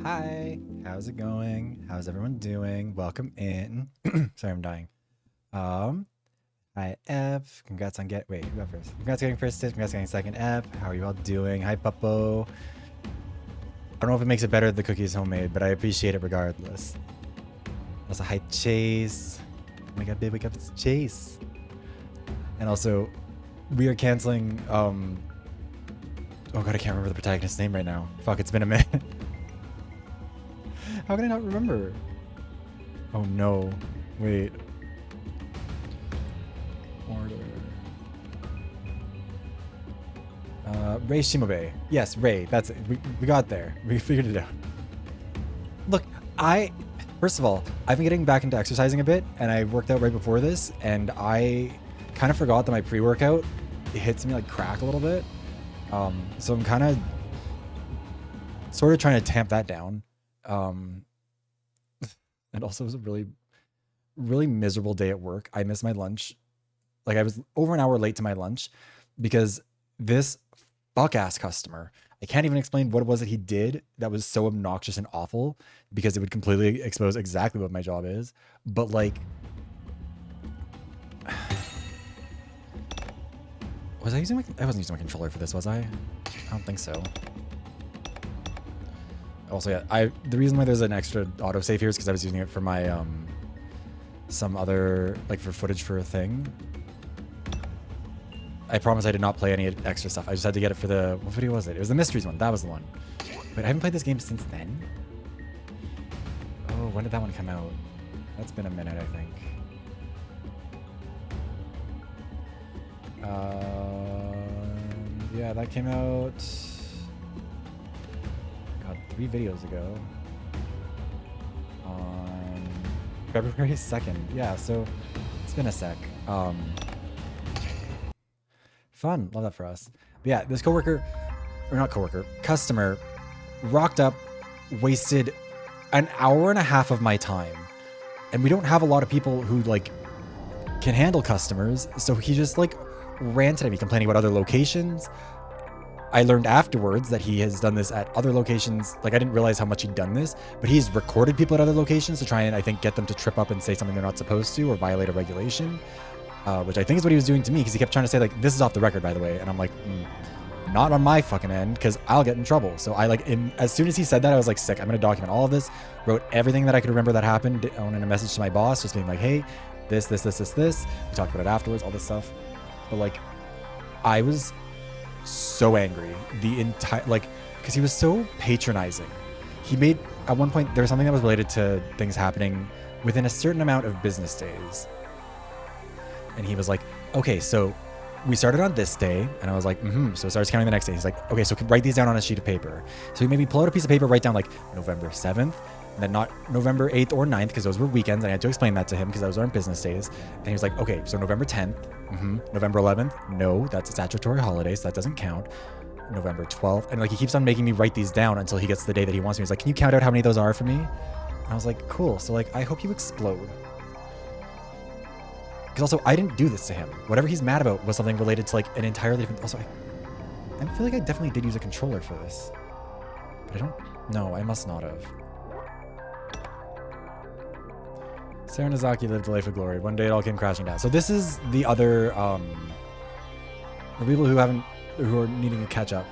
Hi, how's it going? How's everyone doing? Welcome in. Sorry, I'm dying. Um, Hi, F. Congrats on wait, who got first? Congrats on getting first stitch. Congrats on getting second, F. How are you all doing? Hi, Puppo. I don't know if it makes it better that the cookie's homemade, but I appreciate it regardless. Also, hi, Chase. Oh my god, babe, wake up, it's Chase. And also, we are canceling, oh god, I can't remember the protagonist's name right now. Fuck, it's been a minute. How can I not remember? Oh no. Wait. Order. Ray Shimobe. Yes, Ray. That's it. We got there. We figured it out. Look, first of all, I've been getting back into exercising a bit, and I worked out right before this, and I kind of forgot that my pre-workout hits me like crack a little bit. So I'm kind of sort of trying to tamp that down. And also it was a really miserable day at work. I missed my lunch. Like I was over an hour late to my lunch because this fuck ass customer, I can't even explain what it was that he did that was so obnoxious and awful because it would completely expose exactly what my job is. But like, I wasn't using my controller for this, was I? I don't think so. Also, yeah, the reason why there's an extra autosave here is because I was using it for my some other, like, for footage for a thing. I promise I did not play any extra stuff. I just had to get it for what video was it? It was the Mysteries one. That was the one. But I haven't played this game since then. Oh, when did that one come out? That's been a minute, I think. Yeah, that came out... God, 3 videos ago. On February 2nd. Yeah, so it's been a sec. Fun. Love that for us. But yeah, this customer rocked up, wasted an hour and a half of my time. And we don't have a lot of people who like can handle customers. So he just like ranted at me, complaining about other locations. I learned afterwards that he has done this at other locations. Like I didn't realize how much he'd done this, but he's recorded people at other locations to try and I think get them to trip up and say something they're not supposed to or violate a regulation. Which I think is what he was doing to me because he kept trying to say like, this is off the record, by the way. And I'm like, not on my fucking end because I'll get in trouble. So I like, as soon as he said that, I was like, sick. I'm going to document all of this. Wrote everything that I could remember that happened in a message to my boss, just being like, hey, this. We talked about it afterwards, all this stuff. But like, I was so angry the entire, like, because he was so patronizing. He made, at one point, there was something that was related to things happening within a certain amount of business days. And he was like, okay, so we started on this day. And I was like, So it starts counting the next day. He's like, okay, so write these down on a sheet of paper. So he made me pull out a piece of paper, write down like November 7th, then not November 8th or 9th, because those were weekends. And I had to explain that to him because those aren't business days. And he was like, okay, so November 10th, November 11th, no, that's a statutory holiday, so that doesn't count. November 12th. And like, he keeps on making me write these down until he gets the day that he wants me. He's like, can you count out how many those are for me? And I was like, cool. So like, I hope you explode. Because also, I didn't do this to him. Whatever he's mad about was something related to like an entirely different... Also, I feel like I definitely did use a controller for this. But I don't... No, I must not have. Sarah Nozaki lived a life of glory. One day it all came crashing down. So this is the other... for people who are needing to catch up.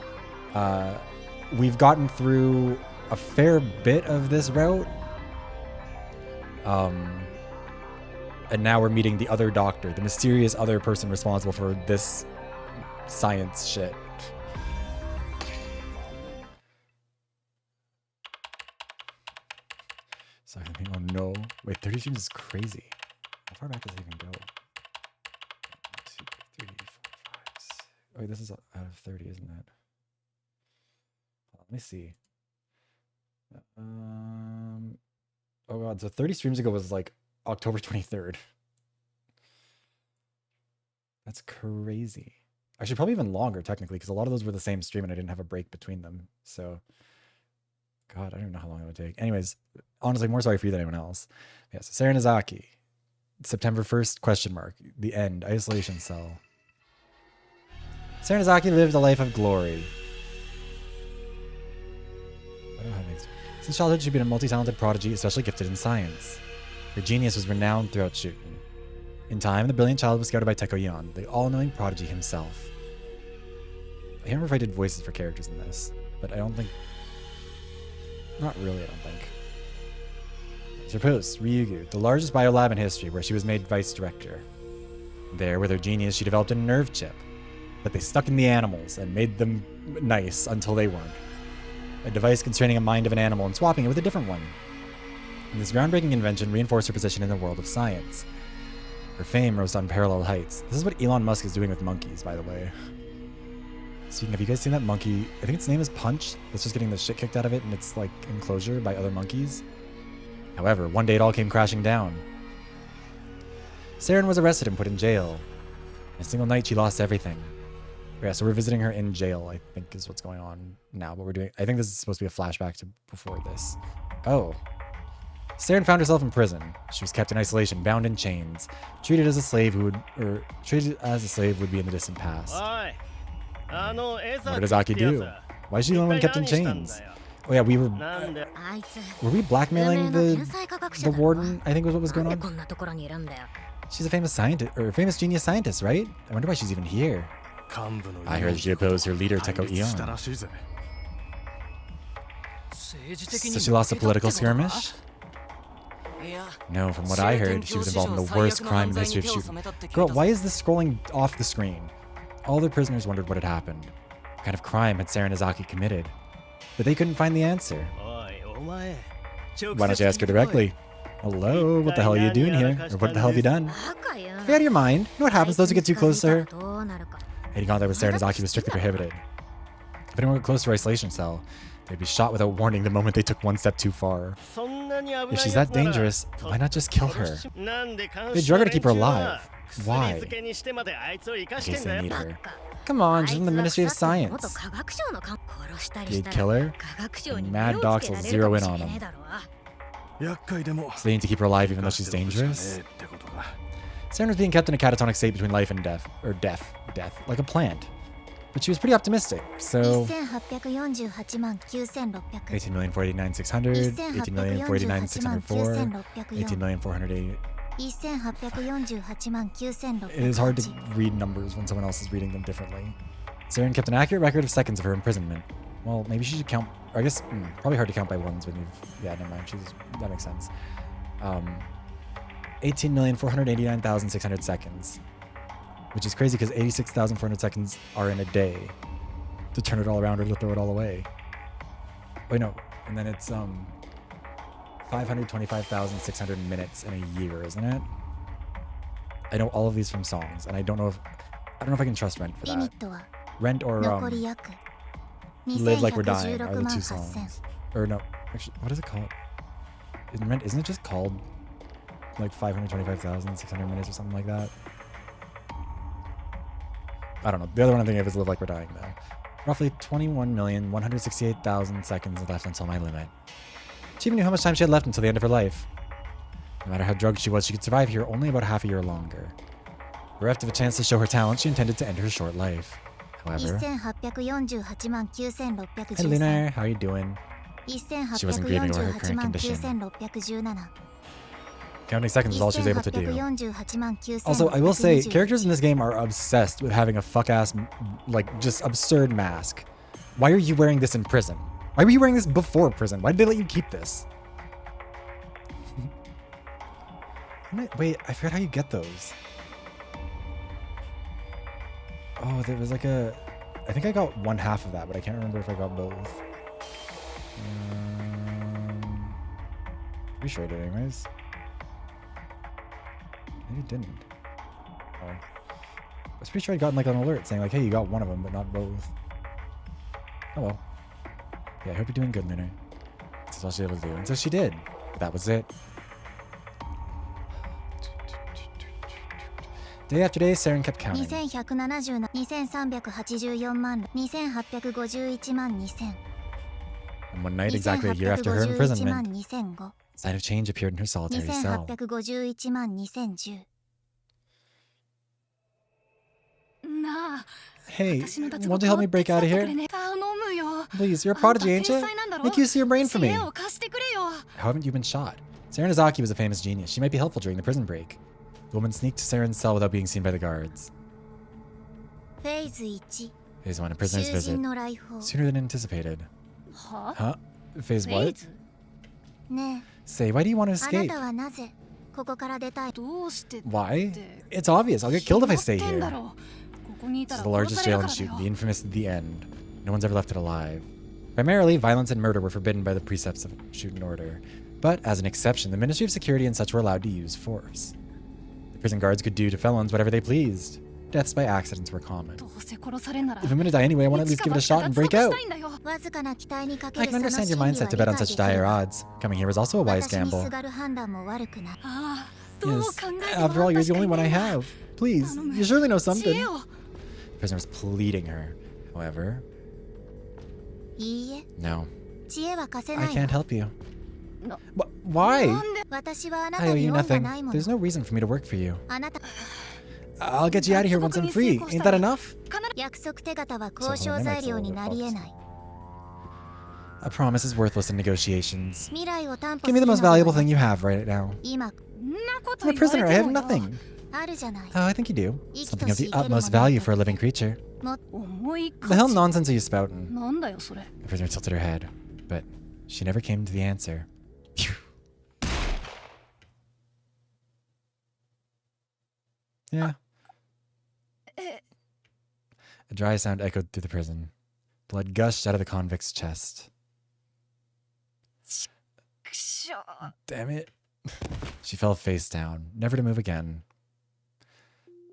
We've gotten through a fair bit of this route. And now we're meeting the other doctor, the mysterious other person responsible for this science shit. Sorry, oh no. Wait, 30 streams is crazy. How far back does it even go? 1, 2, 3, 4, 5, 6. Oh, wait, this is out of 30, isn't it? Let me see. Oh god, so 30 streams ago was like October 23rd. That's crazy. Actually, probably even longer, technically, because a lot of those were the same stream and I didn't have a break between them. So, God, I don't even know how long it would take. Anyways, honestly, more sorry for you than anyone else. Yeah, so Sarah Nozaki, September 1st, question mark. The end, isolation cell. Sarah Nozaki lived a life of glory. I don't have any... Since childhood, she'd been a multi-talented prodigy, especially gifted in science. Her genius was renowned throughout Shuten. In time, the brilliant child was scouted by Tekoyon, the all-knowing prodigy himself. I can't remember if I did voices for characters in this, but I don't think... Not really, I don't think. Her post, Ryugu, the largest biolab in history, where she was made vice director. There, with her genius, she developed a nerve chip that they stuck in the animals and made them nice until they weren't. A device constraining a mind of an animal and swapping it with a different one. And this groundbreaking invention reinforced her position in the world of science. Her fame rose to unparalleled heights. This is what Elon Musk is doing with monkeys, by the way. Speaking of, have you guys seen that monkey? I think its name is Punch. That's just getting the shit kicked out of it in its like enclosure by other monkeys. However, one day it all came crashing down. Saren was arrested and put in jail. In a single night, she lost everything. Yeah, so we're visiting her in jail, I think is what's going on now. But we're doing, I think this is supposed to be a flashback to before this. Oh. Saren found herself in prison. She was kept in isolation, bound in chains, treated as a slave would be in the distant past. What did Azaki do? Why is she the only one kept in chains? Oh yeah, were we blackmailing the warden? I think was what was going on. She's a famous scientist, or famous genius scientist, right? I wonder why she's even here. I heard she opposed her leader, Tekoyon. So she lost a political skirmish? No, from what I heard, she was involved in the worst crime in the history of Shuten. Girl, why is this scrolling off the screen? All the prisoners wondered what had happened. What kind of crime had Saren Azaki committed? But they couldn't find the answer. Why don't you ask her directly? Hello, what the hell are you doing here? Or what the hell have you done? Get out of your mind. You know what happens to those who get too close to her? Any contact with Saren Azaki was strictly prohibited. If anyone got close to her isolation cell, they'd be shot without warning the moment they took one step too far. If she's that dangerous, why not just kill her? They drug her to keep her alive. Why? In case they need her. Come on, she's in the Ministry of Science. They'd kill her, and mad docs will zero in on them. So they need to keep her alive even though she's dangerous? Saren was being kept in a catatonic state between life and death, or death, like a plant. But she was pretty optimistic, so 18,489,600, 18,489,604, 18,480. It is hard to read numbers when someone else is reading them differently. Saren kept an accurate record of seconds of her imprisonment. Well, maybe she should count, or I guess, probably hard to count by ones when you've, yeah, never mind, that makes sense. 18,489,600 seconds. Which is crazy because 86,400 seconds are in a day to turn it all around or to throw it all away. Wait, no. And then it's 525,600 minutes in a year, isn't it? I know all of these from songs, and I don't know if I can trust Rent for that. Rent or Live Like We're Dying are the two songs. Or no, actually, what is it called? Isn't it just called like 525,600 minutes or something like that? I don't know. The other one I'm thinking of is Live Like We're Dying, though. Roughly 21,168,000 seconds left until my limit. She even knew how much time she had left until the end of her life. No matter how drugged she was, she could survive here only about half a year longer. Bereft of a chance to show her talent, she intended to end her short life. However... Hey Lunar, how are you doing? She wasn't grieving over her current condition. Counting seconds is all she was able to do. Also, I will say, characters in this game are obsessed with having a fuck-ass, like, just absurd mask. Why are you wearing this in prison? Why were you wearing this before prison? Why did they let you keep this? Wait, I forgot how you get those. Oh, there was like a... I think I got one half of that, but I can't remember if I got both. Pretty sure I did anyways. Maybe it didn't. Oh. I was pretty sure I'd gotten like an alert saying like, hey, you got one of them, but not both. Oh well. Yeah, I hope you're doing good, Lunar. That's all she was able to do. And so she did. But that was it. Day after day, Saren kept counting. And one night, exactly a year after her imprisonment, a sign of change appeared in her solitary cell. Hey, won't you help me break out of here? Please, you're a prodigy, ain't you? Make use of your brain for me. How haven't you been shot? Saren Izaki was a famous genius. She might be helpful during the prison break. The woman sneaked to Saren's cell without being seen by the guards. Phase 1, a prisoner's visit. Sooner than anticipated. Huh? Phase what? Say, why do you want to escape? Why? It's obvious. I'll get killed if I stay here. This is the largest jail in Shuten, the infamous The End. No one's ever left it alive. Primarily, violence and murder were forbidden by the precepts of SHUTEN Order. But, as an exception, the Ministry of Security and such were allowed to use force. The prison guards could do to felons whatever they pleased. Deaths by accidents were common. If I'm gonna die anyway, I want to at least give it a shot and break out. I can understand your mindset to bet on such dire odds. Coming here was also a wise gamble. Yes, after all, you're the only one I have. Please, you surely know something. The prisoner was pleading her. However... No. I can't help you. Why? I owe you nothing. There's no reason for me to work for you. I'll get you out of here once I'm free. Ain't that enough? A promise is worthless in negotiations. Give me the most valuable thing you have right now. I'm a prisoner. I have nothing. Oh, I think you do. Something of the utmost value for a living creature. The hell nonsense are you spouting? The prisoner tilted her head, but she never came to the answer. Phew. Yeah. A dry sound echoed through the prison. Blood gushed out of the convict's chest. Damn it. She fell face down, never to move again.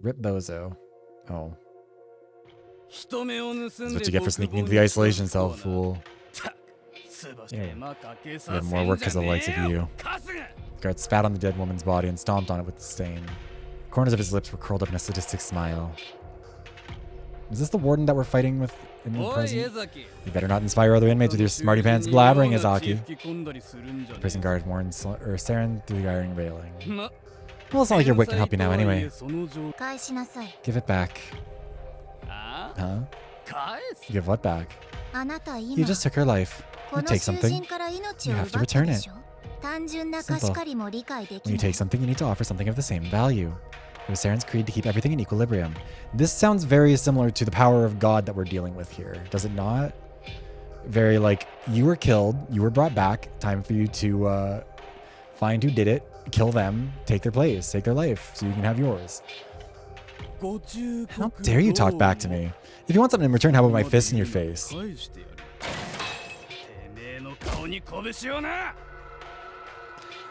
Rip Bozo. Oh. That's what you get for sneaking into the isolation cell, fool. Yeah. You have more work because of the likes of you. The guard spat on the dead woman's body and stomped on it with disdain. The corners of his lips were curled up in a sadistic smile. Is this the warden that we're fighting with in the prison? You better not inspire other inmates with your smarty pants blabbering, Izaki. The prison guard warned Saren through the iron railing. Well, it's not like your wit can help you now anyway. Give it back. Huh? Give what back? You just took her life. You take something, you have to return it. Simple. When you take something, you need to offer something of the same value. It was Saren's creed to keep everything in equilibrium. This sounds very similar to the power of God that we're dealing with here, does it not? Very like, you were killed, you were brought back, time for you to find who did it, kill them, take their place, take their life, so you can have yours. How dare you talk back to me? If you want something in return, how about my fist in your face?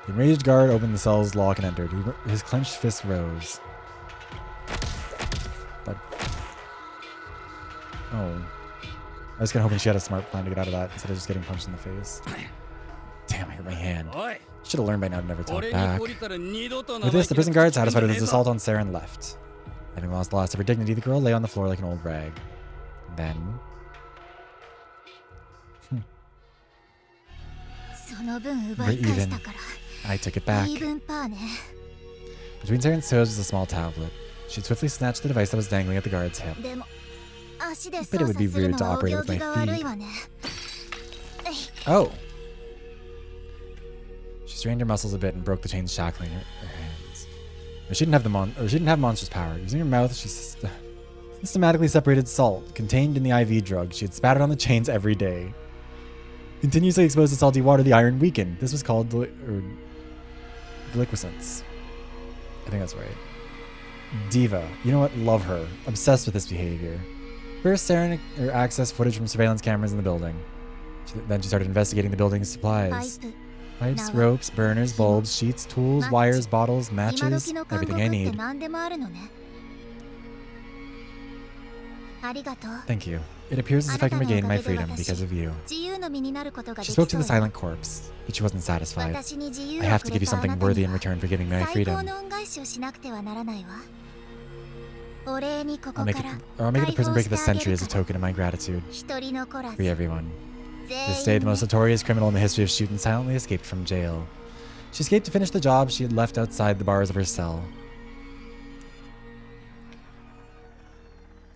The enraged guard opened the cell's lock and entered. His clenched fist rose. But... Oh. I was kind of hoping she had a smart plan to get out of that instead of just getting punched in the face. Damn, I hurt my hand. Should have learned by now to never talk back. With this, the prison guard, satisfied with his assault on Saren, left. Having lost the last of her dignity, the girl lay on the floor like an old rag. Then... We're even. I took it back. Between Saren's toes was a small tablet. She swiftly snatched the device that was dangling at the guard's hip. But it would be rude to operate it with my feet. Oh! She strained her muscles a bit and broke the chains shackling her hands. She didn't have monstrous power. Using her mouth, she systematically separated salt contained in the IV drug. She had spat it on the chains every day. Continuously exposed to salty water, the iron weakened. This was called deliquescence. I think that's right. Diva. You know what? Love her. Obsessed with this behavior. First, Saren accessed footage from surveillance cameras in the building. Then she started investigating the building's supplies. Pipes, ropes, burners, bulbs, sheets, tools, wires, bottles, matches, everything I need. Thank you. It appears as if I can regain my freedom because of you. She spoke to the silent corpse, but she wasn't satisfied. I have to give you something worthy in return for giving me my freedom. I'll make it the prison break of the century as a token of my gratitude. Free everyone. This day, the most notorious criminal in the history of Shuten silently escaped from jail. She escaped to finish the job she had left outside the bars of her cell.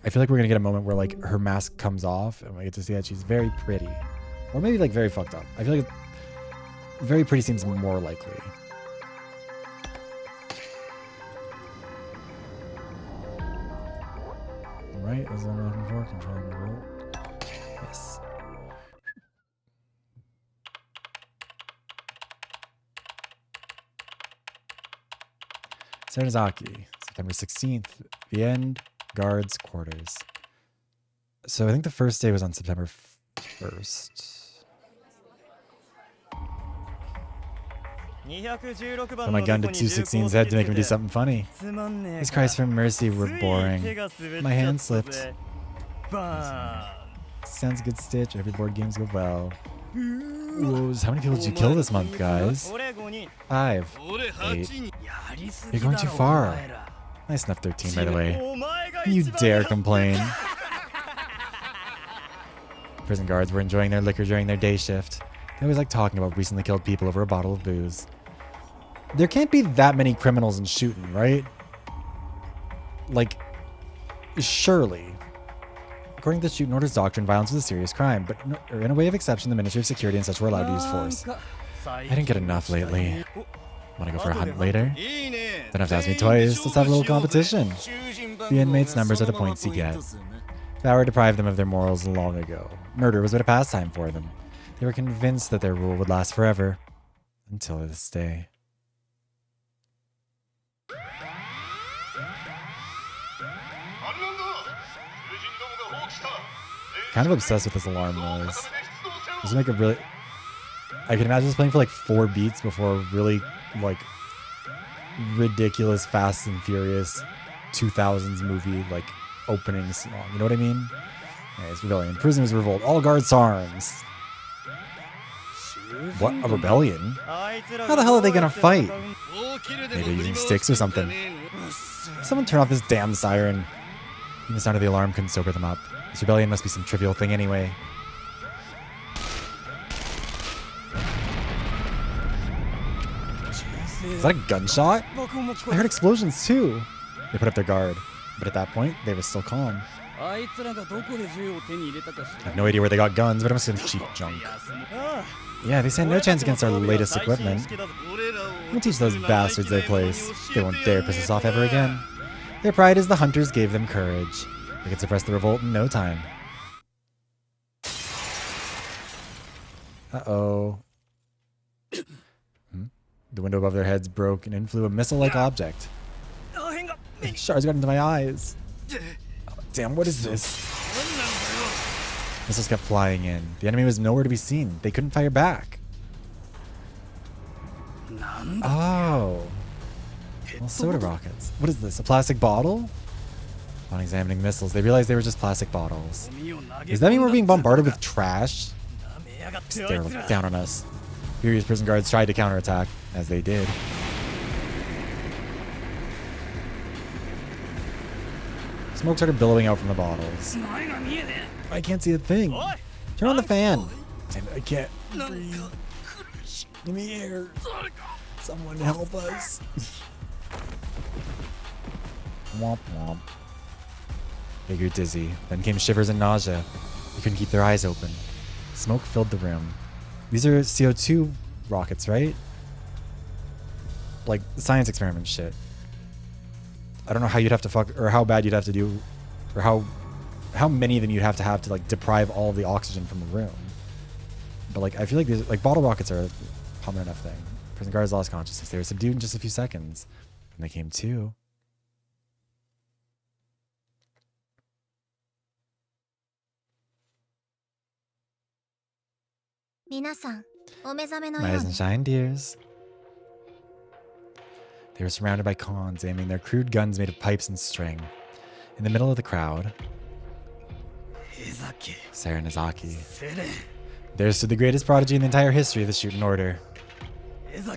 I feel like we're gonna get a moment where like her mask comes off and we get to see that she's very pretty. Or maybe like very fucked up. I feel like very pretty seems more likely. Right, that's what I'm looking for. Controlling the roll. Yes. Serenazaki, September 16th, the end, guards, quarters. So I think the first day was on September 1st. Put my gun to 216's head to make him do something funny. His cries for mercy were boring. My hand slipped. Sounds good, Stitch. Every board games go well. Whoa, how many people did you kill this month, guys? 5. 8. You're going too far. Nice enough 13, by the way. You dare complain. Prison guards were enjoying their liquor during their day shift. They always like talking about recently killed people over a bottle of booze. There can't be that many criminals in Shooten, right? Like, surely. According to the Shooten Order's doctrine, violence is a serious crime, but in a way of exception, the Ministry of Security and such were allowed to use force. I didn't get enough lately. Want to go for a hunt later? Don't have to ask me twice. Let's have a little competition. The inmates' numbers are the points you get. Power deprived them of their morals long ago. Murder was but a pastime for them. They were convinced that their rule would last forever. Until this day. Kind of obsessed with this alarm noise. This make a really... I can imagine this playing for like 4 beats before a really, like, ridiculous Fast and Furious 2000s movie, like, opening song. You know what I mean? Anyways, rebellion. Prisoners revolt. All guards arms. What? A rebellion? How the hell are they gonna fight? Maybe using sticks or something. Someone turn off this damn siren. Even the sound of the alarm couldn't sober them up. This rebellion must be some trivial thing anyway. Is that a gunshot? I heard explosions too. They put up their guard, but at that point, they were still calm. I have no idea where they got guns, but it must have been cheap junk. Yeah, they stand no chance against our latest equipment. We'll teach those bastards their place. They won't dare piss us off ever again. Their pride is the hunters gave them courage. They could suppress the revolt in no time. Uh-oh. The window above their heads broke and in flew a missile-like object. Shards got into my eyes. Oh, damn, what is this? Missiles kept flying in. The enemy was nowhere to be seen. They couldn't fire back. Oh. Well, soda rockets. What is this? A plastic bottle? Upon examining missiles, they realized they were just plastic bottles. Does that mean we're being bombarded with trash? They're looking down on us. Furious prison guards tried to counterattack, as they did. Smoke started billowing out from the bottles. I can't see a thing. Turn on the fan. Damn it, I can't breathe. Give me air. Someone help us. Womp womp. They grew dizzy. Then came shivers and nausea. They couldn't keep their eyes open. Smoke filled the room. These are CO2 rockets, right? Like science experiment shit. I don't know how you'd have to fuck, or how bad you'd have to do, or how many of them you'd have to like deprive all of the oxygen from the room. But like I feel like these like bottle rockets are a common enough thing. Prison guards lost consciousness. They were subdued in just a few seconds. And they came to. Rise and shine, dears. They were surrounded by cons, aiming their crude guns made of pipes and string. In the middle of the crowd, Serenazaki. There stood the greatest prodigy in the entire history of the Shooten Order.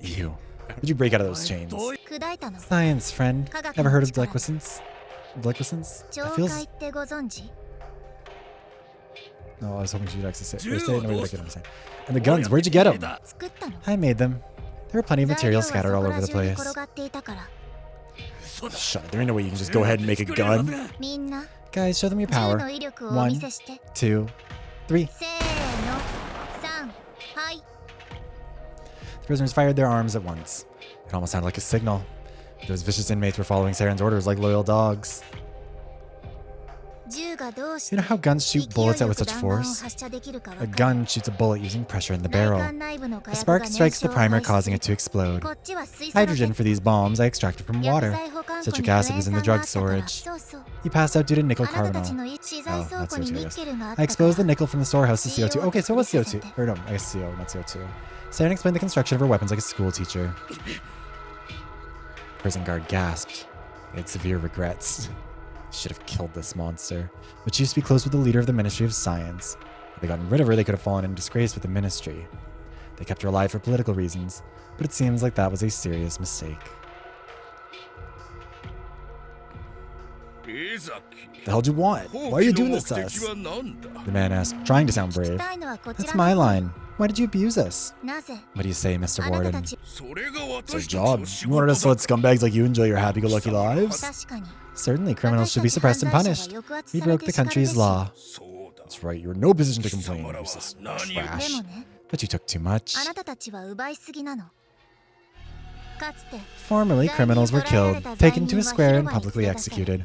You. How did you break out of those chains? Science, friend. Ever heard of deliquescence? Deliquescence? It feels... No, I was hoping she'd actually say it. No way I could understand. And the guns, where'd you get them? I made them. There were plenty of material scattered all over the place. Shut it. There ain't no way you can just go ahead and make a gun. Guys, show them your power. 1, 2, 3. The prisoners fired their arms at once. It almost sounded like a signal. Those vicious inmates were following Saren's orders like loyal dogs. You know how guns shoot bullets out with such force? A gun shoots a bullet using pressure in the barrel. A spark strikes the primer, causing it to explode. Hydrogen for these bombs I extracted from water. Citric acid was in the drug storage. He passed out due to nickel carbonyl. Oh, not CO2, yes. I exposed the nickel from the storehouse to CO2. Okay, so it was CO2. Or no, I guess CO, not CO2. Saren explained the construction of her weapons like a school teacher. Prison guard gasped. He had severe regrets. Should have killed this monster. But she used to be close with the leader of the Ministry of Science. If they gotten rid of her, they could have fallen in disgrace with the ministry. They kept her alive for political reasons, but it seems like that was a serious mistake. The hell do you want? Why are you doing this to us? The man asked, trying to sound brave. That's my line. Why did you abuse us? What do you say, Mr. Warden? It's our job. You wanted us to let scumbags like you enjoy your happy-go-lucky lives? Certainly, criminals should be suppressed and punished. We broke the country's law. That's right, you're in no position to complain, useless trash. But you took too much. Formerly, criminals were killed, taken to a square and publicly executed.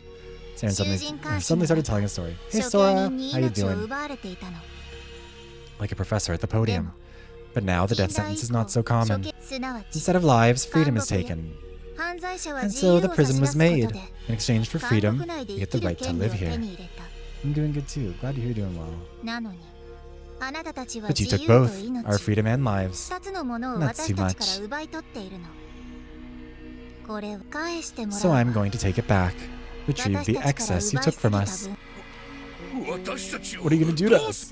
Saren suddenly started telling a story. Hey Sora, how you doing? Like a professor at the podium. But now the death sentence is not so common. Instead of lives, freedom is taken. And so the prison was made. In exchange for freedom, you get the right to live here. I'm doing good too. Glad to hear you're doing well. But you took both, our freedom and lives. That's too much. So I'm going to take it back. Retrieve the excess you took from us. What are you going to do to us?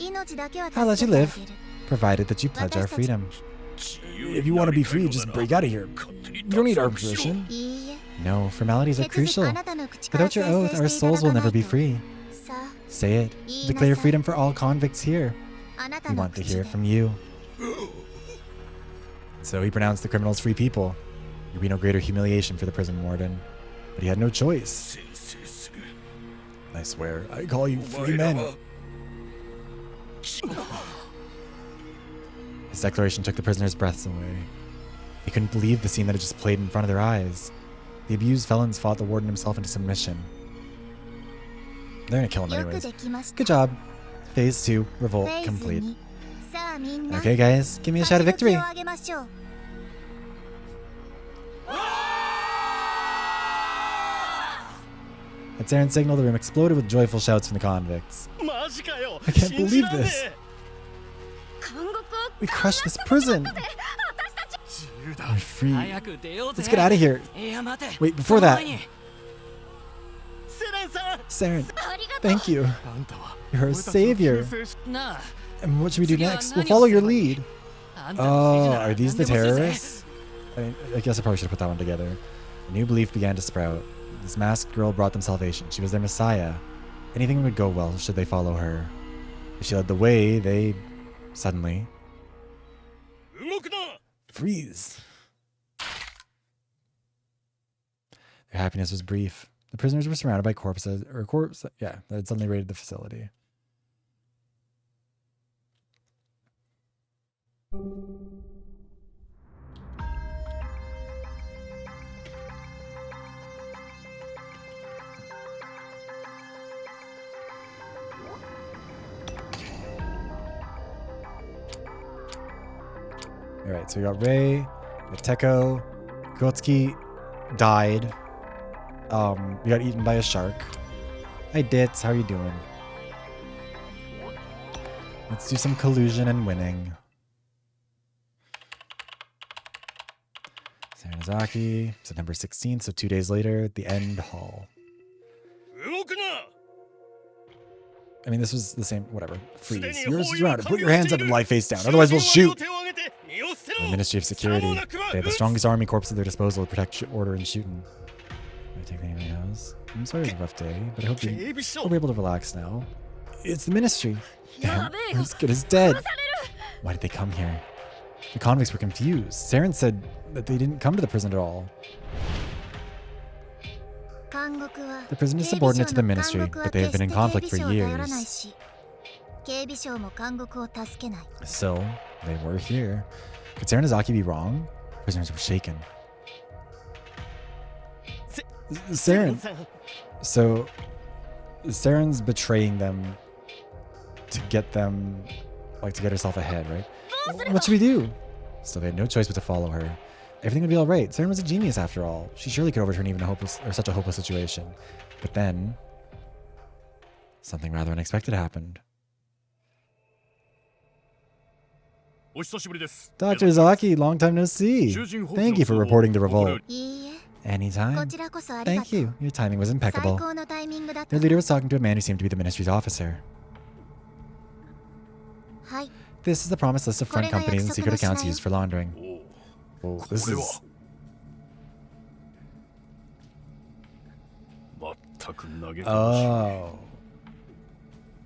I'll let you live, provided that you pledge our freedom. If you want to be free, just break out of here. You don't need our permission. No, formalities are crucial. Without your oath, our souls will never be free. Say it. Declare freedom for all convicts here. We want to hear from you. So he pronounced the criminals free people. There would be no greater humiliation for the prison warden. But he had no choice. I swear, I call you free men. His declaration took the prisoners' breaths away. They couldn't believe the scene that had just played in front of their eyes. The abused felons fought the warden himself into submission. They're gonna kill him anyways. Good job. Phase 2, revolt complete. Okay guys, give me a shout of victory. At Saren's signal, the room exploded with joyful shouts from the convicts. I can't believe this. We crushed this prison. We're free. Let's get out of here. Wait, before that. Saren, thank you. You're a savior. And what should we do next? We'll follow your lead. Oh, are these the terrorists? I guess I probably should have put that one together. A new belief began to sprout. This masked girl brought them salvation. She was their messiah. Anything would go well should they follow her. If she led the way, they suddenly freeze. Their happiness was brief. The prisoners were surrounded by corpses, that had suddenly raided the facility. Alright, so we got Rei, we got Teko, Gotsuki died. We got eaten by a shark. Hi Ditz, how are you doing? Let's do some collusion and winning. Saranazaki, September 16th, so 2 days later, the end hall. I mean, this was the same, whatever. Freeze. You're surrounded. Put your hands up and lie face down, otherwise we'll shoot. The Ministry of Security. They had the strongest army corps at their disposal to protect order in Shuten. Take the enemy house. I'm sorry it was a rough day, but I hope we'll be able to relax now. It's the Ministry. Damn, they're as good as dead. Why did they come here? The convicts were confused. Saren said that they didn't come to the prison at all. The prison is subordinate to the ministry, but they have been in conflict for years. So, they were here. Could Serenazaki be wrong? Prisoners were shaken. Saren! So, Saren's betraying them to get them, like, to get herself ahead, right? What should we do? So they had no choice but to follow her. Everything would be alright. Saren was a genius after all. She surely could overturn even such a hopeless situation. But then, something rather unexpected happened. Dr. Zaki, long time no see. Thank you for reporting the revolt. Anytime. Thank you. Your timing was impeccable. Their leader was talking to a man who seemed to be the ministry's officer. This is the promised list of front companies and secret accounts used for laundering. Oh, this is... Oh.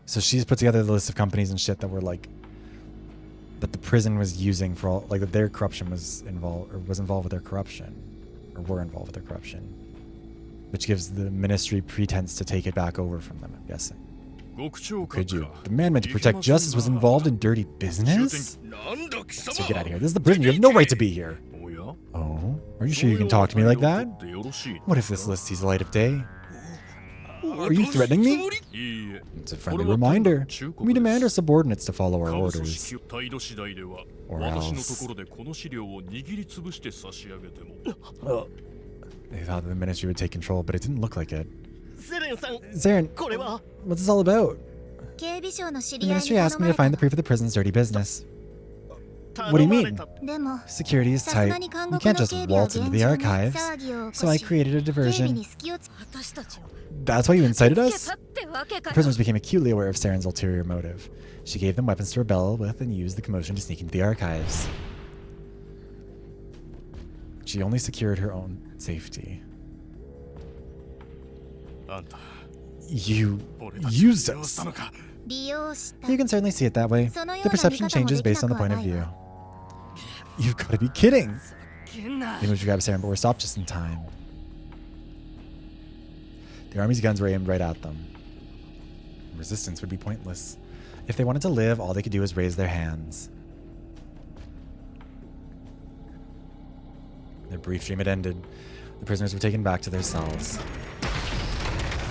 So she's put together the list of companies and shit that were like... that the prison was using for all... like that their corruption was involved... or was involved with their corruption. Or were involved with their corruption. Which gives the ministry pretense to take it back over from them, I'm guessing. Could you? The man meant to protect justice was involved in dirty business? So get out of here. This is the prison. You have no right to be here. Oh? Are you sure you can talk to me like that? What if this list sees the light of day? Are you threatening me? It's a friendly reminder. We demand our subordinates to follow our orders. Or else... They thought the ministry would take control, but it didn't look like it. Saren, what's this all about? The ministry asked me to find the proof of the prison's dirty business. What do you mean? Security is tight. You can't just waltz into the archives. So I created a diversion. That's why you incited us? The prisoners became acutely aware of Saren's ulterior motive. She gave them weapons to rebel with and used the commotion to sneak into the archives. She only secured her own safety. You used us. You can certainly see it that way. The perception changes based on the point of view. You've got to be kidding. They moved to grab Saren, but were stopped just in time. The army's guns were aimed right at them. Resistance would be pointless. If they wanted to live, all they could do was raise their hands. Their brief dream had ended. The prisoners were taken back to their cells.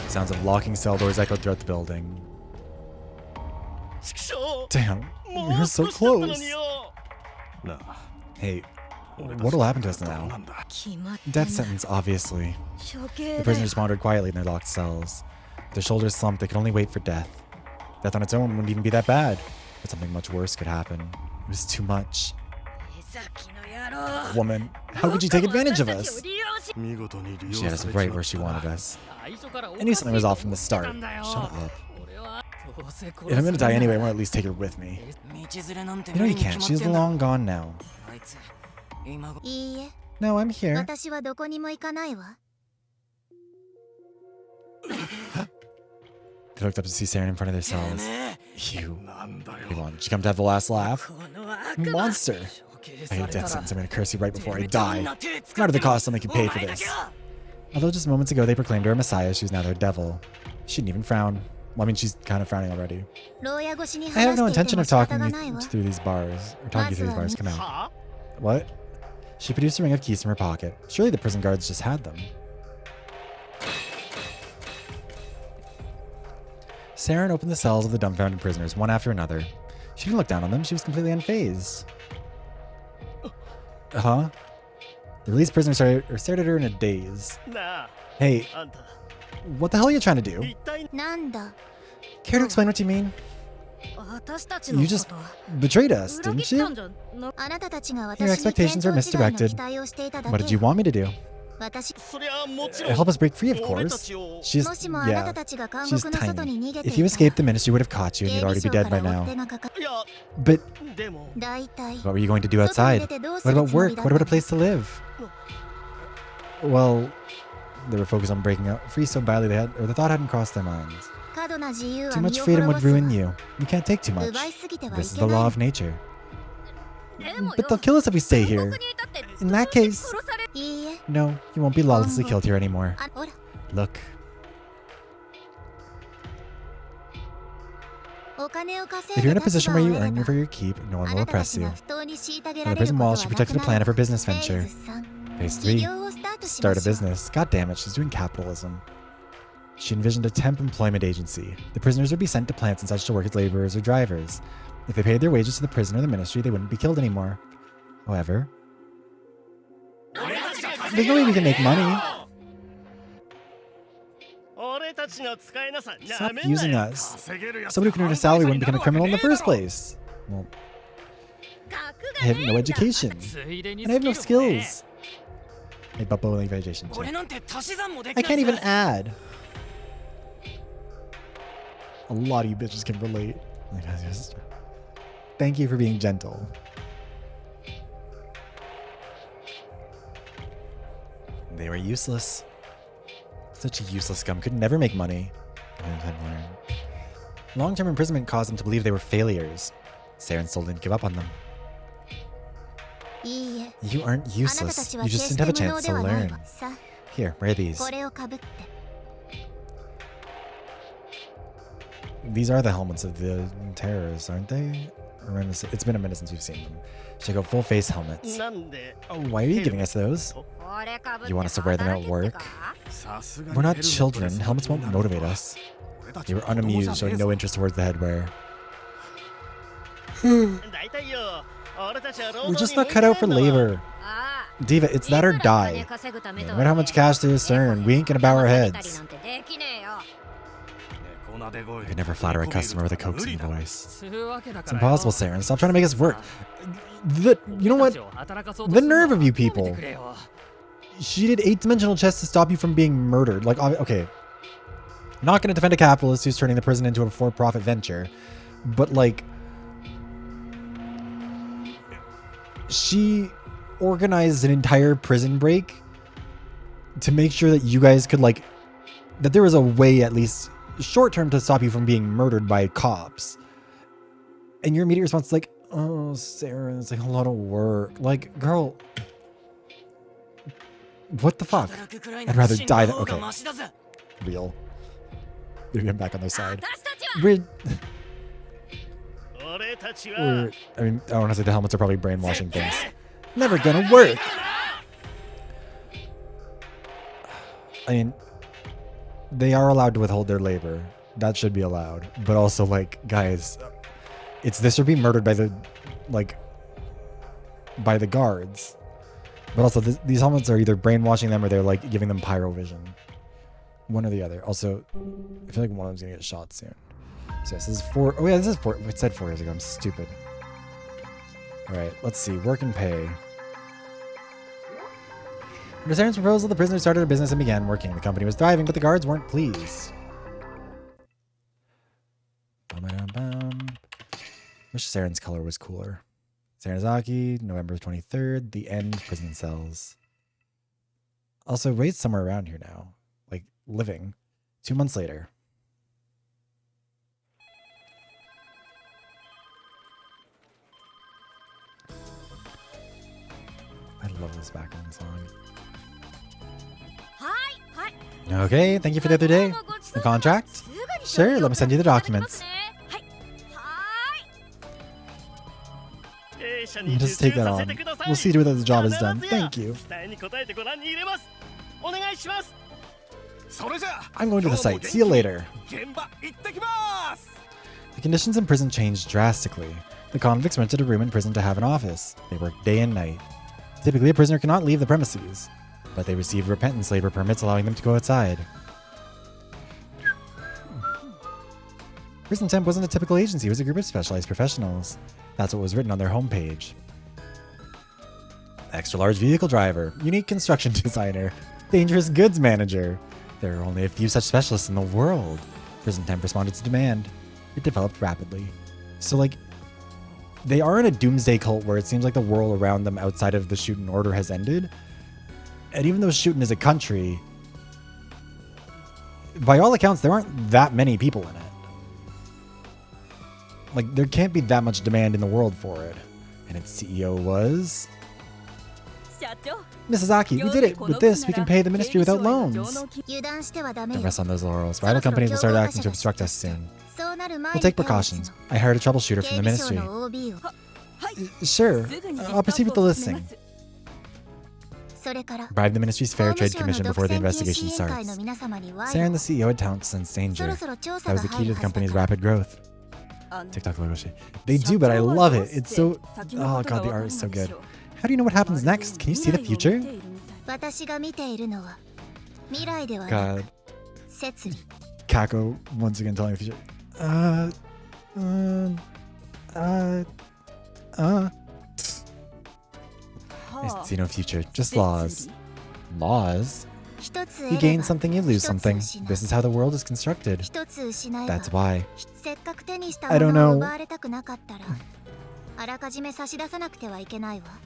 Sounds of locking cell doors echoed throughout the building. Damn, we were so close. Hey, what'll happen to us now? Death sentence, obviously. The prisoners wandered quietly in their locked cells. Their shoulders slumped, they could only wait for death. Death on its own wouldn't even be that bad, but something much worse could happen. It was too much. Woman, how could you take advantage of us? She had us right where she wanted us. I knew something was off from the start. Shut up. If I'm gonna die anyway, I want to at least take her with me. You know you can't. She's long gone now. No, I'm here. They looked up to see Saren in front of their cells. You. Come on, did you come to have the last laugh? Monster. I hate death sentence. I'm gonna curse you right before I die. Not at the cost I'll make you pay for this. Although just moments ago they proclaimed her a messiah, she was now their devil. She didn't even frown. Well, I mean, she's kind of frowning already. I have no intention of talking you through these bars. Or talking you through these bars. Come out. What? She produced a ring of keys from her pocket. Surely the prison guards just had them. Saren opened the cells of the dumbfounded prisoners, one after another. She didn't look down on them. She was completely unfazed. Huh? The released prisoner stared at her in a daze. Hey, what the hell are you trying to do? Care to explain what you mean? You just betrayed us, didn't you? Your expectations were misdirected. What did you want me to do? Help us break free, of course. She's tiny. If you escaped, the ministry would have caught you and you'd already be dead by now. But what were you going to do outside? What about work? What about a place to live? Well, they were focused on breaking out free so badly the thought hadn't crossed their minds. Too much freedom would ruin you. You can't take too much. This is the law of nature. But they'll kill us if we stay here. In that case... No, you won't be lawlessly killed here anymore. Look. If you're in a position where you earn for your keep, no one will oppress you. On the prison wall, she protected a plan of her business venture. Phase 3. Start a business. God damn it, she's doing capitalism. She envisioned a temp employment agency. The prisoners would be sent to plants and such to work as laborers or drivers. If they paid their wages to the prison or the ministry, they wouldn't be killed anymore. However, there's no way we can make money. Stop using us. Somebody who can earn a salary wouldn't become a criminal in the first place. Well, I have no education. And I have no skills. I can't even add. A lot of you bitches can relate. Thank you for being gentle. They were useless. Such a useless scum. Could never make money. Long-term imprisonment caused them to believe they were failures. Saren still didn't give up on them. You aren't useless. You just didn't have a chance to learn. Here, wear these. These are the helmets of the terrorists, aren't they? It's been a minute since we've seen them. Check out full face helmets. Oh, why are you giving us those? You want us to wear them at work? We're not children. Helmets won't motivate us. They were unamused, showing no interest towards the headwear. We're just not cut out for labor. Diva, it's that or die. No matter how much cash there is earned, we ain't gonna bow our heads. I could never flatter a customer with a coaxing voice. It's impossible, Saren. Stop trying to make us work. You know what? The nerve of you people. She did 8-dimensional chess to stop you from being murdered. Like, okay. Not going to defend a capitalist who's turning the prison into a for-profit venture. But, like, she organized an entire prison break to make sure that you guys could, like, that there was a way, at least short-term, to stop you from being murdered by cops. And your immediate response is like, oh, Sarah, it's like a lot of work. Like, girl, what the fuck? I'd rather die than... Okay. Real. Maybe I'm back on their side. I mean, I want to say the helmets are probably brainwashing things. Never gonna work. I mean, they are allowed to withhold their labor. That should be allowed. But also, like, guys, it's this or be murdered by the, like, by the guards. But also, these helmets are either brainwashing them or they're, like, giving them pyrovision. One or the other. Also, I feel like one of them's gonna get shot soon. So this is 4. Oh yeah, this is 4. It said 4 years ago. I'm stupid. Alright, let's see. Work and pay. Under Saren's proposal, the prisoners started a business and began working. The company was thriving, but the guards weren't pleased. Wish Saren's color was cooler. Saranazaki, November 23rd. The end. Prison cells. Also, Ray's somewhere around here now. Like, living. 2 months later. I love this background song. Okay, thank you for the other day. The contract? Sure, let me send you the documents. Just take that on. We'll see to it that the job is done. Thank you. I'm going to the site. See you later. The conditions in prison changed drastically. The convicts rented a room in prison to have an office. They worked day and night. Typically, a prisoner cannot leave the premises, but they received repentance labor permits allowing them to go outside. Prison Temp wasn't a typical agency, it was a group of specialized professionals. That's what was written on their homepage. Extra large vehicle driver, unique construction designer, dangerous goods manager. There are only a few such specialists in the world. Prison Temp responded to demand. It developed rapidly. So, like, they are in a doomsday cult where it seems like the world around them outside of the SHUTEN Order has ended. And even though SHUTEN is a country, by all accounts, there aren't that many people in it. Like, there can't be that much demand in the world for it. And its CEO was... Mrs. Aki, we did it! With this, we can pay the ministry without loans. Don't rest on those laurels. Rival companies will start acting to obstruct us soon. We'll take precautions. I hired a troubleshooter from the ministry. Sure, I'll proceed with the listing. Bribe the ministry's Fair Trade Commission before the investigation starts. Saren, the CEO, had talent to sense danger. That was the key to the company's rapid growth. TikTok logo shit. They do, but I love it. It's so... Oh god, the art is so good. How do you know what happens next? Can you see the future? God. Kako once again telling the future. I see no future, just laws. Laws? You gain something, you lose something. This is how the world is constructed. That's why. I don't know.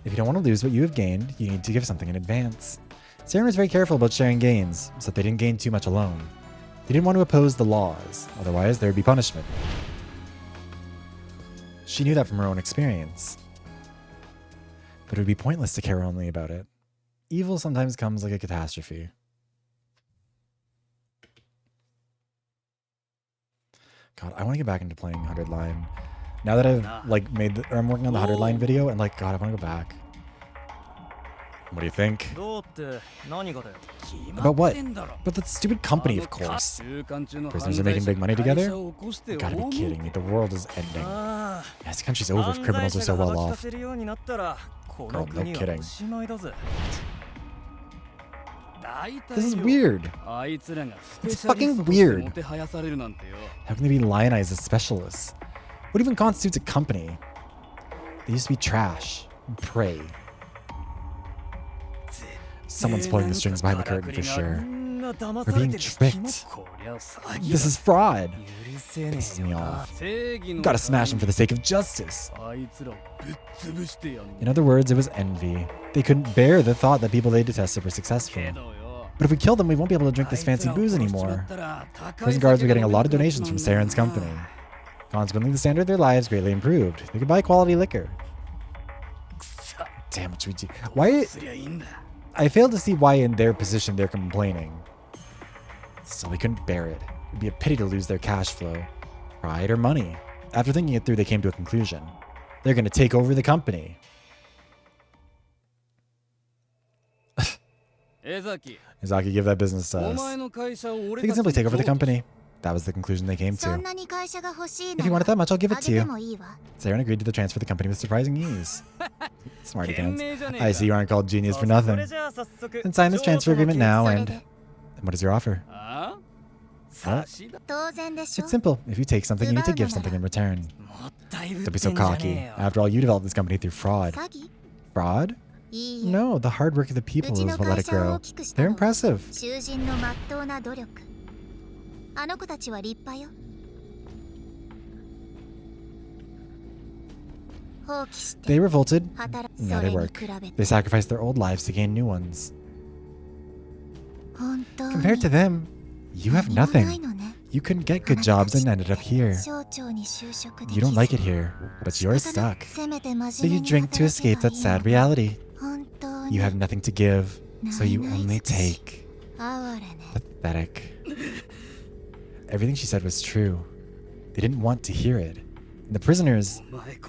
If you don't want to lose what you have gained, you need to give something in advance. Saren was very careful about sharing gains, so that they didn't gain too much alone. He didn't want to oppose the laws, otherwise there would be punishment. She knew that from her own experience. But it would be pointless to care only about it. Evil sometimes comes like a catastrophe. God, I want to get back into playing 100 Line. Now that I've like I'm working on the 100 Line video, and like, God, I want to go back. What do you think? About what? But that stupid company, of course. Prisoners are making big money together? You gotta be kidding me. The world is ending. Yeah, this country's over if criminals are so well off. Girl, no kidding. This is weird. It's fucking weird. How can they be lionized as specialists? What even constitutes a company? They used to be trash, prey. Someone's pulling the strings behind the curtain for sure. We're being tricked. This is fraud. Pisses me off. You gotta smash them for the sake of justice. In other words, it was envy. They couldn't bear the thought that people they detested were successful. But if we kill them, we won't be able to drink this fancy booze anymore. Prison guards were getting a lot of donations from Saren's company. Consequently, the standard of their lives greatly improved. They could buy quality liquor. Damn, what should we do? Why? I fail to see why in their position they're complaining. So they couldn't bear it. It'd be a pity to lose their cash flow. Pride or money. After thinking it through, they came to a conclusion. They're going to take over the company. Izaki, give that business to us. They can simply take over the company. That was the conclusion they came to. If you want it that much, I'll give it to you. Saren agreed to the transfer of the company with surprising ease. Smarty pants. I see you aren't called genius for nothing. Then sign this transfer agreement now and what is your offer? What? It's simple. If you take something, you need to give something in return. Don't be so cocky. After all, you developed this company through fraud. Fraud? No, the hard work of the people is what let it grow. They're impressive. They revolted. Now they work. They sacrificed their old lives to gain new ones. Compared to them, you have nothing. You couldn't get good jobs and ended up here. You don't like it here, but you're stuck. So you drink to escape that sad reality. You have nothing to give, so you only take. Pathetic. Everything she said was true. They didn't want to hear it. And the prisoners...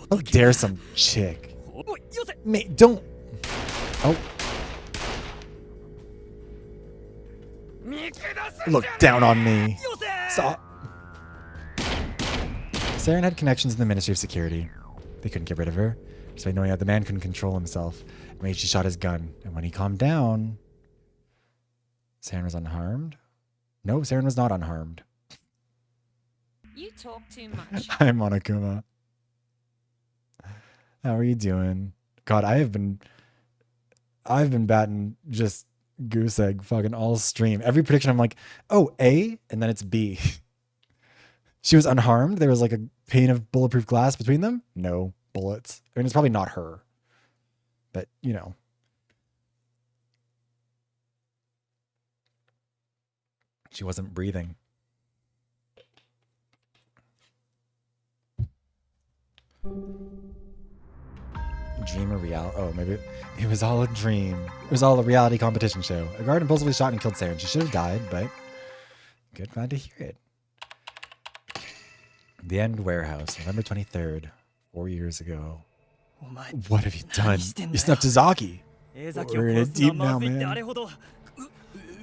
How dare some chick. Mate, don't... Oh. Look down on me. Stop. Saren had connections in the Ministry of Security. They couldn't get rid of her, despite knowing that the man couldn't control himself. Made she shot his gun, and when he calmed down... Saren was unharmed? No, Saren was not unharmed. You talk too much. Hi, Monokuma. How are you doing? God, I've been batting just goose egg fucking all stream. Every prediction I'm like, oh, A, and then it's B. She was unharmed. There was like a pane of bulletproof glass between them. No bullets. I mean, it's probably not her, but you know. She wasn't breathing. dream or reality? Oh, maybe it was all a dream. It was all a reality competition show. A guard impulsively shot and killed Saren. She should have died, but good, glad to hear it. The End Warehouse, November 23rd, 4 years ago. What have you done? You snuffed Izaki. We're in it deep now, man.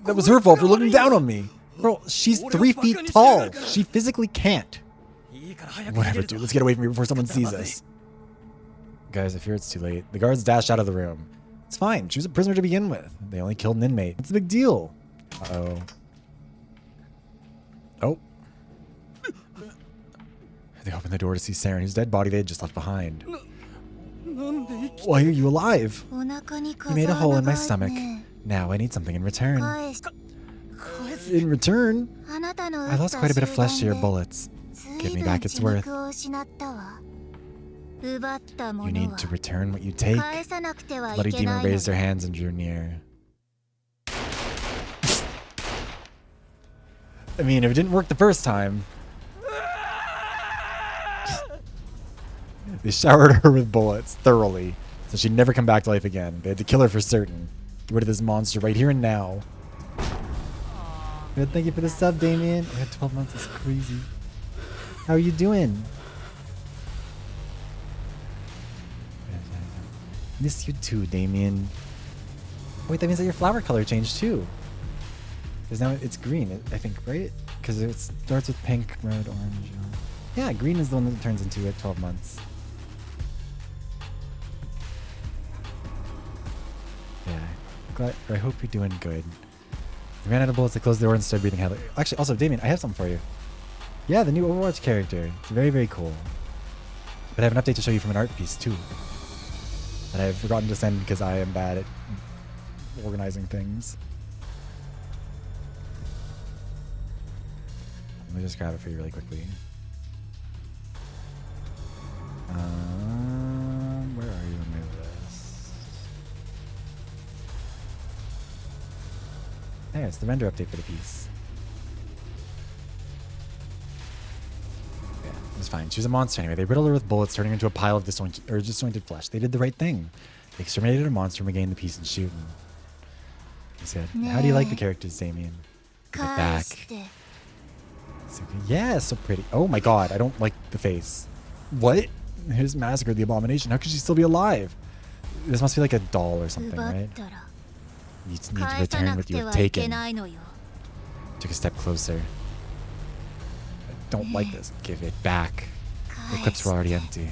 That was her fault for looking down on me. Bro, she's 3 feet tall. She physically can't. Whatever, dude. Let's get away from here before someone sees us. Guys, I fear it's too late. The guards dashed out of the room. It's fine. She was a prisoner to begin with. They only killed an inmate. What's the big deal? Uh-oh. Oh. They opened the door to see Saren, whose dead body they had just left behind. Why are you alive? You made a hole in my stomach. Now I need something in return. In return? I lost quite a bit of flesh to your bullets. Give me back its worth. You need to return what you take. Bloody Demon raised her hands and drew near. I mean, if it didn't work the first time... They showered her with bullets thoroughly, so she'd never come back to life again. They had to kill her for certain. Get rid of this monster right here and now. Good, thank you for the sub, Damien. We had 12 months. That's crazy. How are you doing? Miss you too, Damien. Wait, that means that your flower color changed too. Because now it's green, I think, right? Because it starts with pink, red, orange. Yeah, green is the one that it turns into at 12 months. Yeah, I hope you're doing good. We ran out of bullets, they closed the door and started breathing heavily. Actually, also, Damien, I have something for you. Yeah, the new Overwatch character. It's very, very cool. But I have an update to show you from an art piece, too. That I've forgotten to send because I am bad at organizing things. Let me just grab it for you really quickly. Where are you in my list? There, it's the render update for the piece. Yeah, it was fine. She was a monster anyway. They riddled her with bullets, turning her into a pile of disjointed flesh. They did the right thing. They exterminated a monster and regained the peace and shooting. He said, how do you like the characters, Damien? Give it back. Yeah, so pretty. Oh my god, I don't like the face. What? Here's Massacre the Abomination. How could she still be alive? This must be like a doll or something, right? You need to return what you have taken. Took a step closer. I don't like this. Give it back. The clips were already empty.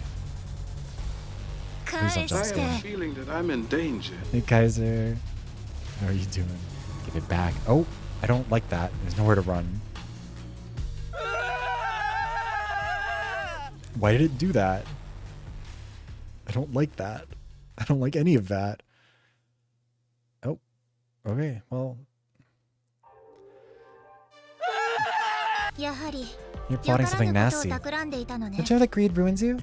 Please don't jump scare. I have a feeling that I'm in danger. Hey, Kaiser. How are you doing? Give it back. Oh, I don't like that. There's nowhere to run. Why did it do that? I don't like that. I don't like any of that. Oh, okay, well. You're plotting something nasty. Don't you know that greed ruins you?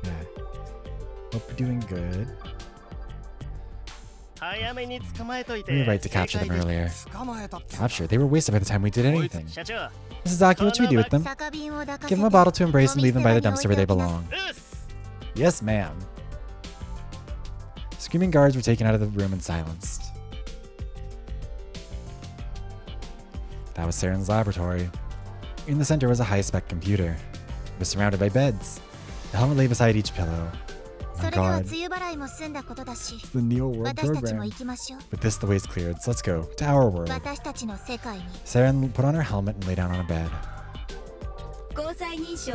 Yeah. Hope you're doing good. We were right to capture them earlier. Capture? They were wasted by the time we did anything. Mrs. Aki, what should we do with them? Give them a bottle to embrace and leave them by the dumpster where they belong. Yes, ma'am. Screaming guards were taken out of the room and silenced. That was Saren's laboratory. In the center was a high-spec computer. It was surrounded by beds. The helmet lay beside each pillow. Oh my god. It's the Neo World program. But this, the way's cleared, so let's go to our world. Saren put on her helmet and lay down on a bed. Put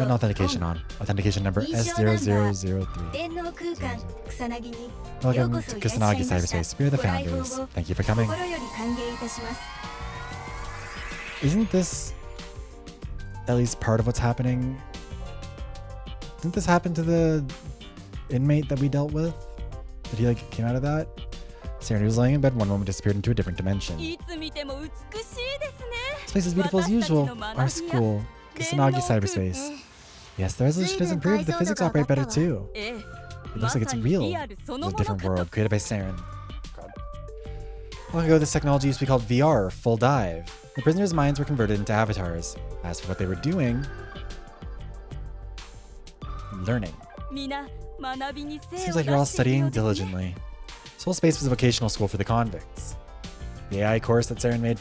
an authentication on. Authentication number S0003. Welcome to Kusanagi Cyberspace. We are the founders. Thank you for coming. Isn't this at least part of what's happening? Didn't this happen to the inmate that we dealt with? Did he like came out of that? Saren was laying in bed one moment, disappeared into a different dimension. This place is beautiful as usual. Our school. Kusanagi Cyberspace. Yes, the resolution has improved. The physics operate better too. It looks like it's real. It's a different world created by Saren. God. Long ago, this technology used to be called VR, or full dive. The prisoners' minds were converted into avatars. As for what they were doing, learning. Seems like you're all studying diligently. This whole space was a vocational school for the convicts. The AI course that Saren made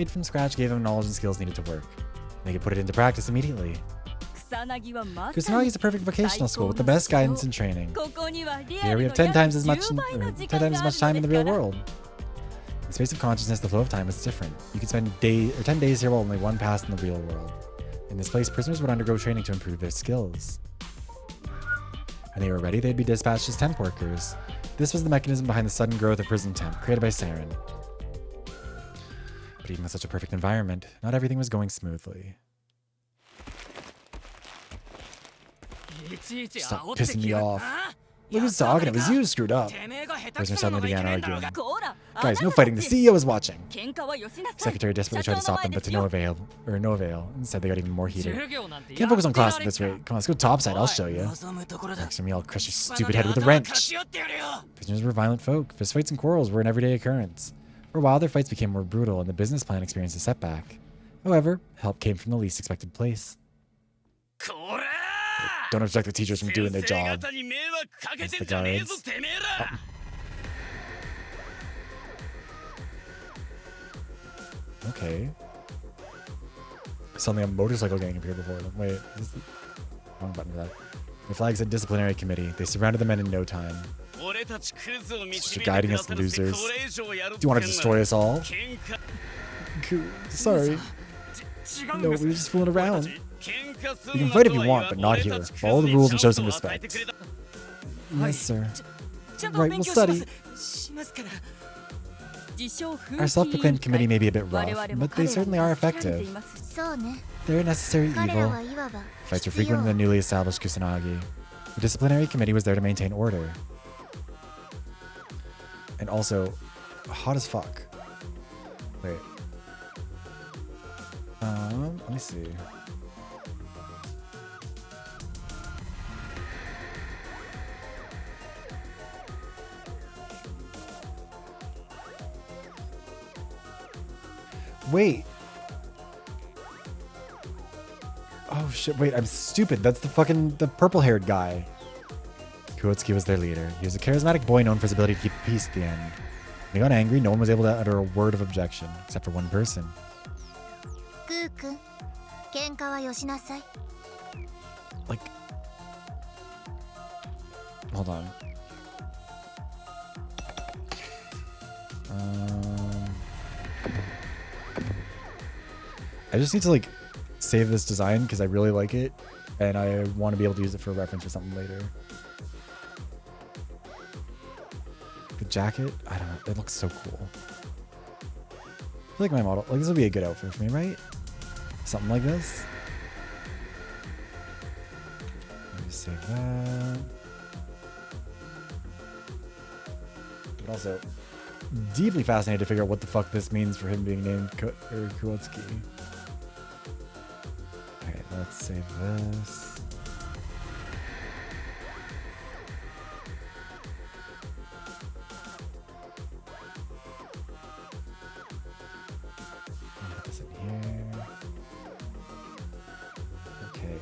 from scratch gave them knowledge and skills needed to work. They could put it into practice immediately. Kusanagi is a perfect vocational school with the best guidance and training. Here we have 10 times as much time in the real world. In the space of consciousness, the flow of time is different. You could spend 10 days here while only one passed in the real world. In this place, prisoners would undergo training to improve their skills. When they were ready, they'd be dispatched as temp workers. This was the mechanism behind the sudden growth of prison temp, created by Saren. But even with such a perfect environment, not everything was going smoothly. Stop pissing me off. Look who's talking, it was you who screwed up. Prisoner suddenly began arguing. Guys, no fighting, the CEO is watching. Secretary desperately tried to stop them, but to no avail. Instead, they got even more heated. Can't focus on class at this rate. Come on, let's go topside, I'll show you. Next to me, I'll crush your stupid head with a wrench. Prisoners were violent folk. Fistfights and quarrels were an everyday occurrence. For a while, their fights became more brutal, and the business plan experienced a setback. However, help came from the least expected place. Don't obstruct the teachers from doing their job. It's the guards. Oh. Okay. Suddenly a motorcycle gang appeared before them. Wait, is the wrong button for that. The flag said disciplinary committee. They surrounded the men in no time. Just guiding us, losers. Do you want to destroy us all? Sorry. No, we were just fooling around. You can fight if you want, but not here. Follow the rules and show some respect. Yes, sir. Right, we'll study. Our self-proclaimed committee may be a bit rough, but they certainly are effective. They're a necessary evil. Fights were frequent in the newly established Kusanagi. The disciplinary committee was there to maintain order. And also, hot as fuck. Wait. Let me see. Wait. Oh shit, wait, I'm stupid. That's the purple-haired guy. Kuotsuki was their leader. He was a charismatic boy known for his ability to keep peace at the end. When he got angry, no one was able to utter a word of objection, except for one person. Like... Hold on. I just need to like save this design because I really like it and I want to be able to use it for a reference or something later. The jacket, I don't know, it looks so cool. I feel like my model, like this would be a good outfit for me, right? Something like this. Let me save that. But also, deeply fascinated to figure out what the fuck this means for him being named Kuotsuki. Okay, let's save this. Put this in here. Okay.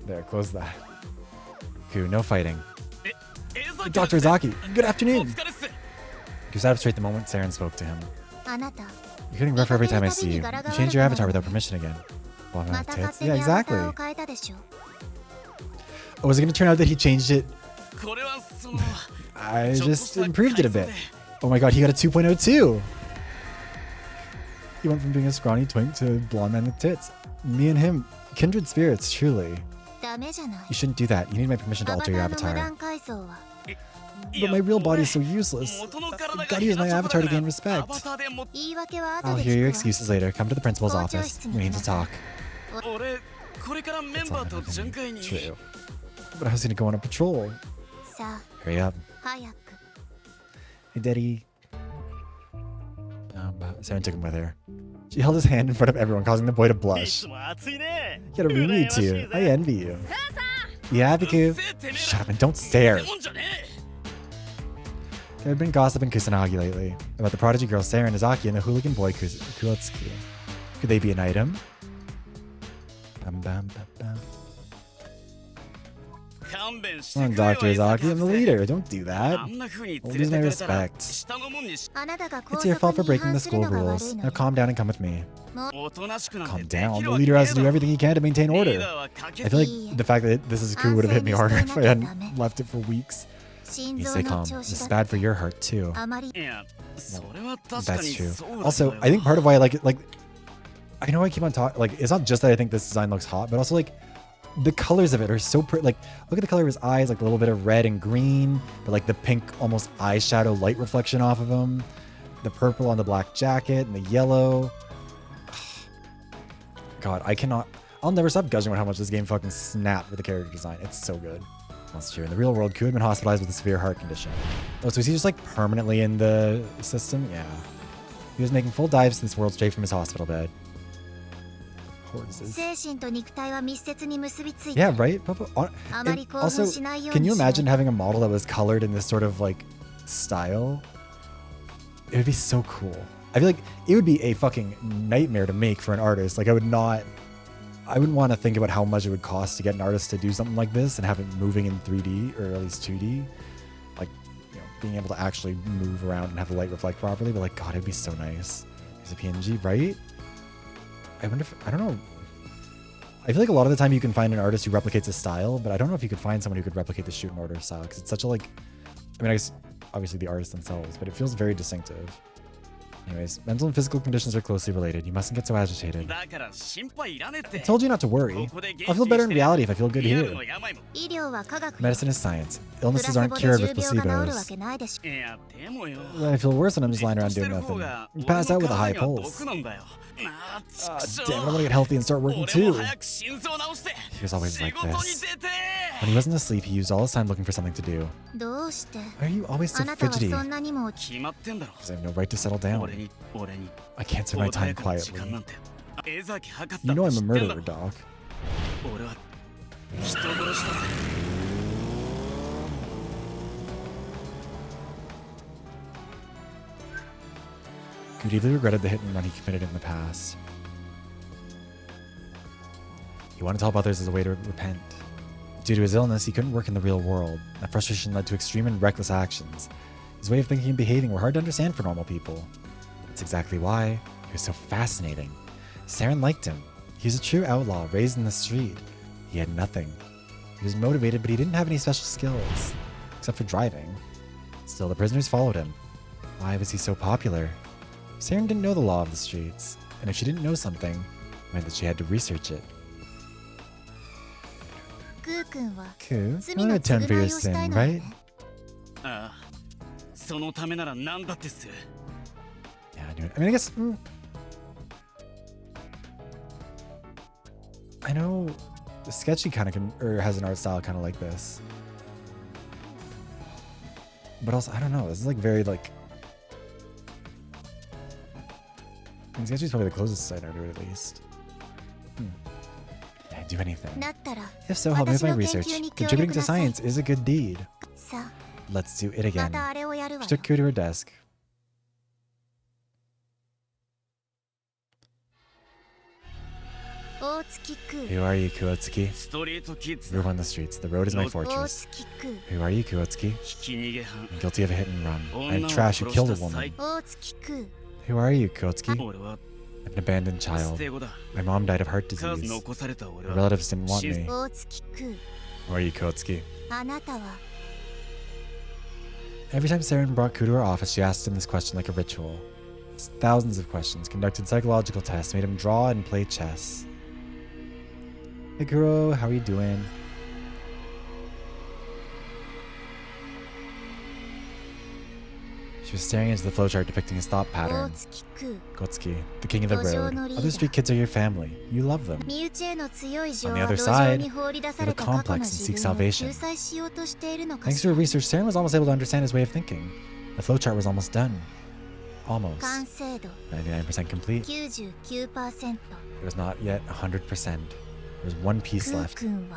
There, close that. Cool, no fighting. Dr. Izaki, good afternoon. He sat up straight the moment Saren spoke to him. You're getting rougher every time I see you. You changed your avatar without permission again. Well, I'm not tits. Yeah, exactly. Oh, was it going to turn out that he changed it? I just improved it a bit. Oh my god, he got a 2.02. He went from being a scrawny twink to a blonde man with tits. Me and him, kindred spirits, truly. You shouldn't do that. You need my permission to alter your avatar. But my real body is so useless. I've gotta use my avatar to gain respect. I'll hear your excuses later. Come to the principal's office. We need to talk. True. But I was gonna go on a patrol. Hurry up. Hey, Daddy. Saren took him with her. She held his hand in front of everyone, causing the boy to blush. You had a room you two. I envy you. Yeah, Biku. Shut up and don't stare. There had been gossip in Kusanagi lately about the prodigy girl Saren Izaki and the hooligan boy Kuotsuki. Could they be an item? Bum, bum, bum, bum. Come on, Dr. Izaki, I'm the leader. Don't do that. I'll lose my respect. It's your fault for breaking the school rules. Now calm down and come with me. Calm down. The leader has to do everything he can to maintain order. I feel like the fact that this is a coup would have hit me harder if I hadn't left it for weeks. You stay calm. This is bad for your heart, too. Well, that's true. Also, I think part of why I like it, like, I know I keep on talking, like, it's not just that I think this design looks hot, but also, like, the colors of it are so pretty. Like, look at the color of his eyes, like a little bit of red and green, but like the pink, almost eyeshadow light reflection off of him. The purple on the black jacket and the yellow. God, I'll never stop gushing about how much this game fucking snapped with the character design. It's so good. That's true. In the real world, Ku had been hospitalized with a severe heart condition. Oh, so is he just like permanently in the system? Yeah. He was making full dives to this world straight from his hospital bed. Horses. Yeah, right? And also, can you imagine having a model that was colored in this sort of like style? It would be so cool. I feel like it would be a fucking nightmare to make for an artist. Like I wouldn't want to think about how much it would cost to get an artist to do something like this and have it moving in 3D or at least 2D. Like, you know, being able to actually move around and have the light reflect properly. But like, God, it'd be so nice. There's a PNG, right? I wonder if, I don't know. I feel like a lot of the time you can find an artist who replicates a style, but I don't know if you could find someone who could replicate the SHUTEN ORDER style, because it's such a like, I mean, I guess obviously the artists themselves, but it feels very distinctive. Anyways, mental and physical conditions are closely related. You mustn't get so agitated. I told you not to worry. I'll feel better in reality if I feel good here. Medicine is science. Illnesses aren't cured with placebos. I feel worse when I'm just lying around doing nothing. You pass out with a high pulse. Damn, I want to get healthy and start working too. He was always like this. When he wasn't asleep, he used all his time looking for something to do. Why are you always so fidgety? Because I have no right to settle down. I can't spend my time quietly. You know I'm a murderer, Doc. He deeply regretted the hit and run he committed in the past. He wanted to help others as a way to repent. Due to his illness, he couldn't work in the real world. That frustration led to extreme and reckless actions. His way of thinking and behaving were hard to understand for normal people. That's exactly why he was so fascinating. Saren liked him. He was a true outlaw, raised in the street. He had nothing. He was motivated, but he didn't have any special skills, except for driving. Still, the prisoners followed him. Why was he so popular? Saren didn't know the law of the streets, and if she didn't know something, it meant that she had to research it. Ku, you want to atone for your sin, right? Yeah, I knew it. I mean, I guess... I know Sketchy kind of has an art style kind of like this. But also, I don't know. This is like very like... I mean, Sketchy's probably the closest I know to it, at least. I'd do anything. If so, help me with my research. Contributing to science is a good deed. Let's do it again. She took Ku to her desk. Who are you, Kuotsuki? We run the streets. The road is my fortress. Who are you, Kuotsuki? I'm guilty of a hit and run. I'm trash who killed a woman. Who are you, Kuotsuki? I'm an abandoned child. My mom died of heart disease. My relatives didn't want me. Who are you, Kuotsuki? Every time Saren brought Ku to her office, she asked him this question like a ritual. Thousands of questions, conducted psychological tests, made him draw and play chess. Hey Kuro, how are you doing? She was staring into the flowchart depicting his thought pattern. Kuotsuki, the king of the road. Other street kids are your family. You love them. On the other side, you have a complex and seek salvation. Thanks to her research, Saren was almost able to understand his way of thinking. The flowchart was almost done. Almost. 99% complete. It was not yet 100%. There was one piece left. Ooh,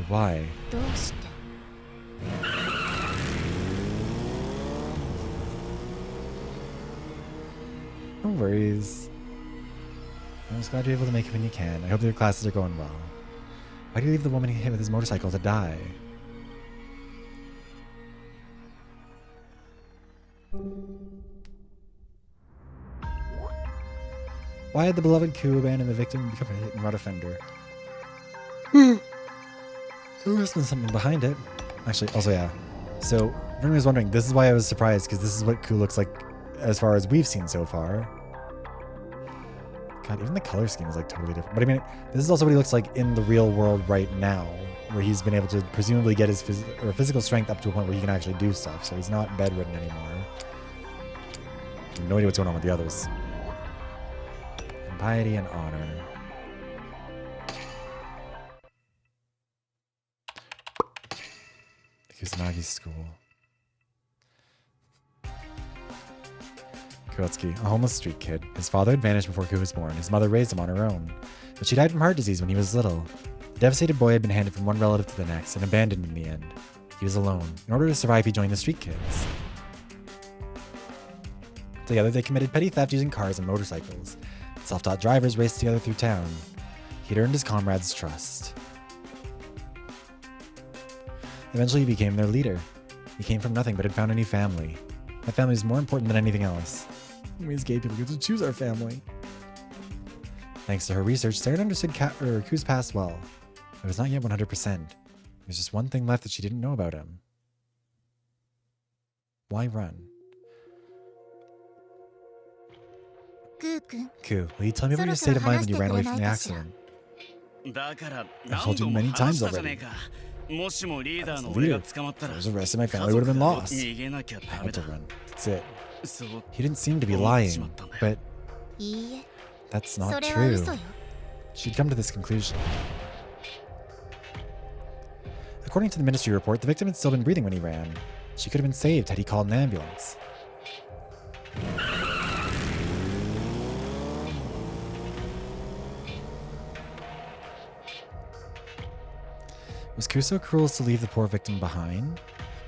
why? No worries. I'm just glad you're able to make it when you can. I hope your classes are going well. Why do you leave the woman he hit with his motorcycle to die? Why had the beloved Ku abandon the victim and become a hit-and-run offender? There must have been something behind it. Actually, also, yeah. So, if anyone was wondering, this is why I was surprised, because this is what Ku looks like as far as we've seen so far. God, even the color scheme is like totally different. But I mean, this is also what he looks like in the real world right now, where he's been able to presumably get his physical strength up to a point where he can actually do stuff. So he's not bedridden anymore. I have no idea what's going on with the others. Piety and honor. Kusanagi School. Kurotsuki, a homeless street kid. His father had vanished before Ku was born. His mother raised him on her own. But she died from heart disease when he was little. The devastated boy had been handed from one relative to the next and abandoned in the end. He was alone. In order to survive, he joined the street kids. Together, they committed petty theft using cars and motorcycles. Self-taught drivers raced together through town. He'd earned his comrades' trust. Eventually, he became their leader. He came from nothing but had found a new family. That family is more important than anything else. We as gay people get to choose our family. Thanks to her research, Saren understood Ku's past well. It was not yet 100%. There's just one thing left that she didn't know about him. Why run? Ku, will you tell me about your state of mind when you ran away from the accident? I've told you many times already. As the leader, if I was arrested, my family would have been lost. I had to run. That's it. He didn't seem to be lying, but that's not true. She'd come to this conclusion. According to the ministry report, the victim had still been breathing when he ran. She could have been saved had he called an ambulance. Was Ku so cruel as to leave the poor victim behind?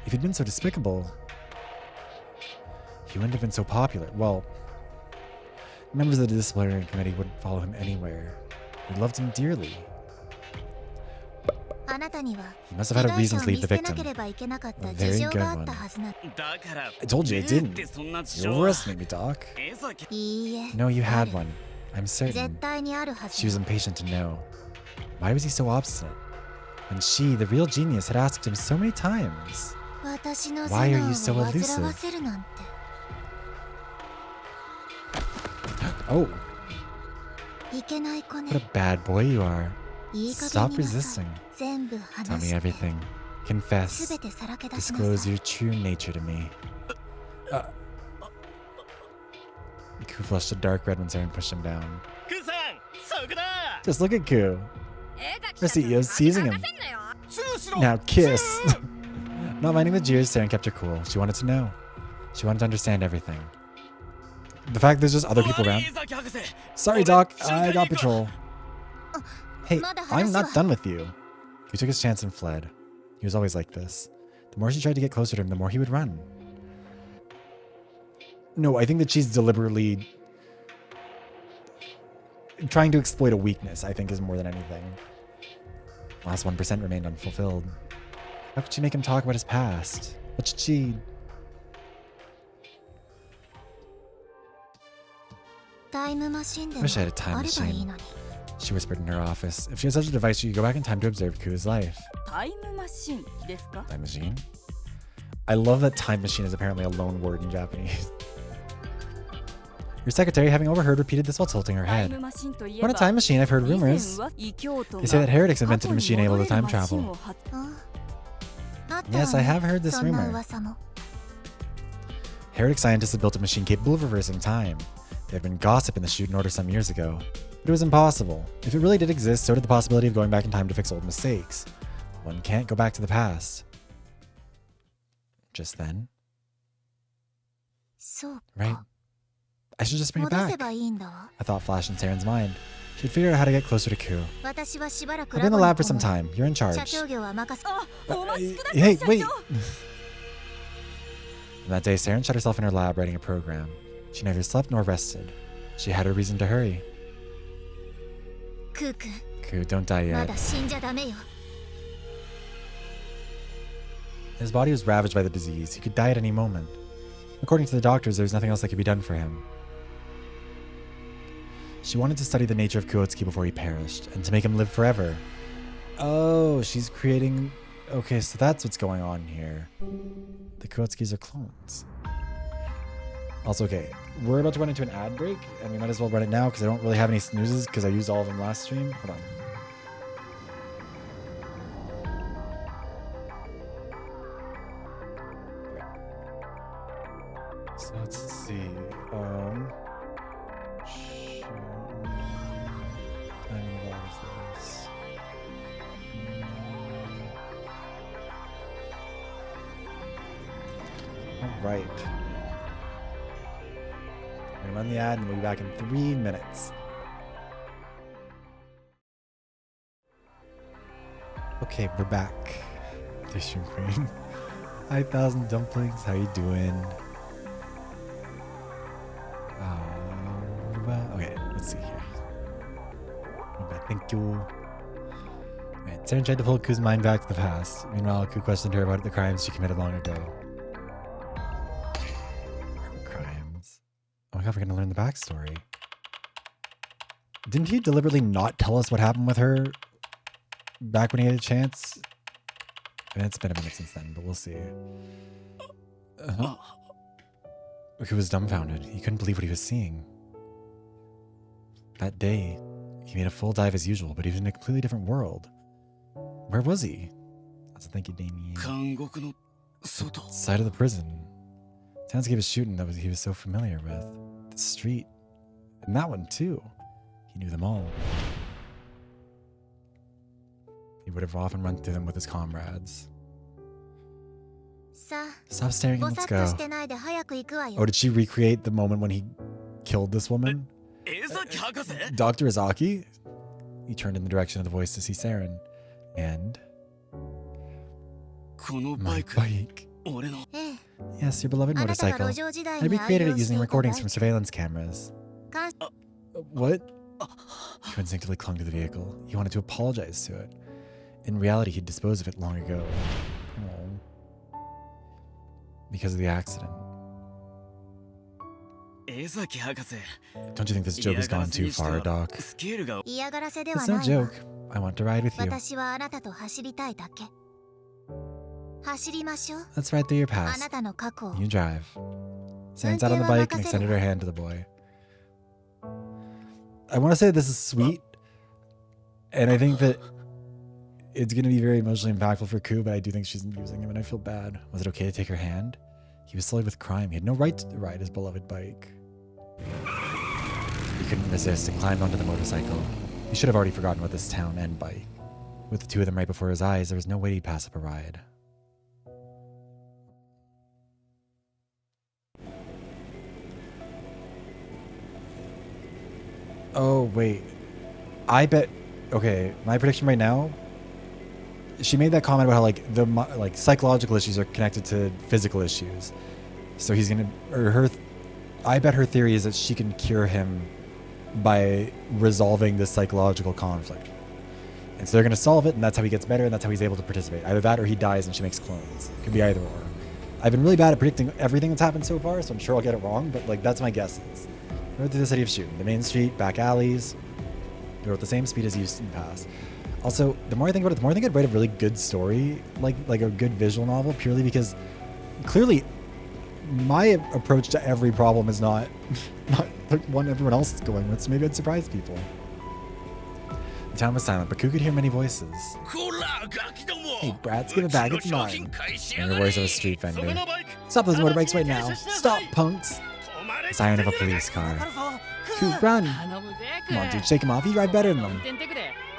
If he'd been so despicable, he wouldn't have been so popular. Well, members of the disciplinary committee wouldn't follow him anywhere. They loved him dearly. He must have had a reason to leave the victim. A very good one. I told you I didn't. You overestimated me, Doc. No, you had one. I'm certain. She was impatient to know. Why was he so obstinate? When she, the real genius, had asked him so many times, why are you so elusive? Oh. What a bad boy you are. Stop resisting. Tell me everything. Confess. Disclose your true nature to me. Ku flushed a dark red when Saren pushed him down. Just look at Ku. Our CEO's teasing him. Now kiss. Not minding the jeers, Saren kept her cool. She wanted to know. She wanted to understand everything. The fact there's just other people around. Sorry, Doc. I got patrol. Hey, I'm not done with you. He took his chance and fled. He was always like this. The more she tried to get closer to him, the more he would run. No, I think that she's deliberately trying to exploit a weakness, I think, is more than anything. Last 1% remained unfulfilled. How could she make him talk about his past? What should she... I wish I had a time machine. She whispered in her office. If she had such a device, she could go back in time to observe Ku's life. Time machine? I love that time machine is apparently a loan word in Japanese. Your secretary, having overheard, repeated this while tilting her head. What a time machine, I've heard rumors. They say that heretics invented a machine able to time travel. Yes, I have heard this rumor. Heretic scientists have built a machine capable of reversing time. There had been gossip in the SHUTEN Order some years ago, but it was impossible. If it really did exist, so did the possibility of going back in time to fix old mistakes. One can't go back to the past. Just then? Right? I should just bring it back. A thought flashed in Saren's mind. She'd figured out how to get closer to Ku. I'll be in the lab for some time. You're in charge. Hey, wait! And that day, Saren shut herself in her lab writing a program. She neither slept nor rested. She had her reason to hurry. クー君 Ku, don't die ま yet. だ死んじゃダメよ His body was ravaged by the disease. He could die at any moment. According to the doctors, there was nothing else that could be done for him. She wanted to study the nature of Kuotsuki before he perished, and to make him live forever. Oh, she's creating... Okay, so that's what's going on here. The Kuotsukis are clones. Also, okay, we're about to run into an ad break, and we might as well run it now because I don't really have any snoozes because I used all of them last stream. Hold on. So let's see. Timing of all of this. All right. I'm gonna run the ad and we'll be back in 3 minutes. Okay, we're back. Fishing Queen. 5,000 dumplings, how you doing? Okay, let's see here. Thank you. Right, Saren tried to pull Ku's mind back to the past. Meanwhile, Ku questioned her about the crimes she committed long ago. Crimes? Oh my god, we're gonna learn the backstory. Didn't he deliberately not tell us what happened with her back when he had a chance? I mean, it's been a minute since then, but we'll see. Ku was dumbfounded. He couldn't believe what he was seeing. That day, he made a full dive as usual, but he was in a completely different world. Where was he? Also, thank you, Damien. Side of the prison. Townscape is shooting that he was so familiar with. The street. And that one, too. He knew them all. He would have often run through them with his comrades. さあ Stop staring ぼ and さ let's っと go. してないで早く行くわよ Oh, did she recreate the moment when he killed this woman? Dr. Izaki? He turned in the direction of the voice to see Saren. And... My bike. ええ Yes, your beloved あなたが motorcycle. 路上時代 I に愛 recreated 用 it して using いたバ recordings イ from ク surveillance cameras. か What? He instinctively clung to the vehicle. He wanted to apologize to it. In reality, he'd disposed of it long ago. Oh. Because of the accident. Don't you think this joke has gone too far, Doc? 嫌がらせで It's は no ないわ joke. I want to ride with you. 私はあなたと走りたいだけ走りましょう Let's ride through your あ past. なたの過去を You drive. Saren sat on the bike and extended her hand to the boy. I want to say this is sweet. And I think that it's going to be very emotionally impactful for Ku, but I do think she's using him and I feel bad. Was it okay to take her hand? He was sullied with crime. He had no right to ride his beloved bike. He couldn't resist and climbed onto the motorcycle. He should have already forgotten about this town and bike. With the two of them right before his eyes, there was no way he'd pass up a ride. Oh, wait. I bet... Okay, my prediction right now... She made that comment about how, like, the psychological issues are connected to physical issues. So he's gonna... I bet her theory is that she can cure him by resolving this psychological conflict. And so they're gonna solve it, and that's how he gets better, and that's how he's able to participate. Either that or he dies and she makes clones. It could be either or. I've been really bad at predicting everything that's happened so far, so I'm sure I'll get it wrong, but, like, that's my guesses. We went through the city of Shuten, the main street, back alleys. We were at the same speed as used in the past. Also, the more I think about it, the more I think I'd write a really good story, like a good visual novel, purely because clearly my approach to every problem is not the one everyone else is going with, so maybe I'd surprise people. The town was silent, but Ku could hear many voices. Hey, brats, give it back, it's mine. And the voice of a street vendor. Stop those motorbikes right now. Stop, punks. Siren of a police car. Ku, run. Come on, dude, shake him off. You ride better than them.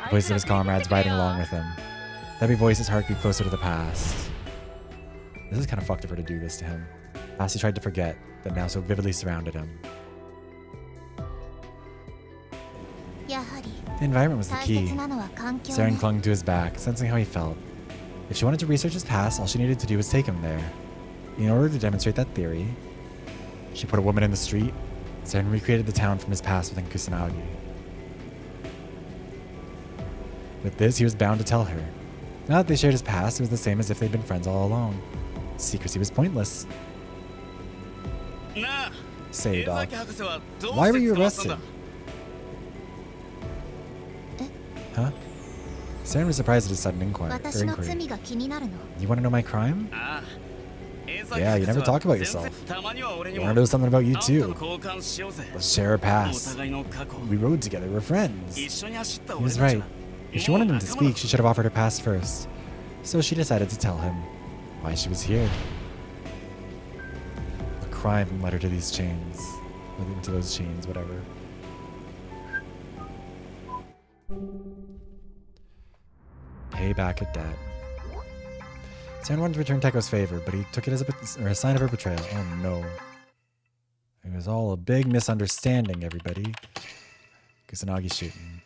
The voices of his comrades riding along with him. The heavy voice's heart grew closer to the past. This is kind of fucked of her to do this to him. Past he tried to forget, that now so vividly surrounded him. やはり The environment was the 大 key. 切なのは環境 Saren ね clung to his back, sensing how he felt. If she wanted to research his past, all she needed to do was take him there. In order to demonstrate that theory, she put a woman in the street Saren recreated the town from his past within Kusanagi. With this, he was bound to tell her. Now that they shared his past, it was the same as if they'd been friends all along. Secrecy was pointless. Say, dog. Why were you arrested? Huh? Saren was surprised at his sudden inquiry. You want to know my crime? Yeah, you never talk about yourself. I want to know something about you too. Let's share our past. We rode together, we're friends. He was right. If she wanted him to speak, she should have offered her past first. So she decided to tell him why she was here. A crime led her to these chains. Into those chains, whatever. Pay back a debt. Saren wanted to return Teko's favor, but he took it as a sign of her betrayal. Oh no. It was all a big misunderstanding, everybody. Kusanagi shooting.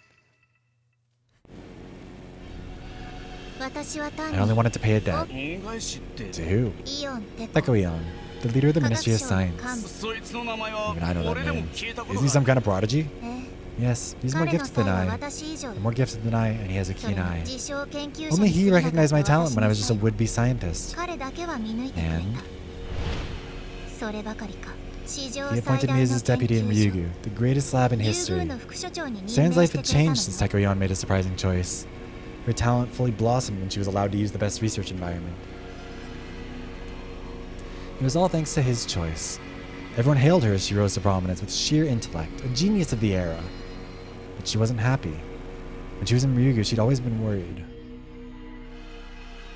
I only wanted to pay a debt. To who? Teko Eon, the leader of the Ministry of Science. Even I know that name. Is he some kind of prodigy? Yes, he's more gifted than I. More gifted than I, and he has a keen eye. Only he recognized my talent when I was just a would-be scientist. And he appointed me as his deputy in Ryugu, the greatest lab in history. Saren's life had changed since Teko Eon made a surprising choice. Her talent fully blossomed when she was allowed to use the best research environment. It was all thanks to his choice. Everyone hailed her as she rose to prominence with sheer intellect, a genius of the era. But she wasn't happy. When she was in Ryugu, she'd always been worried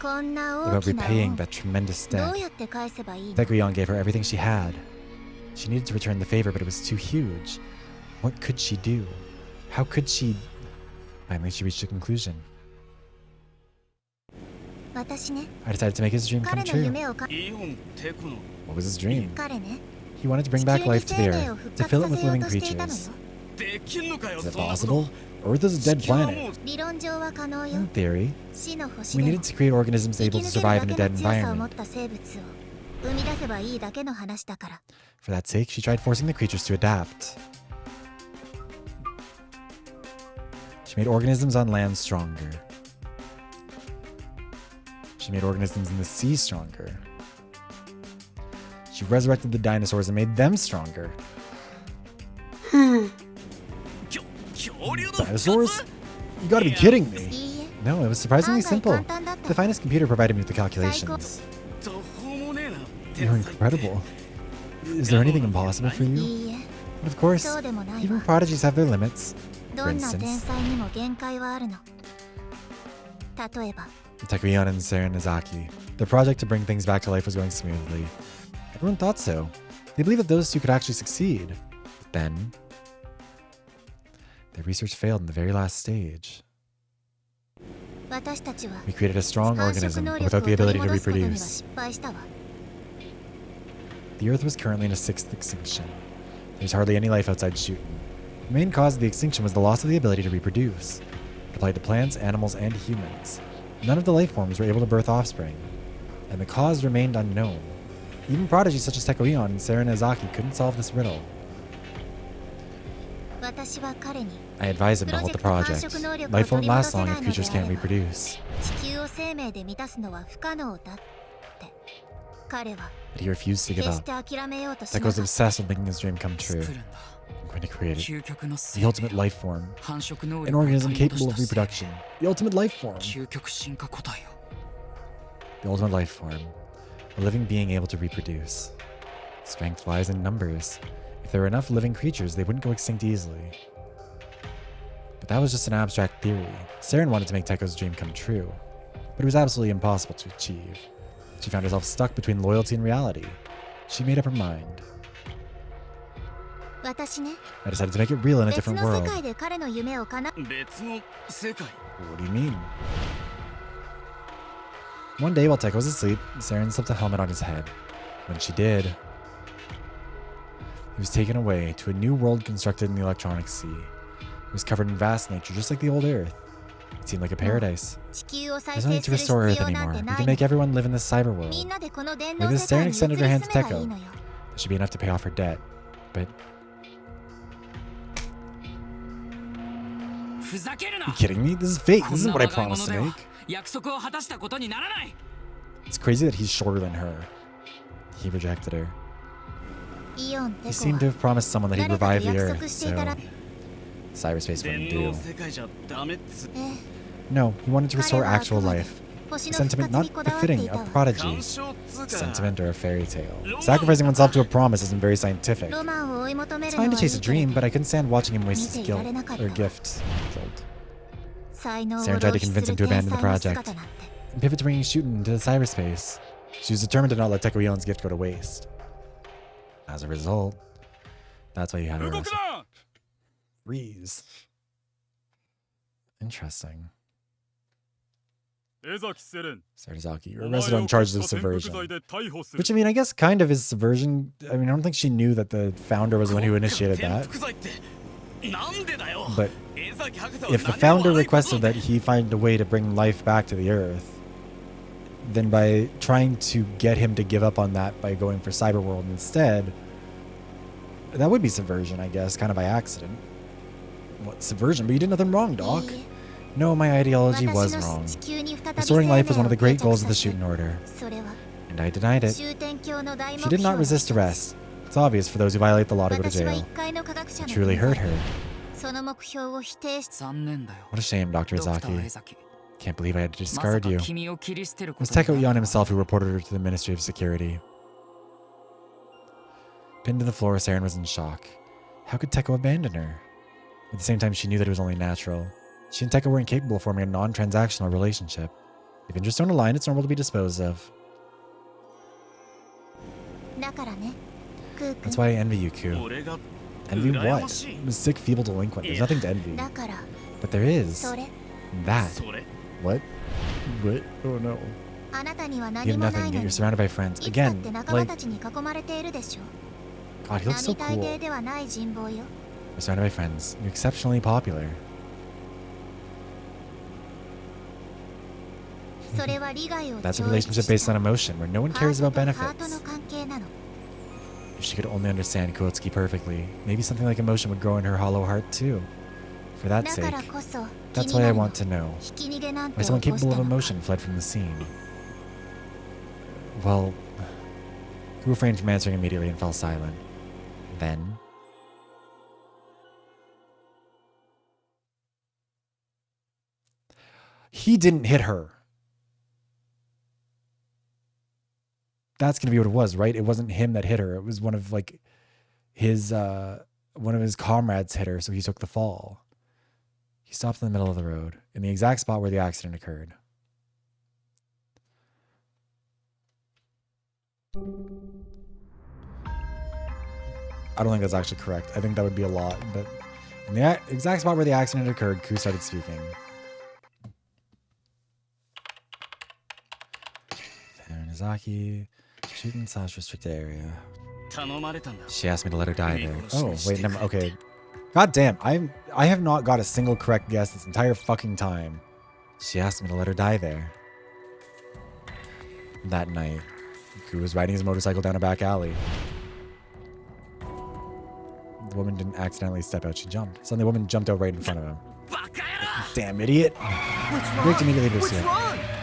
about repaying that tremendous debt. Teko Eon gave her everything she had. She needed to return the favor, but it was too huge. What could she do? How could she... Finally, she reached a conclusion. I decided to make his dream come true. What was his dream? He wanted to bring back life to the Earth, to fill it with living creatures. Is it possible? Earth is a dead planet. In theory, we needed to create organisms able to survive in a dead environment. For that sake, she tried forcing the creatures to adapt. She made organisms on land stronger. She made organisms in the sea stronger. She resurrected the dinosaurs and made them stronger. Dinosaurs? You gotta be kidding me. No, it was surprisingly simple. The finest computer provided me with the calculations. You're incredible. Is there anything impossible for you? But of course, even prodigies have their limits. For instance, Teko Eon and Saren Izaki. Their project to bring things back to life was going smoothly. Everyone thought so. They believed that those two could actually succeed. But then, their research failed in the very last stage. We created a strong organism, but without the ability to reproduce. The Earth was currently in a 6th extinction. There's hardly any life outside Shuten. The main cause of the extinction was the loss of the ability to reproduce. It applied to plants, animals, and humans. None of the life forms were able to birth offspring, and the cause remained unknown. Even prodigies such as Teko Eon and Saren Izaki couldn't solve this riddle. I advised him to halt the project. Life won't last long if creatures can't reproduce. But he refused to give up. Teko's obsessed with making his dream come true. I'm going to create it. The ultimate life form. An organism capable of reproduction. The ultimate life form. The ultimate life form. A living being able to reproduce. Strength lies in numbers. If there were enough living creatures, they wouldn't go extinct easily. But that was just an abstract theory. Saren wanted to make Teko's dream come true, but it was absolutely impossible to achieve. She found herself stuck between loyalty and reality. She made up her mind. I decided to make it real in a different world. What do you mean? One day while Teko was asleep, Saren slipped a helmet on his head. When she did, he was taken away to a new world constructed in the electronic sea. It was covered in vast nature, just like the old Earth. It seemed like a paradise. There's no need to restore Earth anymore. We can make everyone live in this cyber world. With this, Saren extended her hand to Teko. That should be enough to pay off her debt. But you kidding me? This is fake. This isn't what I promised to make. It's crazy that he's shorter than her. He rejected her. He seemed to have promised someone that he'd revive the Earth, so cyberspace wouldn't do. No, he wanted to restore actual life. A sentiment not befitting a prodigy. A sentiment or a fairy tale. Sacrificing oneself to a promise isn't very scientific. It's fine to chase a dream, but I couldn't stand watching him waste his gift. Saren tried to convince him to abandon the project and pivot to bringing Shuten into cyberspace. She was determined to not let Teko-Yon's gift go to waste. As a result, that's why you had her arrested. Freeze. Interesting. Sarazaki, you're arrested on charges of subversion. Which, I mean, I guess kind of is subversion. I mean, I don't think she knew that the founder was the one who initiated that. But if the founder requested that he find a way to bring life back to the Earth, then by trying to get him to give up on that by going for Cyberworld instead, that would be subversion, I guess, kind of by accident. What, subversion? But you did nothing wrong, Doc. No, my ideology was wrong. Restoring life was one of the great goals of the SHUTEN Order, and I denied it. She did not resist arrest. It's obvious for those who violate the law to go to jail. It truly hurt her. What a shame, Dr. Izaki. Can't believe I had to discard you. It was Teko-Yon himself who reported her to the Ministry of Security. Pinned to the floor, Saren was in shock. How could Teko abandon her? At the same time, she knew that it was only natural. She and Teko were incapable of forming a non-transactional relationship. If interests don't align, it's normal to be disposed of. That's why I envy you, Ku. Envy what? I'm a sick, feeble delinquent. There's nothing to envy. But there is. That. What? What? Oh no. You have nothing, yet you're surrounded by friends. Again, like... God, he looks so cool. You're surrounded by friends. You're exceptionally popular. That's a relationship based on emotion, where no one cares about benefits. If she could only understand Kuotsuki perfectly, maybe something like emotion would grow in her hollow heart too. For that sake, that's why I want to know why someone capable of emotion fled from the scene. Well, Ku refrained from answering immediately and fell silent. Then... he didn't hit her. That's gonna be what it was, right? It wasn't him that hit her. It was one of like his one of his comrades hit her, so he took the fall. He stopped in the middle of the road, in the exact spot where the accident occurred. I don't think that's actually correct. I think that would be a lot, but in the exact spot where the accident occurred, Ku started speaking. Nizaki, shooting slash restricted area. She asked me to let her die there. Oh, wait, never. Okay. God damn, I have not got a single correct guess this entire fucking time. She asked me to let her die there. That night, Ku was riding his motorcycle down a back alley. The woman didn't accidentally step out, she jumped. Suddenly the woman jumped out right in front of him. Damn idiot. Rick immediately pursued.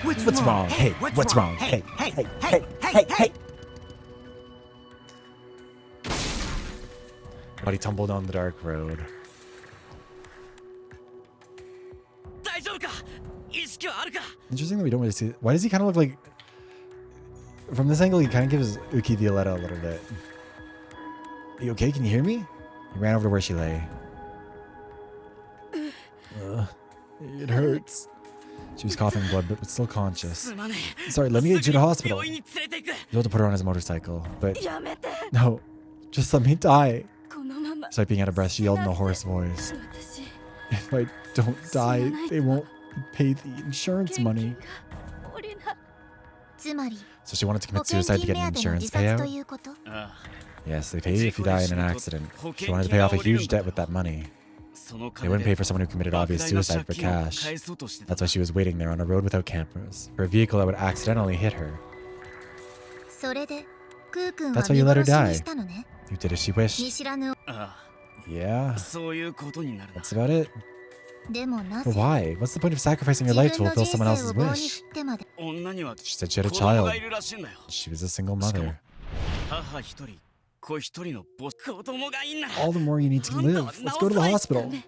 What's wrong? Hey, what's wrong? Hey. Body tumbled on the dark road. Interesting that we don't really see. Why does he kind of look like... From this angle, he kind of gives Uki Violetta a little bit. Are you okay? Can you hear me? He ran over to where she lay. It hurts. She was coughing blood, but still conscious. Sorry, let me get you to the hospital. He had to put her on his motorcycle, but... No, just let me die. Despite out of breath, she yelled in a hoarse voice. If I don't die, they won't pay the insurance money. So she wanted to commit suicide to get an insurance payout? Yes, they pay if you die in an accident. She wanted to pay off a huge debt with that money. They wouldn't pay for someone who committed obvious suicide for cash. That's why she was waiting there on a road without cameras, for a vehicle that would accidentally hit her. That's why you let her die. You did as she wished. Yeah. That's about it. でもな But ぜ why? What's the point of sacrificing your 自 life 分 to の fulfill 人 someone 生 else's を棒に wish? 振ってまで 女には She said she had a 子供 child. がいるらしいんだよ。 She was a single しかも mother. 母一人、子一人のボス。子供がいんなら All the more you need to あんたは live. な Let's お go to the さら hospital.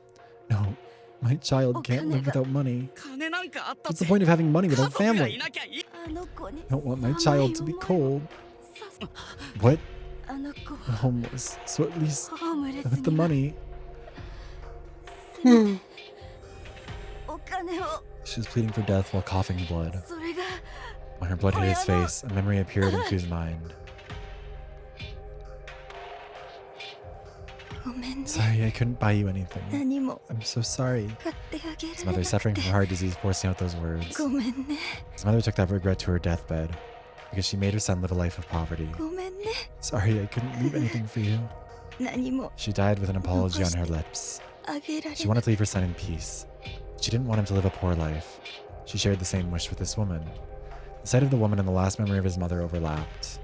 No, my child can't live without money. 金なんかあったっ What's the て point of having money 家 without 族がい family? なきゃいい。 あの子に I don't want my 寒い child to be 思いを cold. させ What? あの子 Homeless. So at least ホームレス with the には money. お金を She was pleading for death while coughing blood. それが When her blood hit his face, a memory appeared into his mind. ごめんね Sorry, I couldn't buy you anything. 何も I'm so sorry. 買ってあげ His られ mother な suffering く from て heart disease, forcing out those words. ごめんね His mother took that regret to her deathbed because she made her son live a life of poverty. ごめんね Sorry, I couldn't leave anything for you. 何も She died with an apology on her lips. あげられ She な wanted to leave her son in peace. She didn't want him to live a poor life. She shared the same wish with this woman. The sight of the woman and the last memory of his mother overlapped.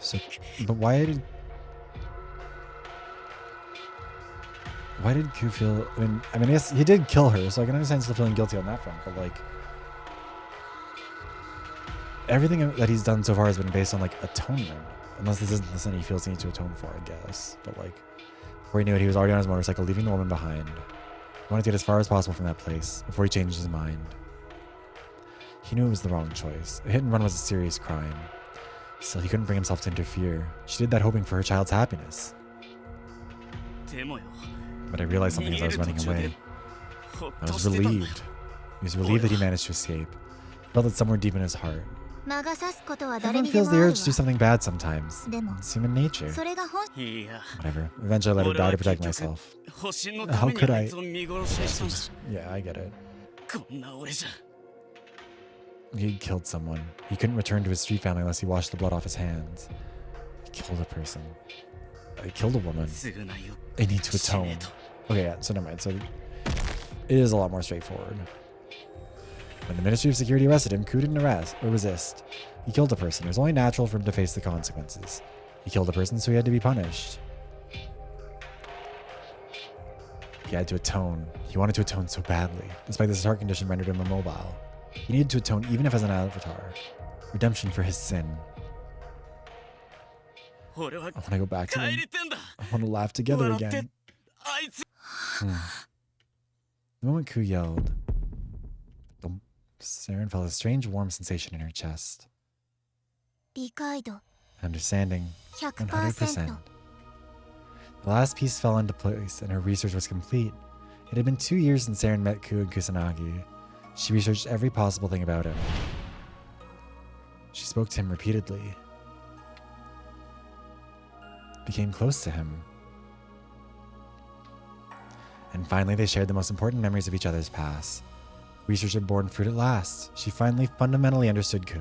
So, but why did Q feel? I mean, yes, he did kill her, so I can understand still feeling guilty on that front. But like, everything that he's done so far has been based on like atonement, unless this isn't something he feels he needs to atone for, I guess. But like, before he knew it, he was already on his motorcycle, leaving the woman behind. He wanted to get as far as possible from that place before he changed his mind. He knew it was the wrong choice. A hit and run was a serious crime. Still, he couldn't bring himself to interfere. She did that hoping for her child's happiness. でもよ、 But I realized something as I was running away. ほっ I と was してたんだ。 relieved. He was relieved that he managed to escape. He felt it somewhere deep in his heart. 魔が差すことは誰 Everyone にで feels も the ある urge to do わ something bad sometimes. でも It's human nature. それが本いや、 Whatever. Eventually I let her 俺 die は to 結 protect 局 myself. 保身の How ために could あ I- いつを見殺しにしたんだ。 Yeah, I get it. こんな俺じゃ He killed someone. He couldn't return to his street family unless he washed the blood off his hands. He killed a person. I killed a woman. 償いを I need to しねえ atone. と。 Okay, yeah, so never mind. So it is a lot more straightforward. When the Ministry of Security arrested him, Ku didn't arrest or resist. He killed a person. It was only natural for him to face the consequences. He killed a person, so he had to be punished. He had to atone. He wanted to atone so badly. Despite this heart condition rendered him immobile. He needed to atone even if as an avatar. Redemption for his sin. 俺は I want to go back to 帰 them. りてんだ。 I want to laugh together 笑って again. あいつ The moment Ku yelled, thump, Saren felt a strange warm sensation in her chest. 理解度 Understanding 100% 100%. The last piece fell into place and her research was complete. It had been 2 years since Saren met Ku and Kusanagi. She researched every possible thing about him. She spoke to him repeatedly. Became close to him. And finally, they shared the most important memories of each other's past. Research had borne fruit at last. She finally fundamentally understood Ku.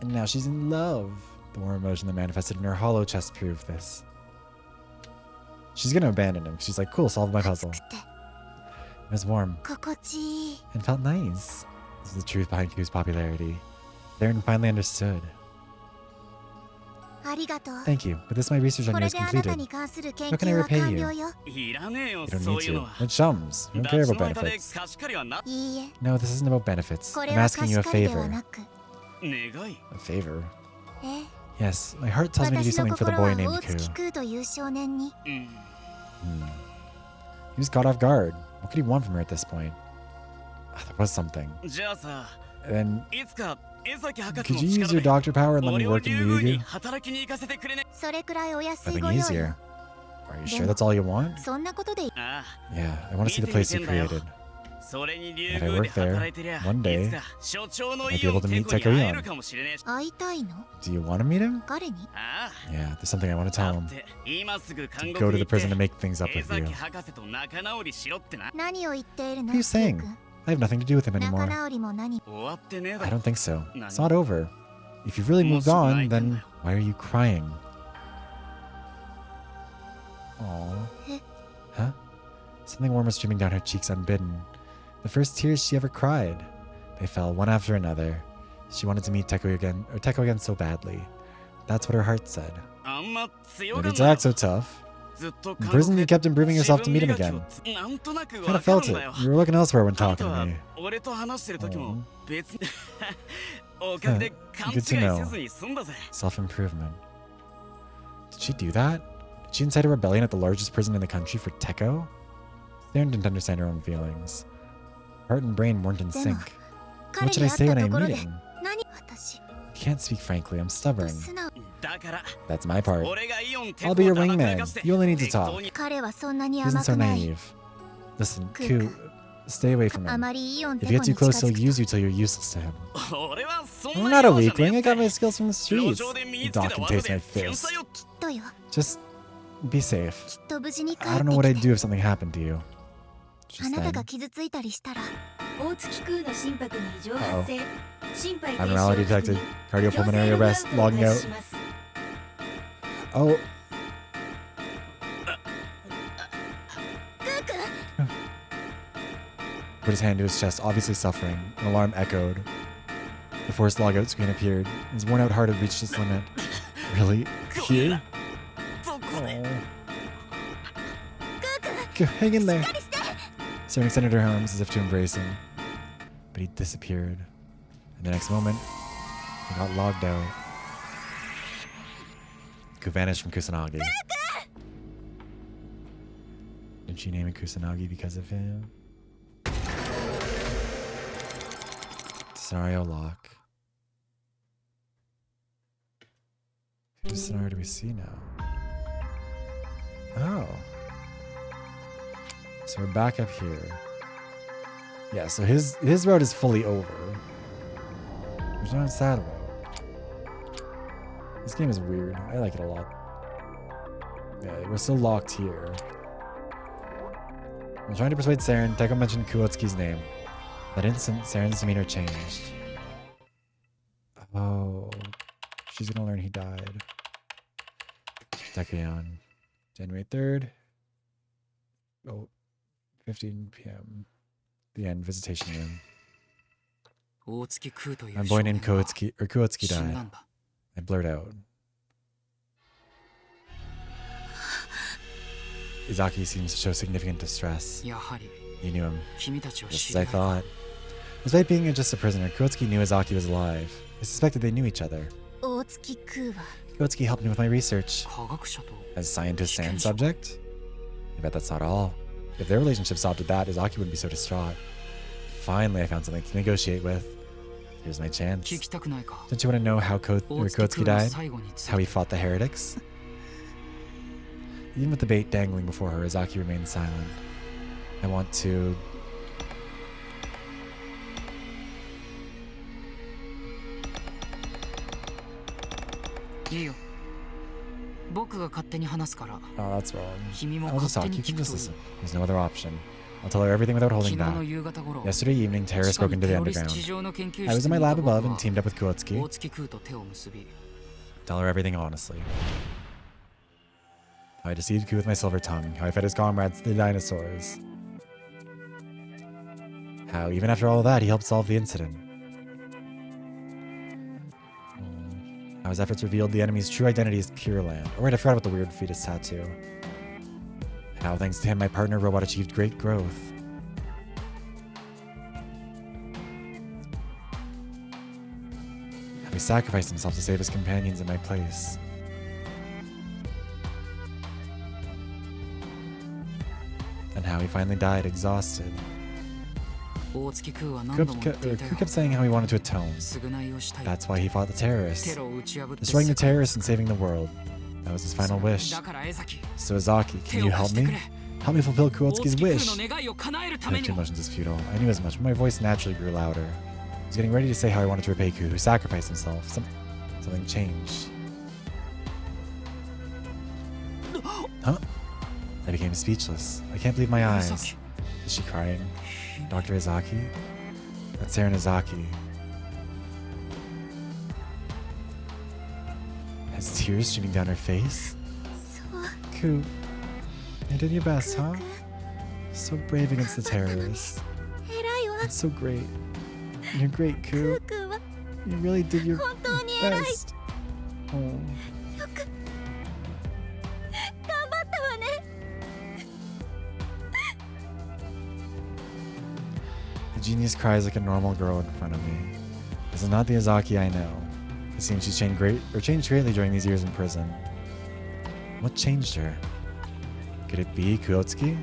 And now she's in love. The warm emotion that manifested in her hollow chest proved this. She's gonna abandon him. She's like, cool, solved my 熱 puzzle. くて It was warm 心地いい and felt nice. This is the truth behind Ku's popularity. Darren finally understood. ありがとう Thank you, but this my research on こ you れ is であなた completed. に関する研 How can I 究は repay 完 you? 了よいらねえよ You don't そう need いうの to. は We're chums. We don't 脱 care の about 間で benefits. 貸し借りはないいいえ No, this isn't about benefits. これ I'm は asking 貸 you a し借りでは favor. なく願い A favor? ええ Yes, my heart tells me to do 私の something for the 心 boy は named 大月 Ku. 空という少年に うん He was caught off guard. What could he want from her at this point? There was something. じゃあさ And いつか江崎博士 could の you use 力 your で doctor power and let me 俺を work in 竜宮に Ryugu? 働きに行かせてくれねそれくらいお安い Nothing ご用 easier. よ Are you sure that's all you want? そんなことで ああ Yeah, I want to see the place you created. それに竜 If I 宮で work there, 働いてりゃ one day, いつか所長の I might イ be オ able ン to テ meet コに Teko 会え Ion. るかもしれねえし会いたいの Do you want to meet him? 彼にああ Yeah, there's something I want to だ tell っ him. て今すぐ監 To 獄 go to に the 行っ prison to て make things up 江 with you. 崎博士と仲直りしろってな何を言っているの What are you saying? ケイ君 I have nothing to do with him 仲 anymore. 直りも何終わってねえだ I ろ don't think so. Nani? It's not over. If you've really moved on, then why are you crying? Aww. Eh? Huh? Something warm was streaming down her cheeks unbidden. The first tears she ever cried. They fell one after another. She wanted to meet Teko again so badly. That's what her heart said. あんま強 Why が did ん you な act so tough? ずっと In prison, you kept improving yourself to meet him again. なんとなく Kind わ of かる felt んだ it. よ You were looking elsewhere when あな talking た to は me. 俺と話してる時も Oh. 別におかげで勘違い Good to know. せずに済んだぜ Self-improvement. Did she do that? Did she incite a rebellion at the largest prison in the country for Teko? Saren didn't understand her own feelings. Heart and brain weren't in sync. What should I say when I meet him? 私 I can't speak frankly, I'm stubborn. 素直 だから That's my part. 俺がイオンテ I'll コ be を your 黙ら wingman. かして You only need to 適当 talk. に彼はそんなに He isn't 甘 so くない naive. Listen, Ku, stay away from あ him. まりイオン If テ you コ get に too 近 close, づ he'll く use you till you're useless to him. 俺はそん I'm な not a 野郎じゃ weakling. ね I え got my skills from the 路 streets. 上で身につ Doc けた can 技 taste で my 天 fist. 才をとよ Just be safe. きっと無事に帰 I って don't know what き I'd て do if something happened to you. あ Just なた then. が傷ついたりしたら大月空の心拍に異常発生心肺停止 Abnormality を確 detected. 認 Cardiopulmonary 強制ログアウ arrest. トを Logging 開 out. 始します Oh. Put his hand to his chest, obviously suffering. An alarm echoed. The forced logout screen appeared. His worn-out heart had reached its limit. Really? Here? そこで Hang in there. Saren extended her arms as if to embrace him. But he disappeared. And the next moment, he got logged out. Who vanished from Kusanagi. Did she name it Kusanagi because of him? Scenario lock. Whose scenario do we see now? Oh. So we're back up here. Yeah, so his road is fully over. Which I'm sad about. This game is weird. I like it a lot. Yeah, we're still locked here. I'm trying to persuade Saren. Teko mentioned Kuotsuki's name. That instant, Saren's demeanor changed. Oh. She's gonna learn he died. Tekayon. January 3rd. Oh. 15 p.m. The end. Visitation room. 大月空という My boy 少 named 年は Kuotsuki 死ん died. だんだ I blurred out. Izaki seems to show significant distress. やはり You knew him. 君たちは Just 知 as り I 合い thought. Despite being just a prisoner, Kuotsuki knew Izaki was alive. I suspected they knew each other. 大月空は Kuotsuki helped me with my research. 科学者と As scientist and subject? I bet that's not all. If their relationship stopped at that, Izaki wouldn't be so distraught. Finally, I found something to negotiate with. Here's my chance. 聞きたくないか Don't you want to know how 大月 Kuotsuki 空の died? 最後につ How he fought the heretics? Even with the bait dangling before her, Izaki remained silent. I want to...いいよ僕が勝手に話すから Oh, that's wrong. 君も I'll just 勝 talk. 手 You に聞 can く just といい listen. There's no other option. I'll tell her everything without 昨 holding 日の back. 夕方頃 Yesterday evening, 地 terrorists 下 broke に into テ the ロリスト underground. 地上の研究 I was 室 in my にいた lab 僕 above and は teamed up with Kuotsuki. 大月空と手を結び Tell her everything honestly. How I deceived Ku with my silver tongue. How I fed his comrades the dinosaurs. How, even after all of that, he helped solve the incident. How his efforts revealed the enemy's true identity as Pure Land. Oh, right, I forgot about the weird fetus tattoo. How, thanks to him, my partner robot achieved great growth. How he sacrificed himself to save his companions in my place. And how he finally died exhausted. 大月空は Ku 何度も言っていたよ kept saying how he wanted to atone. 償いをしたい That's why he fought the terrorists. テロを打ち破って Destroying the 世界を terrorists and saving the world. That was his final wish. だから江崎 So Izaki, 手 can を you 貸 help してく me? れ Help me fulfill 大 Kuotsuki's 月 wish. 空の願いを叶えるた My めに two emotions is futile. I knew as much, but my voice naturally grew louder. I was getting ready to say how I wanted to repay Ku, who sacrificed himself. Something changed. Huh? I became speechless. I can't believe my eyes. Izaki. Is she crying? Dr. Izaki? That's Saren Izaki. Has tears streaming down her face? そう Ku, you did your best, huh? So brave against the terrorists. 偉いわ It's so great. You're great, ク Ku. ー君は You really did your 本当に偉い。 best. Oh. よく頑張ったわね。 The genius cries like a normal girl in front of me. This is not the Izaki I know. It seems she's changed greatly during these years in prison. What changed her? Could it be Kuotsuki?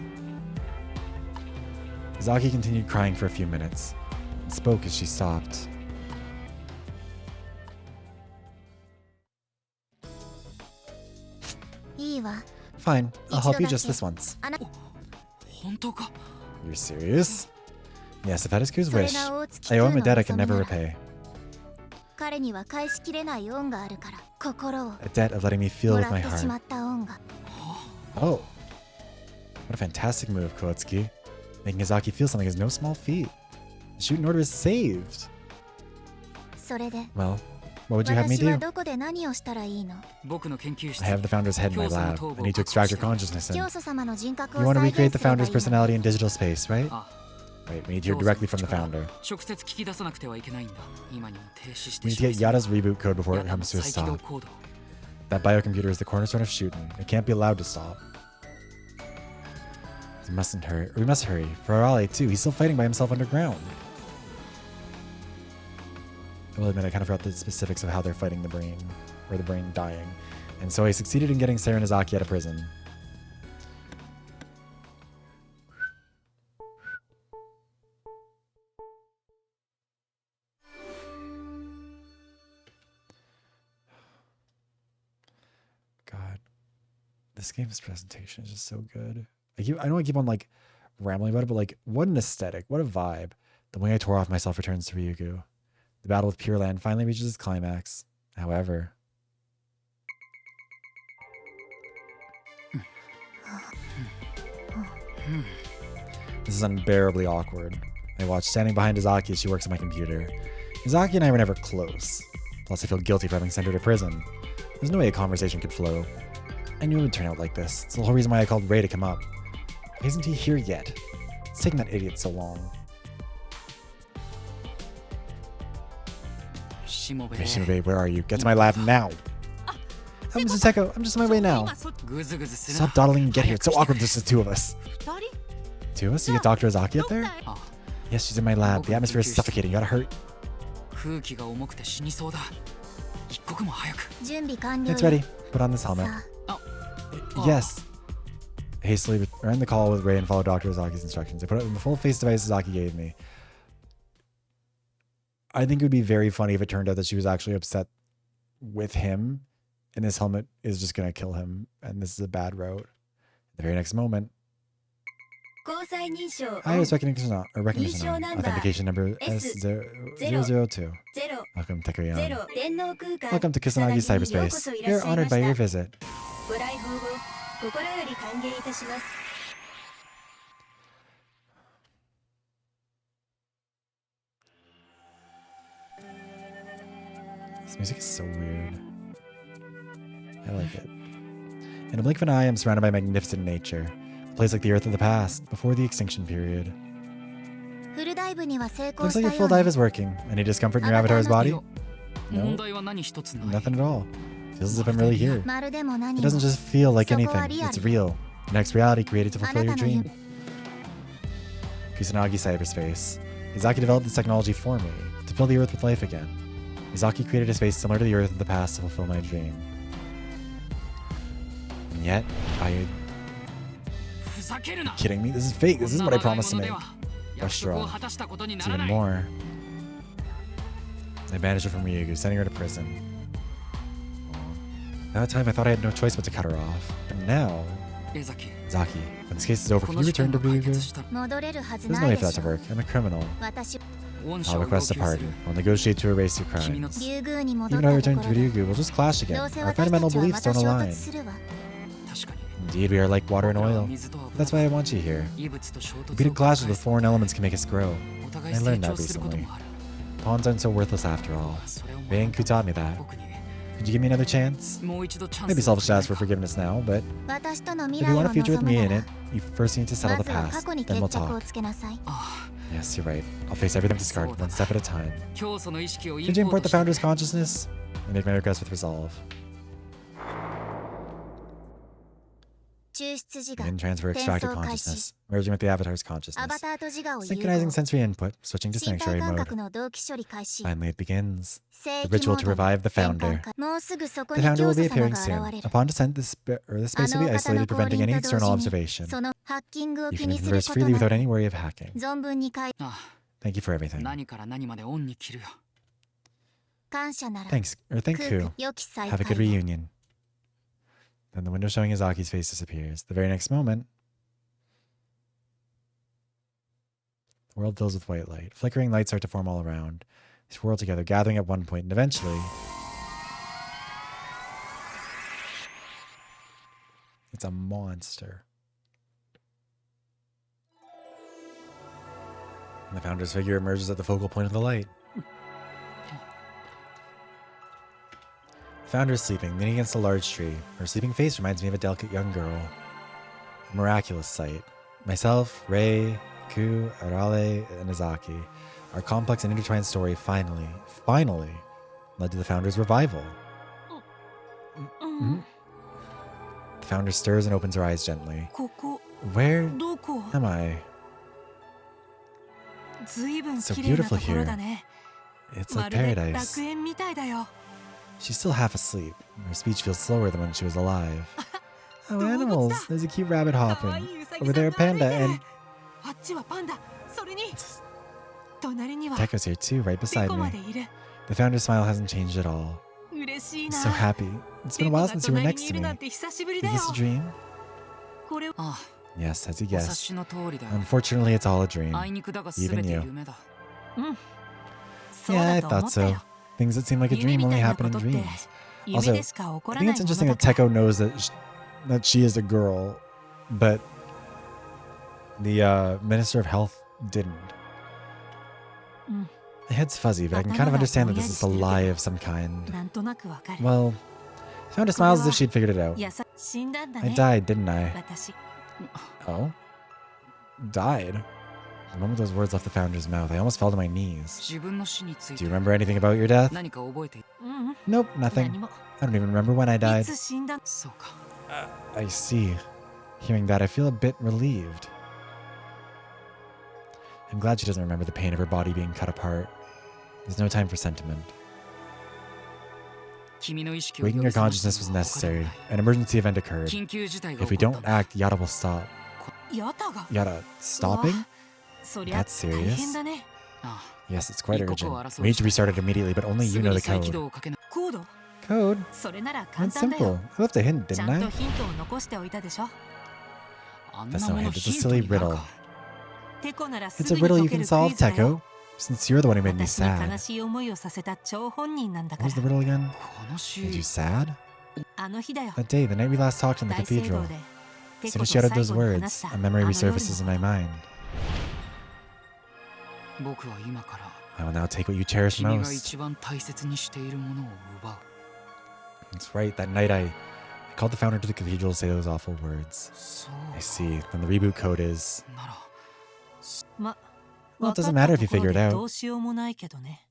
Izaki continued crying for a few minutes and spoke as she stopped. Fine, I'll help you just this once. 本当か You're serious? Yes, if that is Ku's それ wish, が大月 I owe him a クー debt の I can 望み never なら repay. 彼には返しきれない恩があるから心を A debt of letting me feel も with ら my ってしま heart. った恩が Oh. What a fantastic move, Kuotsuki. Making Izaki feel something is no small feat. The SHUTEN order is saved. それで Well, what would you have me 私は do? どこで何をしたらいいの 僕の研究室 I have the founder's head in my lab. I need to extract your consciousness 教 and 祖様の人格 you を want to 再 recreate 現 the すればい founder's いの personality in digital space, right? あ Right, we need to hear directly from the founder. 直接聞き出さなくてはいけないんだ今にも停止して We し need ま to い get そう Yada's reboot code before it ヤダの comes to a 再起動 stop. コード That biocomputer is the cornerstone of SHUTEN. It can't be allowed to stop. We mustn't hurry. We must hurry. For Arale, too. He's still fighting by himself underground. I will admit, I kind of forgot the specifics of how they're fighting the brain, or the brain dying. And so I succeeded in getting Seiya and Izaki out of prison. God, this game's presentation is just so good. I know I keep on like rambling about it, but like, what an aesthetic, what a vibe. The way I tore off myself returns to Ryugu. The battle with Pure Land finally reaches its climax. However, this is unbearably awkward. I watch standing behind Izaki as she works on my computer. Izaki and I were never close. Plus, I feel guilty for having sent her to prison. There's no way a conversation could flow. I knew it would turn out like this. It's the whole reason why I called Ray to come up. Why isn't he here yet? It's taking that idiot so long. しもべ Hey, Shinobe, where are you? Get to my lab now! Oh, Mrs. Teko, I'm just on my way now. グズグズするな Stop dawdling and get here. It's so awkward, there's just the two of us. 二人 Two of us? You get Dr. Izaki up there? あ Yes, she's in my lab. The atmosphere is suffocating. You gotta hurry. 空気が重くて死にそうだ一刻も早く準備完了 It's ready. Put on this helmet. さあ Yes. Hastily ran the call with Ray and followed Dr. Izaki's instructions. I put it in the full face device Izaki gave me. I think it would be very funny if it turned out that she was actually upset with him and this helmet is just going to kill him and this is a bad route. The very next moment, 交際認証 I was recognition Mission number authentication number S002. ゼロ Welcome, ゼ Tekuyan. ロ電脳空間 Welcome to Kusanagi 草薙にようこ Cyberspace. そいらっ You're しゃいま honored し by your た visit. ご来訪を心より歓迎いたします This music is so weird. I like it. In a blink of an eye, I'm surrounded by magnificent nature. A place like the Earth of the past, before the extinction period. フルダイブには成功 Looks し like た your よ full う dive ね is working. Any discomfort in your avatar's body? 問 No, 題は何一つない nothing at all. Feels as if I'm really here. まるでも何 It も doesn't just feel like そこ anything. はリアル It's real. The next reality created to あ fulfill な your たの dream. 夢 Kusanagi Cyberspace. Izaki developed this technology for me, to fill the Earth with life again. Izaki created a space similar to the Earth of the past to fulfill my dream. And yet, I... ふざけるな Kidding me? This is fake. This isn't what I promised to こん make. なまがいものでは約束を果たしたことに It's なら even ない more. I banished her from Ryugu, sending her to prison. At that time, I thought I had no choice but to cut her off. But now, 江崎 Zaki, when this case is over, こ can の you 事件 return to が解決 Ryugu? したら戻れるはず There's な no い way で for し that to ょ work. I'm a criminal. 私御社 I'll を要 request a 求す pardon. る I'll negotiate to erase your 君の crimes. 竜宮に戻っ Even if I たと return こ to ろで Ryugu, we'll just clash ど again. うせ Our 私た fundamental ちは beliefs また don't 衝 align. 突するわ確かに Indeed, we are like water and 僕らは oil. 水と油 That's why I want you here. 異物と衝突を Repeated clashes with foreign elements can make us grow. お互い I 成 learned 長 that すること recently. もある Pawns aren't so worthless after all. それを Ray and Ku taught me that. 僕に Could you give me another chance? もう一度チャンス Maybe selfish to ask for forgiveness now, but 私との未 if 来 you を want a future with 望む me な in ら it, you first need to settle ま the ずは過 past. 去に Then 決 we'll 着を talk. つけなさい Yes, you're right. I'll face everything discarded one step at a time. 教祖の意識をイン Could you ポー import ト the して founder's consciousness? And make my request with resolve. 抽出自我 And transfer 転 extracted 送開始 consciousness, merging with the avatar's アバ consciousness. ターと自我を融 Synchronizing 合 sensory input, switching to 身体 sanctuary 感 mode. 覚の同期処理開始 Finally, it begins. 聖 The 域 ritual モ to ード revive the 転 founder. 換もうすぐそこ The に founder 教 will be 祖様 appearing が soon. 現れる Upon descent, the space あ will の be お方 isolated, の降 preventing 臨 any と同 external 時に observation. そのハッキングを You 気 can にする converse こと freely な without く any worry of hacking. 存分に返 あ Thank you for everything. 何から何までオンに切るよ感謝なら Thanks, or thank 空 you. 気良き再 Have a good 会を reunion. Then the window showing Izaki's face disappears. The very next moment, the world fills with white light. Flickering lights start to form all around. They swirl together, gathering at one point, and eventually, it's a monster. And the founder's figure emerges at the focal point of the light. The founder is sleeping, leaning against a large tree. Her sleeping face reminds me of a delicate young girl. A miraculous sight. Myself, Rei, Ku, Arale, and Izaki. Our complex and intertwined story finally led to the founder's revival. Mhm. The founder stirs and opens her eyes gently. ここ Where どこ am I? ずいぶん So 綺麗な beautiful ところだね It's ま like るで paradise. 楽園みたいだよ She's still half asleep. Her speech feels slower than when she was alive. Oh, animals! There's a cute rabbit かわい hopping. いうさぎ Over さ there, ん a が歩いて panda, る and あっちはパンダそれに隣には Teko's here too, right ペ beside コま me. でいる The founder's smile hasn't changed at all. 嬉しい I'm な so happy. It's ペ been a コ while が since you were 隣 next にい to る me. なんて久しぶり Is だよ this a dream? これあ Yes, as you お察 guessed. しの通りだよ Unfortunately, it's all a dream. あいにくだが全 Even て you. 夢だそう Yeah, だ I と思 thought ったよ so. Things that seem like a 夢 dream み only たいな happen こと in って dreams. 夢でしか起こ I ら think ない it's もの interesting だ that から Teko knows that she is a girl, but the Minister of Health didn't. Mm. My head's fuzzy, but I can kind of understand that this is a lie of some kind. なんとなくわかる Well, Founder smiles as if she'd figured it out. やさ死んだんだ I ね died, didn't I? 私 Oh? Died? The moment those words left the Founder's mouth, I almost fell to my knees. 自分の死につい Do て you remember anything about your death? 何か覚えている うん Nope, 何 nothing. も I don't even remember when I い died. つ死んだそうか I see. Hearing that, I feel a bit relieved. I'm glad she doesn't remember the pain of her body being cut apart. There's no time for sentiment. 君の意識を Waking 呼 your び覚ます consciousness の was は他でも necessary. ない An emergency event occurred. 緊急事態が If we 起こっ don't たんだ act, Yada will stop. ヤタが Yada, stopping? そりゃ That's 大 serious. 変だね あ Yes, it's quite Iko urgent. arazo We need to shita. restart it immediately, but あ only す you ぐ know に the 再起 code. 動をかけな コード Code? それなら簡 That's 単だ simple. よ I left a hint, ちゃ didn't んと I? ヒントを残しておいたでしょあん That's な no も hint. の It's ヒ a ント silly になる riddle. かテコならす It's ぐ a に riddle 解 you け can るクイ solve, ズだよ Teko. Since you're the one who made me 私に sad. 悲しい思いをさせた張本人なんだか What ら was the riddle again? 悲し Made い you sad? あの日だよ That day, the night we last talked in the 大聖 cathedral. 堂で As テ soon コ as と she 最 uttered those 後に話 words, した a あ memory の夜 resurfaces in の my mind. 僕は今から I will now take what you cherish 君が most. 一番大切にしているものを奪う That's right. That night, I called the founder to the cathedral to say those awful words. そう I see. Then the reboot code is. ならま Well, it 分か doesn't った matter if と you ころ figure it で out. どうしようもないけどね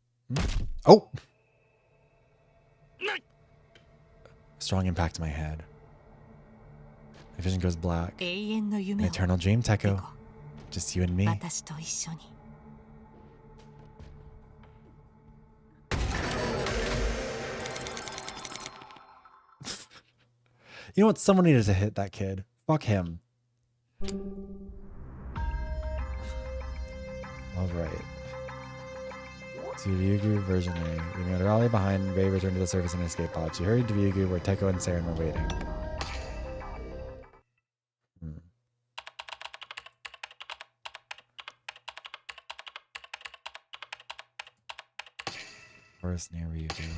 Oh! Strong impact to my head. My vision goes black. 永遠の An 夢を eternal dream, テ Teko. コ Just you and me. 私と一緒に You know what? Someone needed to hit that kid. Fuck him. Alright. To Ryugu version A. Leaving Adarali behind, Rei returned to the surface in an escape pod. She hurried to Ryugu where Teko and Saren were waiting. Hmm. Forest near Ryugu.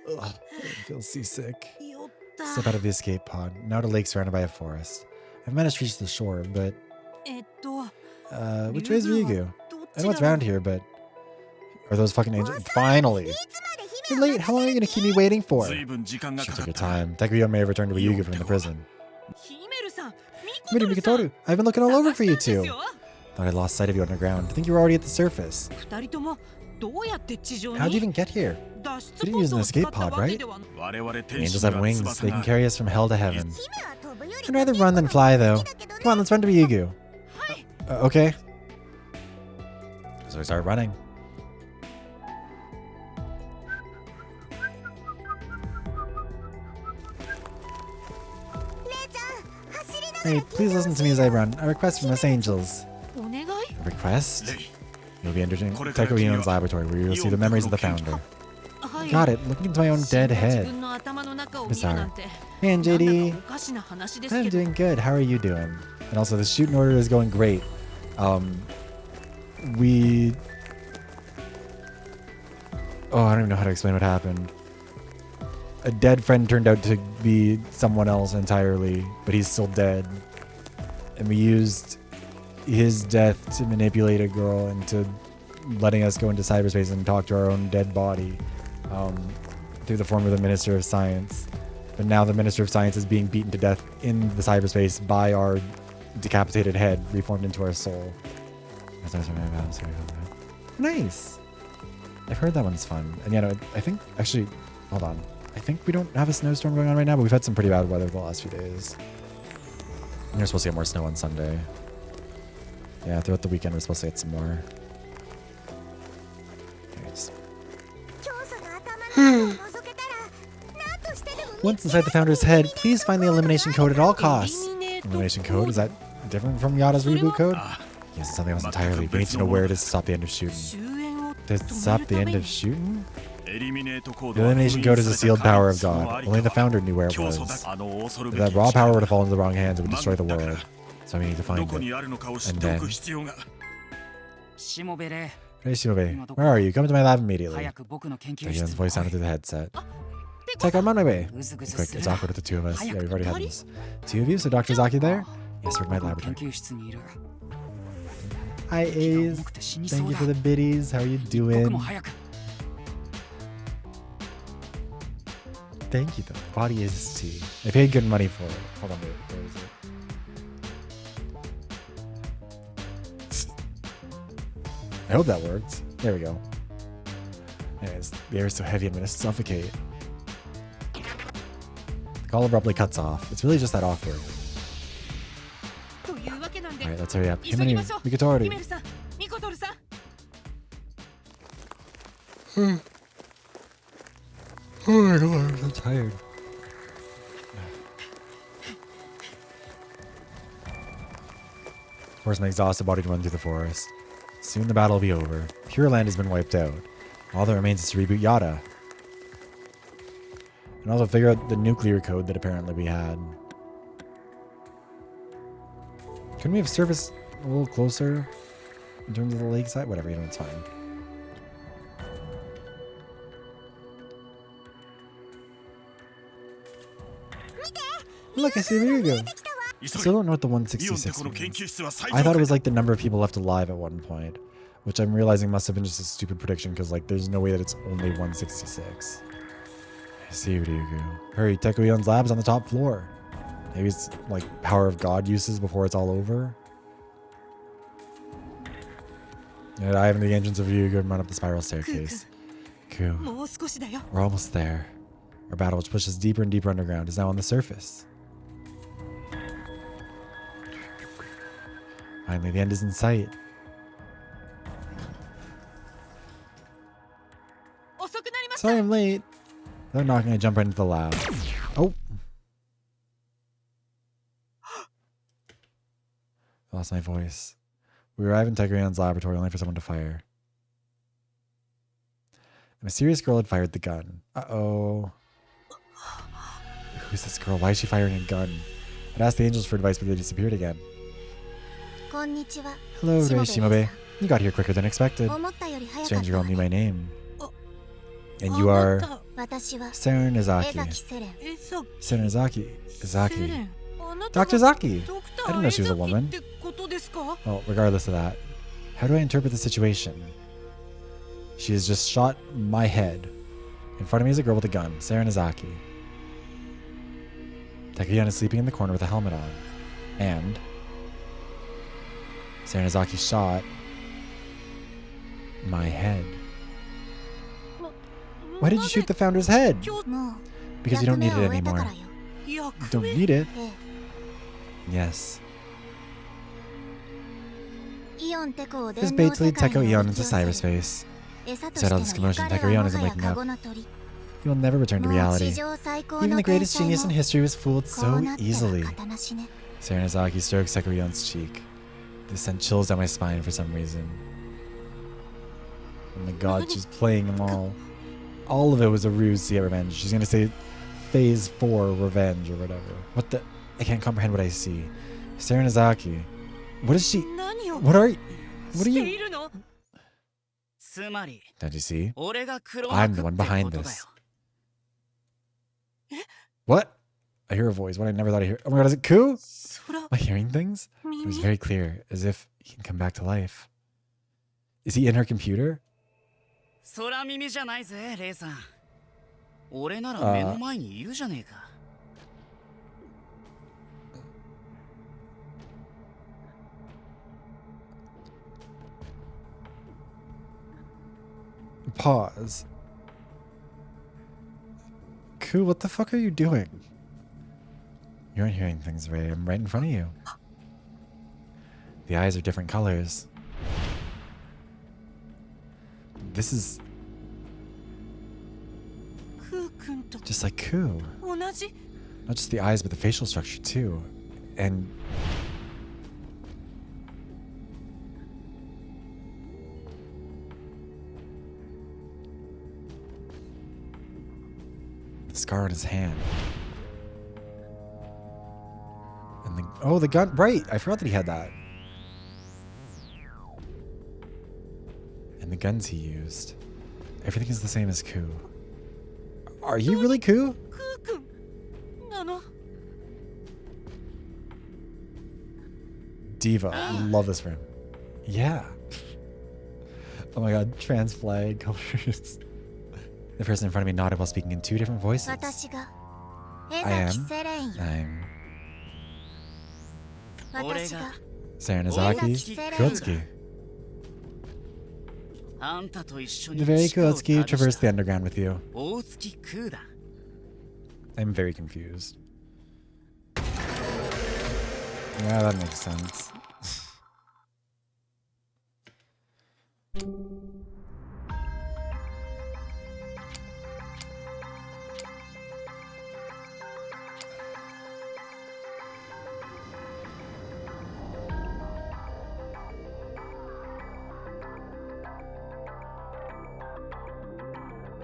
Ugh, I feel seasick. Step out of the escape pod. Now to a lake surrounded by a forest. I've managed to reach the shore, but... which way is Ryugu? I know it's around here, but... Are those fucking angels? Finally! You're late. How long are you going to keep me waiting for? Sure, take your time. Takuya may have returned to Ryugu from the prison. Miri Mikitoru, I've been looking all over for you two. Thought I lost sight of you underground. I think you were already at the surface. How'd you even get here? You didn't use an escape pod, right? The angels have wings. They can carry us from hell to heaven. I'd rather run than fly, though. Come on, let's run to Ryugu. Okay. So we start running. Hey, please listen to me as I run. A request from us angels. A request? You'll be entering Takuya's laboratory where you'll see the memories of the founder. Got it. Looking into my own dead head. Bizarre. Hey, JD. I'm doing good. How are you doing? And also, the SHUTEN order is going great. Oh, I don't even know how to explain what happened. A dead friend turned out to be someone else entirely, but he's still dead. And we used his death to manipulate a girl into letting us go into cyberspace and talk to our own dead body through the form of the Minister of Science. But now the Minister of Science is being beaten to death in the cyberspace by our decapitated head, reformed into our soul. Nice! I've heard that one's fun. And yeah, no, I think, actually, hold on. I think we don't have a snowstorm going on right now, but we've had some pretty bad weather the last few days. And we're supposed to get more snow on Sunday. Yeah, throughout the weekend we're supposed to get some more. Anyways. Once inside the founder's head, please find the elimination code at all costs. Elimination code? Is that different from Yada's reboot code? Yes, it's something else entirely. We need to know where it is to stop the end of shooting. To stop the end of shooting? The elimination code is a sealed power of God. Only the founder knew where it was. If that raw power were to fall into the wrong hands, it would destroy the world. So we need to find it. And then... Hey Shimobe, where are you? Come to my lab immediately. Takuya's voice sounded through the headset. Take, I'm on my way. Quick, it's awkward with the two of us. Yeah, we've already had this. Two of you? So Dr. Zaki there? Yes, we're at my laboratory. Hi A's. Thank you for the biddies. How are you doing? Thank you though. Body is tea. I paid good money for it. Hold on, where is it? I hope that worked. There we go. Anyways, the air is so heavy I'm gonna suffocate. The call abruptly cuts off. It's really just that awkward. Alright, let's hurry up. Himani, Mikotori. Oh my god, I'm so tired. Force my exhausted body to run through the forest. Soon the battle will be over. Pure Land has been wiped out. All that remains is to reboot Yada. And also figure out the nuclear code that apparently we had. Couldn't we have service a little closer in terms of the lakeside? Whatever, you know, it's fine. Look, I see Ryugu. I still don't know what the 166 means. I thought it was like the number of people left alive at one point, which I'm realizing must have been just a stupid prediction because like there's no way that it's only 166. I see Ryugu. Hurry, Takuyan's lab's on the top floor. Maybe it's like power of God uses before it's all over. And I have the entrance of Ryugu and run up the spiral staircase. Cool. We're almost there. Our battle, which pushes deeper and deeper underground, is now on the surface. Finally, the end is in sight. Sorry I'm late. Without knocking, I jump right into the lab. Oh! I lost my voice. We arrive in Takuyan's laboratory only for someone to fire. A mysterious girl had fired the gun. Uh-oh. Who's this girl? Why is she firing a gun? I'd asked the angels for advice, but they disappeared again. Hello there, Shimobe. You got here quicker than expected. Stranger girl knew my name. And you are... 私は Saren 江 Izaki. 崎セレン。え、さ、 Saren Izaki. セ Izaki. レン。あなたが Dr. Zaki. ドク I タ didn't ー know she was a 江 woman. 崎ってことですか？ Well, regardless of that, how do I interpret the situation? She has just shot my head. In front of me is a girl with a gun, Saren Izaki. Takayama is sleeping in the corner with a helmet on. And Saren Izaki shot my head. Why did you shoot the founder's head? もう Because you don't 役目 need を it 終えたから anymore. よ。役 Don't 目 need it. え Yes. え、イオンテコを This 電 baits 脳 lead 世界 Teko に Eon おび into き寄せる cyberspace. 餌と Said all this しての commotion, 彼 Teko ら Eon は is もはや waking カ up. ゴの鳥。 He will never return to もう reality. 史上最高 Even の the 天 greatest 才 genius in も history was fooled こう so なったら easily. 型なしね。 Saren Izaki stroked Teko Eon's cheek. This sent chills down my spine for some reason. Oh my god, she's playing them all. All of it was a ruse to get revenge. She's gonna say phase 4 revenge or whatever. What the? I can't comprehend what I see. Saren Izaki. What is she? 何を What are you? What し are て you? いるの？つまり Don't you see? 俺が黒 I'm 幕 the っ one て behind ことだよ this. What? I hear a voice. What I never thought I hear. Oh my god, is it Ku? 空 Am I hearing things? It was 耳 very clear, as if he can come back to life. Is he in her computer? 空耳じゃないぜレイさん。俺なら目の前にいるじゃねえか。Pause. Ku, what the fuck are you doing? You aren't hearing things, Ray. I'm right in front of you. The eyes are different colors. This is クー君と just like Ku. 同じ。 Not just the eyes, but the facial structure too. And the scar on his hand. And the gun. Right, I forgot that he had that. And the guns he used. Everything is the same as Ku. Are you really Ku? クー君なの？ Diva. Love this for him. Yeah. Oh my god, trans flag colors. The person in front of me nodded while speaking in 2 different voices. 私が江 I 崎 am. セレンよ。 I'm 私が Saren Ozaki Izaki Seren. Kuotsuki. あんたと一緒に The very 地下を Kuotsuki 旅 traversed し the た underground with you. 大月クーだ。 I'm very confused. Yeah, that makes sense.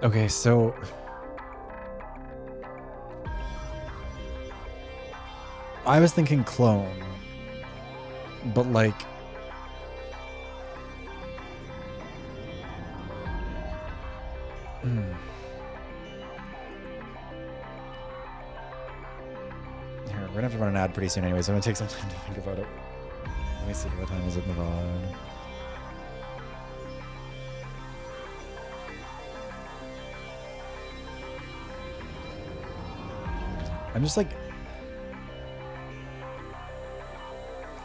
Okay, so I was thinking clone, but like Here, we're gonna have to run an ad pretty soon anyway, so I'm gonna take some time to think about it. Let me see, what time is it in the VoD? I'm just like,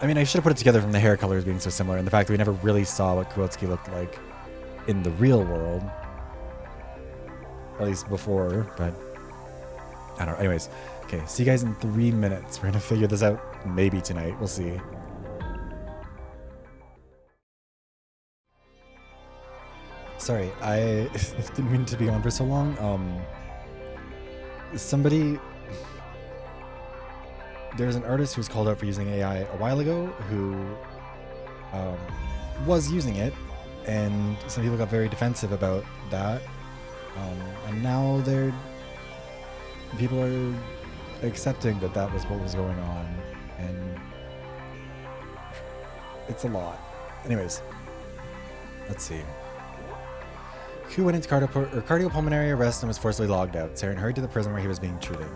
I mean, I should have put it together from the hair colors being so similar and the fact that we never really saw what Kuotsuki looked like in the real world. At least before, but I don't know. Anyways, okay, see you guys in 3 minutes. We're gonna figure this out maybe tonight. We'll see. Sorry, I didn't mean to be on for so long. There's an artist who was called out for using AI a while ago who was using it, and some people got very defensive about that. And now people are accepting that that was what was going on, and it's a lot. Anyways, let's see. Ku went into cardiopulmonary arrest and was forcibly logged out. Saren hurried to the prison where he was being treated.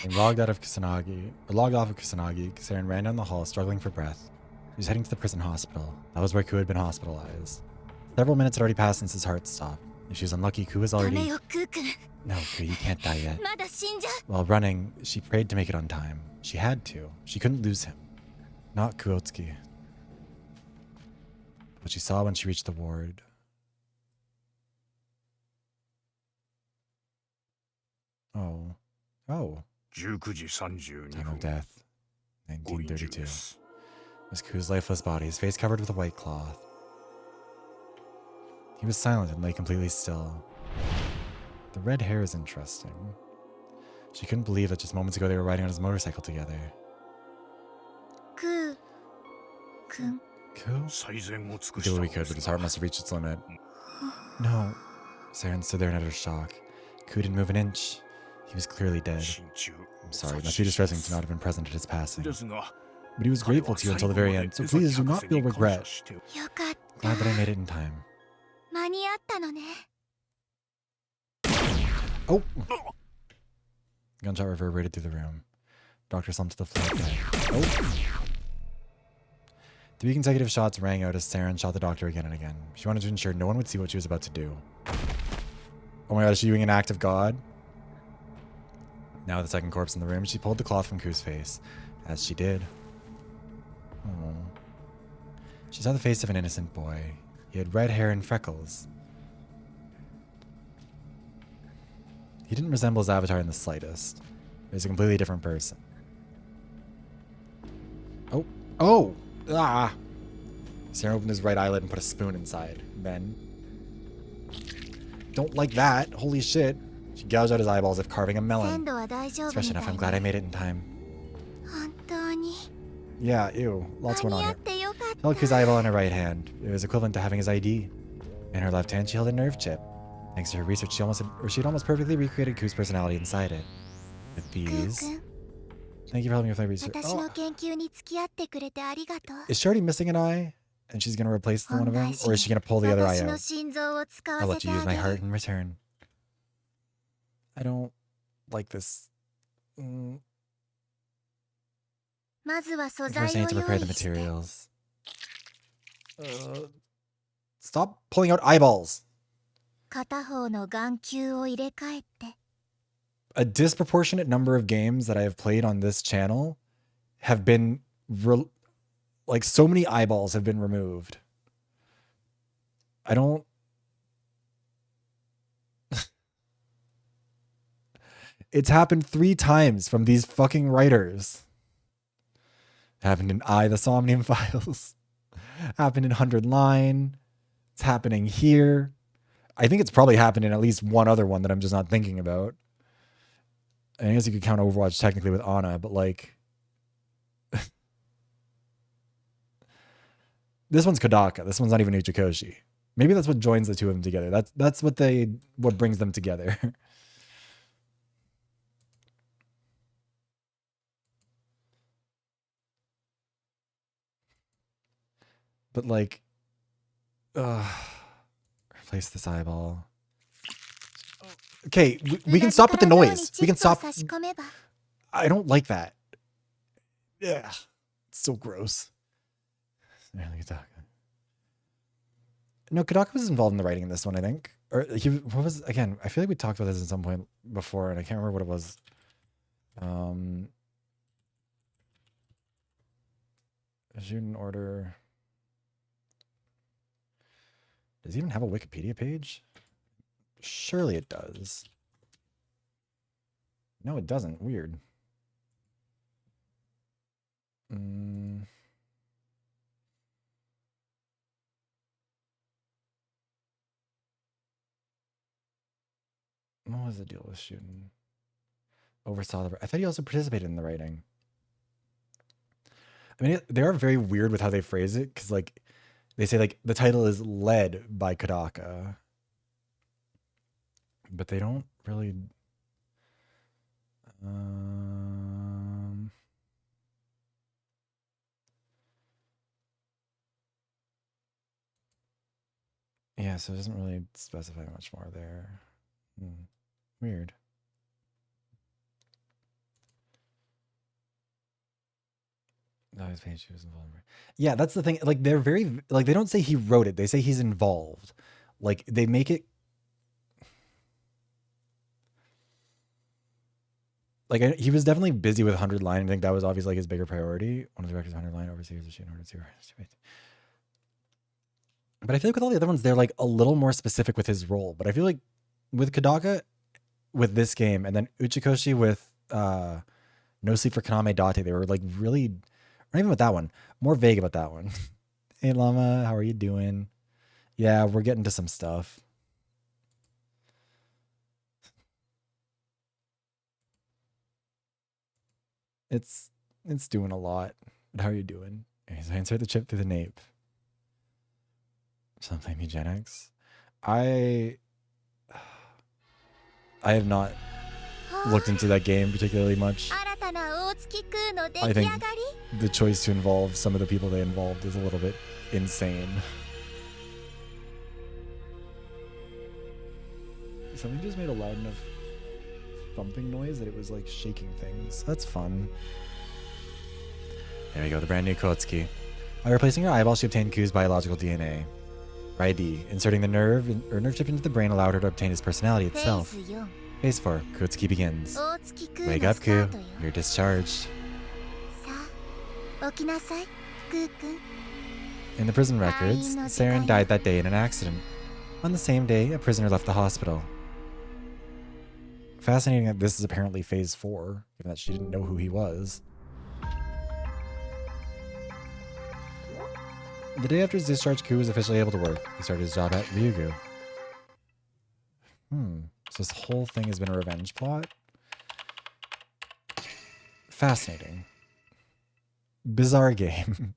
They logged off of Kusanagi. Saren ran down the hall, struggling for breath. He was heading to the prison hospital. That was where Ku had been hospitalized. Several minutes had already passed since his heart stopped. If she was unlucky, Ku was ダメ already... よクー君 No, Ku, you can't die yet. まだ死んじゃ While running, she prayed to make it on time. She had to. She couldn't lose him. Not Kuotsuki. What she saw when she reached the ward. Oh. Oh. 19時32 Time 分 of death. ご臨終 1932. です Was Ku's lifeless body, his face covered with a white cloth. He was silent and lay completely still. The red hair is interesting. She couldn't believe that just moments ago they were riding on his motorcycle together. クー君 Ku? 最善を尽く He し did た what の he で could, す but his が heart must have reached its limit. No. Saren stood there in utter shock. Ku didn't move an inch. He was clearly dead. 心中 I'm sorry, it must be distressing to not have been present at his passing. ですが But he was 彼 grateful は to you 最 until 後 the ま very で end, so 江崎 please do 博 not 士 feel に感 regret. 謝して よかった Glad that I made it in time. 間に合ったのね Oh! Gunshot reverberated through the room. Doctor slumped to the floor. Oh! 3 consecutive shots rang out as Saren shot the doctor again and again. She wanted to ensure no one would see what she was about to do. Oh my god, is she doing an act of God? Now with the second corpse in the room, she pulled the cloth from Ku's face. As she did. Oh. She saw the face of an innocent boy. He had red hair and freckles. He didn't resemble his avatar in the slightest. He was a completely different person. Oh. Oh! Ah! Saren opened his right eyelid and put a spoon inside. Then... Don't like that. Holy shit. She gouged out his eyeballs as if carving a 鮮 melon. 度は大丈 It's 夫 fresh みた enough. I'm い glad I ね made it in time. 本当に Yeah, ew. Lots 間 going に on 合 here. ってよかっ She た held Ku's eyeball in her right hand. It was equivalent to having his ID. In her left hand, she held a nerve chip. Thanks to her research, she had almost perfectly recreated Ku's personality inside it. With クー these... 君 Thank you for helping me with my research. 私 Oh, の研究に付き合ってくれてありがとう is she already missing an eye? And she's gonna replace the one of them? Or is she gonna pull the other eye 私の out? 心臓を使 I'll わ let せ you て use あ my げ heart る in return. I don't like this. Mm, まずは素 First, 材 I を need to 用 prepare 意 the して materials. Stop pulling out eyeballs! 片方の眼球を入れ替えて A disproportionate number of games that I have played on this channel have been... like, so many eyeballs have been removed. I don't... It's happened 3 times from these fucking writers. Happened in I, the Somnium Files. Happened in 100 Line. It's happening here. I think it's probably happened in at least one other one that I'm just not thinking about. I guess you could count Overwatch technically with Ana, but like... This one's Kodaka. This one's not even Uchikoshi. Maybe that's what joins the two of them together. That's what brings them together. But like, replace this eyeball. Okay, we can stop with the noise. We can stop. 差し込めば I don't like that. Yeah, it's so gross. No, Kodaka was involved in the writing in this one, I think. Or what was, again, I feel like we talked about this at some point before, and I can't remember what it was. SHUTEN ORDER. Does he even have a Wikipedia page? Surely it does. No, it doesn't. Weird. What was the deal with SHUTEN? oversaw the... I thought he also participated in the writing. I mean, they are very weird with how they phrase it, because, like, they say, like, the title is led by Kodaka. But they don't really... Yeah, so it doesn't really specify much more there. Weird. No, his page was involved. Yeah, that's the thing. Like, they're very, like, they don't say he wrote it. They say he's involved. Like, they make it. Like, he was definitely busy with 100 Line. I think that was obviously like his bigger priority. One of the directors, 100 Line, overseers of shooting 102. But I feel like with all the other ones, they're like a little more specific with his role. But I feel like with Kodaka, with this game, and then Uchikoshi with No Sleep for Kaname Date, they were like really, or even with that one, more vague about that one. Hey Llama, how are you doing? Yeah, we're getting to some stuff. It's doing a lot. But how are you doing? Okay, so I insert the chip through the nape. Something eugenics. I have not looked into that game particularly much. I think the choice to involve some of the people they involved is a little bit insane. Something just made a loud enough thumping noise that it was like shaking things. That's fun. There we go, the brand new Kotsuki. By replacing her eyeball, she obtained Ku's biological DNA. ID. Inserting the nerve chip into the brain allowed her to obtain his personality itself. Phase 4. Kotsuki begins. Wake up, Ku. You're discharged. In the prison records, Saren died that day in an accident. On the same day, a prisoner left the hospital. Fascinating that this is apparently Phase 4, given that she didn't know who he was. The day after his discharge, Ku was officially able to work. He started his job at Ryugu. So this whole thing has been a revenge plot? Fascinating. Bizarre game.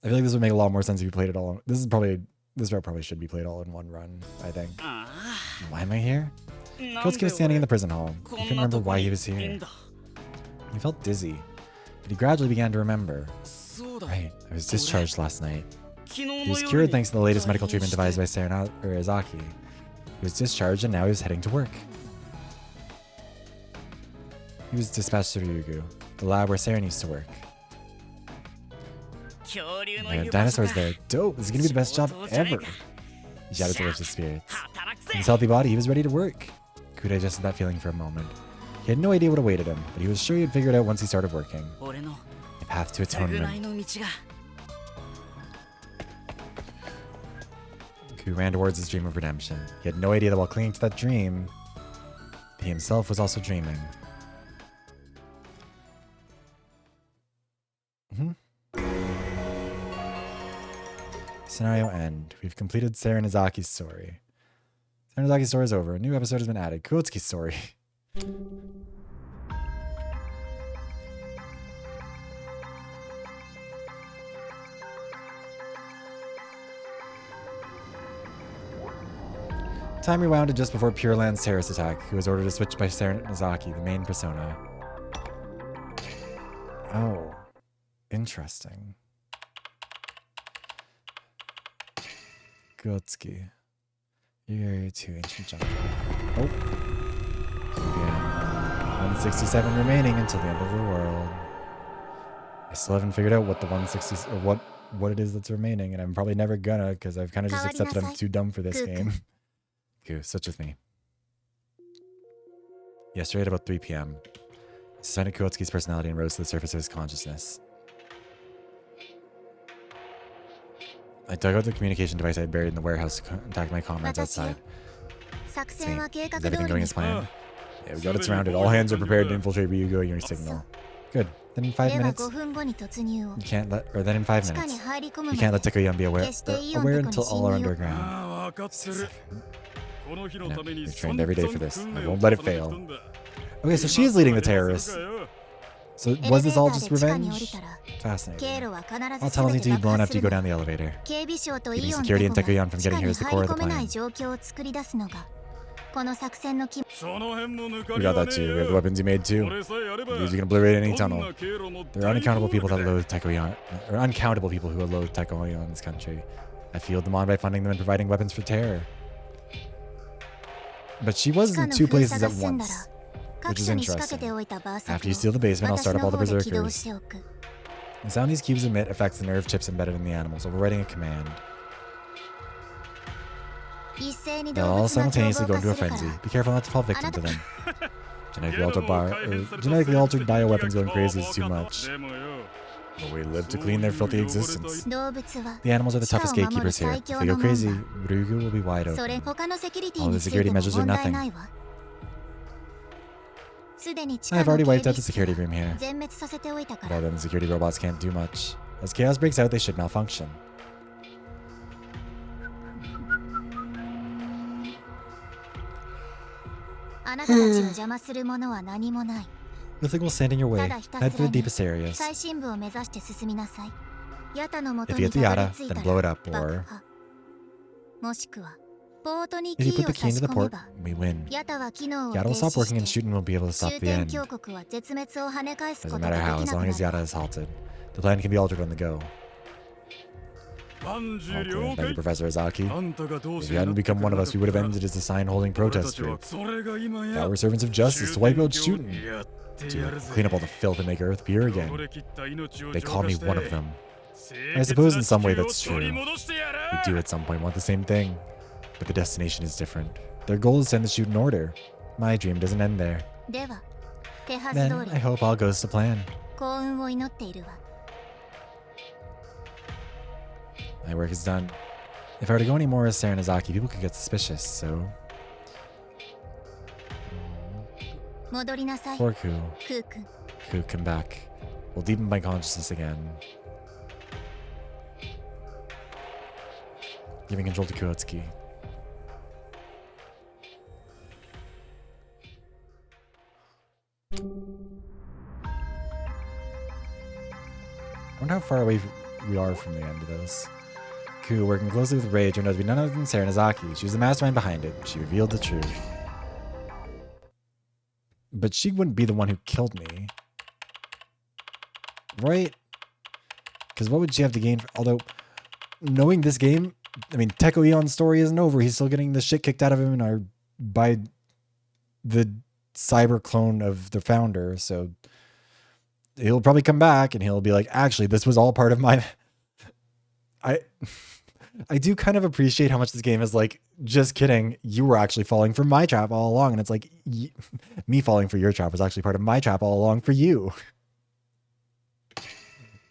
I feel like this would make a lot more sense if you played it all. This route probably should be played all in one run, I think. Why am I here? Kotsuki was standing in the prison hall. He couldn't remember why he was here. He felt dizzy, but he gradually began to remember. Right, I was discharged last night. He was cured thanks to the latest medical treatment devised by Izaki. He was discharged and now he was heading to work. He was dispatched to Ryugu, the lab where Saren used to work. There are dinosaurs there. Dope, this is gonna be the best job ever. He shouted to lift his spirits. In his healthy body, he was ready to work. Ku digested that feeling for a moment. He had no idea what awaited him, but he was sure he'd figure it out once he started working. The path to atonement. Ku ran towards his dream of redemption. He had no idea that while clinging to that dream, he himself was also dreaming. Scenario end. We've completed Saren Izaki's story. Saren Izaki's story is over. A new episode has been added. Kotsuki's story. Time rewound to just before Pure Land's terrorist attack, who was ordered to switch by Saren Izaki, the main persona. Oh. Interesting. Kotsuki. Area 2 Ancient Jungle. Oh. 2 p.m. 167 remaining until the end of the world. I still haven't figured out what the 160 or what it is that's remaining, and I'm probably never gonna because I've kind of just accepted I'm too dumb for this game. Ku, switch with me. Yesterday at about 3 p.m. I suspended Kotsuki's personality and rose to the surface of his consciousness. I dug out the communication device I had buried in the warehouse to contact my comrades outside. It's me. Is everything going as planned? Yeah, we got it surrounded. All hands are prepared to infiltrate Ryugu and your signal. Good. Then in 5 minutes, you can't let, or then in 5 minutes, you can't let Takuyan be aware until all are underground. No, we've trained every day for this. I won't let it fail. Okay, so she is leading the terrorists. So was this all just エレベーターで地下に降り revenge? たら Fascinating. 経路は必 I'll ず tell 全 anything て to be 爆 blown 破 after す you る go の down the elevator. 警備省と Keeping イオン security テ and コが Takuyan from 地 getting 下 here に is the 入 core り of the 込めない plan. 状況を作り出すのがこの作戦の その辺の抜か We り got は that ね too. え We have the よ weapons you made そ too. れさえあれば These you can obliterate any どん tunnel. な経路も There are unaccountable 大 people 丈 that 夫だ loathe Takoyan, or uncountable people who loathe Takoyan in this country. I fueled them on by funding them and providing weapons for terror. But she 地 was 下 in の two 封 places 鎖が at 済んだら once. 各 which is 所に仕掛け interesting. ておいたバーサ After ク you steal the basement, I'll 私 start の up all the 方で起動 berserkers. しておく The sound these cubes emit affects the nerve chips embedded in the animals, overriding a command. 一斉に They'll 動 all 物が凶 simultaneously 暴 go 化 into a するから frenzy. Be careful not to fall victim to them. Genetically altered, ゲノも改変された genetically altered bioweapons going 生物 crazy is 的 too が much. でもよ But we live to clean their filthy existence. 動物は The animals are the 地下 toughest を守る gatekeepers here. 最 If 強 they の go 門 crazy, だ Ryugu will be wide それ open. 他のセキュリティ All に the ついて security も measures are 問題 nothing. ないわすでに地 I've 下の already 警 wiped 備 out the 室 security は room here. 全滅させておいたか Well ら then, the security robots can't do much. As chaos breaks out, they should malfunction. あなたたちを邪魔するものは何もない Nothing will stand in your way. ただひた Head す for ら the に deepest areas. 最深部を目指して進みなさいヤタの元 If you に get the たど Yata, り着いた then blow it ら up, 爆 or 破もしくはポートに if キ you ー put を the key 差し into the 込め port, ば we win. ヤタは機能を Yata 停 will stop 止 working and して Shuten will be able to stop 終 the 点 end. 峡谷は絶滅を跳ね返すこ Doesn't とが matter で how, き as なく long な as る Yata is halted. The plan can be altered on the go. 万事 Oh, 了 cool. Thank you, 解 Professor Azaki. あんたがどう If せ you なっ hadn't てくれ become な one か of っ us, た we would have ら ended as a sign holding 俺た protest ちは troops. それが今 Now や we're servants of justice to wipe out Shuten. やってや To るぜ clean up all the filth and make Earth pure 汚 again. れ切った命を They 浄 call 化 me して one of them. 清 I 潔 suppose な in some way 地球を that's 取 true. り戻してやる We do at some point want the same thing, but the destination is different. Their goal is to end the SHUTEN order. My dream doesn't end there. では手はず Then 通 I り hope all goes to plan. 幸運を祈っているわ My work is done. If I were to go any more as Saranazaki, people could get suspicious, so... 戻りなさい Poor Ku. クー君 Ku, come back. We'll deepen my consciousness again. Giving control to Kuotsuki. I wonder how far away we are from the end of this. Ku, working closely with Rei, turned out to be none other than Saranazaki. She was the mastermind behind it. She revealed the truth. But she wouldn't be the one who killed me. Right? Because what would she have to gain? Although, knowing this game, I mean, Teko Eon's story isn't over. He's still getting the shit kicked out of him by the cyber clone of the founder. So he'll probably come back and he'll be like, actually, this was all part of my... I do kind of appreciate how much this game is like, just kidding, you were actually falling for my trap all along. And it's like, me falling for your trap was actually part of my trap all along for you.